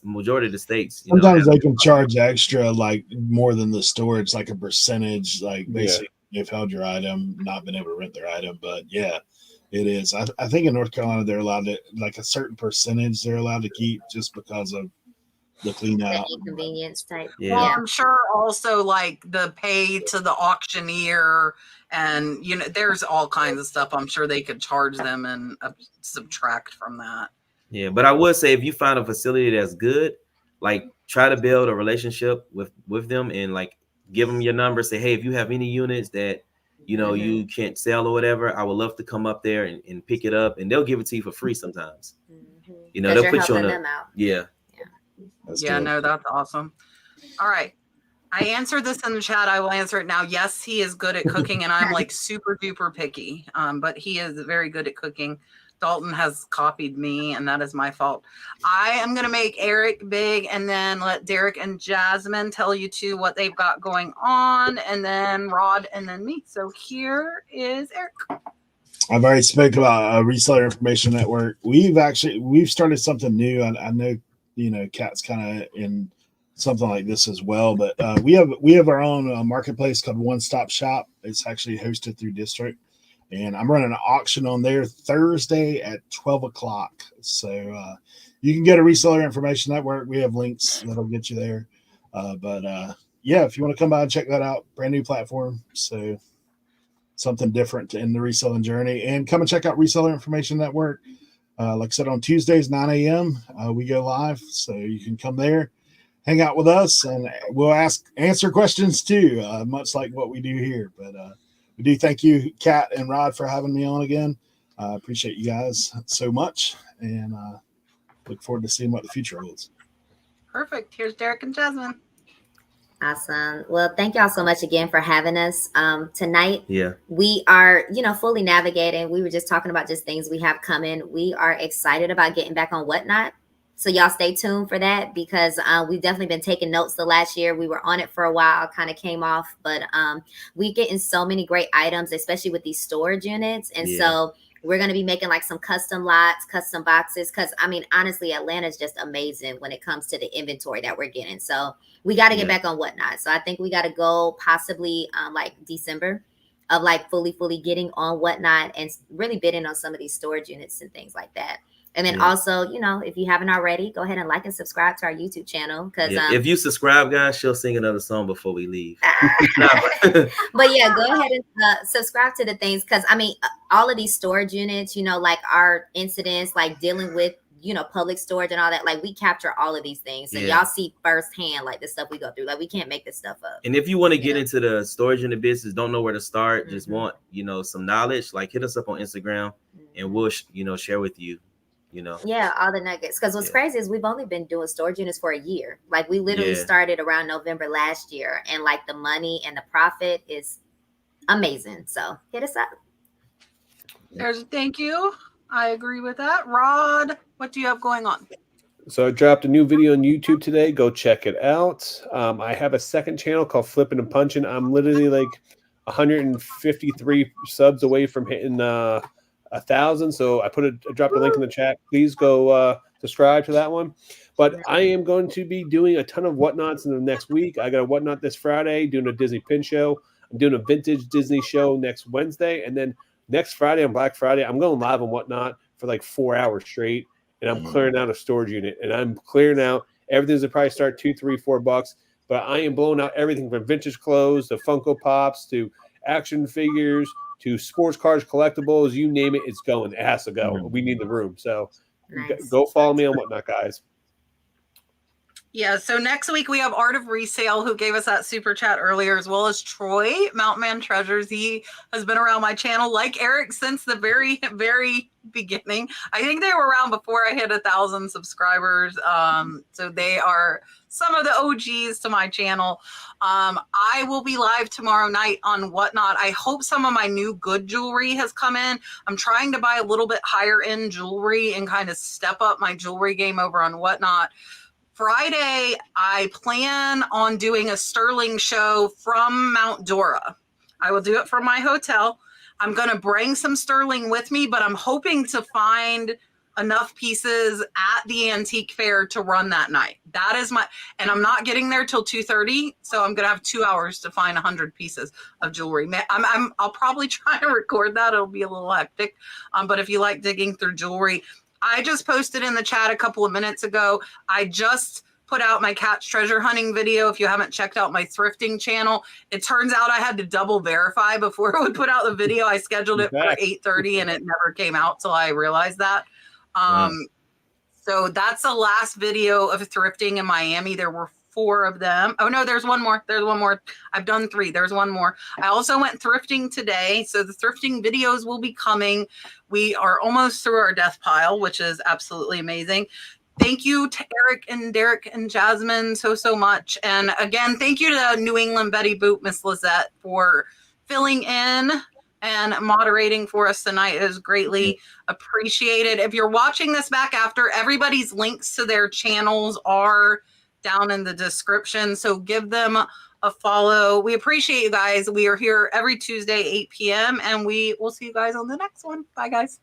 majority of the states. Sometimes they can charge extra, like more than the storage, like a percentage. Like basically, they've held your item, not been able to rent their item, but it is. I think in North Carolina they're allowed to, like a certain percentage they're allowed to keep just because of the clean out. The inconvenience type. Well, I'm sure also like the pay to the auctioneer, and you know, there's all kinds of stuff. I'm sure they could charge them and subtract from that. Yeah, but I would say if you find a facility that's good, like try to build a relationship with them and like give them your number. Say, hey, if you have any units that you know you can't sell or whatever, I would love to come up there and pick it up, and they'll give it to you for free sometimes. You know, they'll put you on them out. No, that's awesome. All right. I answered this in the chat. I will answer it now. Yes, he is good at cooking, and I'm like super duper picky. But he is very good at cooking. Dalton has copied me, and that is my fault. I am going to make Eric big and then let Derek and Jasmine tell you two what they've got going on, and then Rod, and then me. So here is Eric. I've already spoke about Reseller Information Network. We've started something new. I know, you know, Kat's kind of in something like this as well, but we have our own marketplace called One Stop Shop. It's actually hosted through District. And I'm running an auction on there Thursday at 12 o'clock. So you can get a Reseller Information Network. We have links that'll get you there. If you want to come by and check that out, brand new platform. So something different in the reselling journey. And come and check out Reseller Information Network. Like I said, on Tuesdays, 9 a.m., we go live. So you can come there, hang out with us, and we'll answer questions too, much like what we do here. But we do thank you, Kat and Rod, for having me on again. I appreciate you guys so much, and look forward to seeing what the future holds. Perfect. Here's Derek and Jasmine. Awesome. Well, thank y'all so much again for having us tonight. Yeah. We are, fully navigating. We were just talking about just things we have coming. We are excited about getting back on Whatnot. So y'all stay tuned for that, because we've definitely been taking notes the last year. We were on it for a while, kind of came off, but we getting so many great items, especially with these storage units. And so we're going to be making like some custom lots, custom boxes. Cause I mean, honestly, Atlanta is just amazing when it comes to the inventory that we're getting. So we got to get back on Whatnot. So I think we got to go possibly like December of like fully getting on Whatnot and really bidding on some of these storage units and things like that. And then also, you know, if you haven't already, go ahead and like and subscribe to our YouTube channel. Because if you subscribe, guys, she'll sing another song before we leave. But yeah, go ahead and subscribe to the things. Because I mean, all of these storage units, you know, like our incidents, like dealing with, you know, public storage and all that, like we capture all of these things. And y'all see firsthand, like the stuff we go through. Like we can't make this stuff up. And if you want to get into the storage unit business, don't know where to start, just want, you know, some knowledge, like hit us up on Instagram and we'll, you know, share with you. You know, all the nuggets. Because what's crazy is we've only been doing storage units for a year. Like we literally started around November last year, and like the money and the profit is amazing. So hit us up. There's a thank you. I agree with that. Rod, what do you have going on? So I dropped a new video on YouTube today. Go check it out. I have a second channel called Flipping and Punching. I'm literally like 153 subs away from hitting 1,000. So I dropped a link in the chat. Please go subscribe to that one. But I am going to be doing a ton of Whatnots in the next week. I got a Whatnot this Friday, doing a Disney pin show. I'm doing a vintage Disney show next Wednesday. And then next Friday, on Black Friday, I'm going live on Whatnot for like 4 hours straight. And I'm clearing out a storage unit. And I'm clearing out everything's going to probably start $2, $3, $4. But I am blowing out everything from vintage clothes to Funko Pops to action figures to sports cars, collectibles, you name it, it's going. It has to go. We need the room. So go follow me on Whatnot, guys. Yeah, so next week we have Art of Resale, who gave us that super chat earlier, as well as Troy, Mountain Man Treasures. He has been around my channel, like Eric, since the very, very beginning. I think they were around before I hit 1,000 subscribers. So they are some of the OGs to my channel. I will be live tomorrow night on Whatnot. I hope some of my new good jewelry has come in. I'm trying to buy a little bit higher end jewelry and kind of step up my jewelry game over on Whatnot. Friday, I plan on doing a sterling show from Mount Dora. I will do it from my hotel. I'm going to bring some sterling with me, but I'm hoping to find enough pieces at the antique fair to run that night. That is and I'm not getting there till 2:30. So I'm going to have 2 hours to find 100 pieces of jewelry. I'll probably try to record that. It'll be a little hectic. But if you like digging through jewelry, I just posted in the chat a couple of minutes ago. I just put out my catch treasure hunting video. If you haven't checked out my thrifting channel, it turns out I had to double verify before I would put out the video. I scheduled it for 8:30 and it never came out till I realized that. So that's the last video of thrifting in Miami. There were 4 of them. Oh no, there's one more. I've done 3. There's one more. I also went thrifting today. So the thrifting videos will be coming. We are almost through our death pile, which is absolutely amazing. Thank you to Eric and Derek and Jasmine so much. And again, thank you to New England Betty Boop, Miss Lizette, for filling in and moderating for us tonight. It is greatly appreciated. If you're watching this back after, everybody's links to their channels are down in the description. So give them a follow. We appreciate you guys. We are here every Tuesday, 8 p.m. and we will see you guys on the next one. Bye, guys.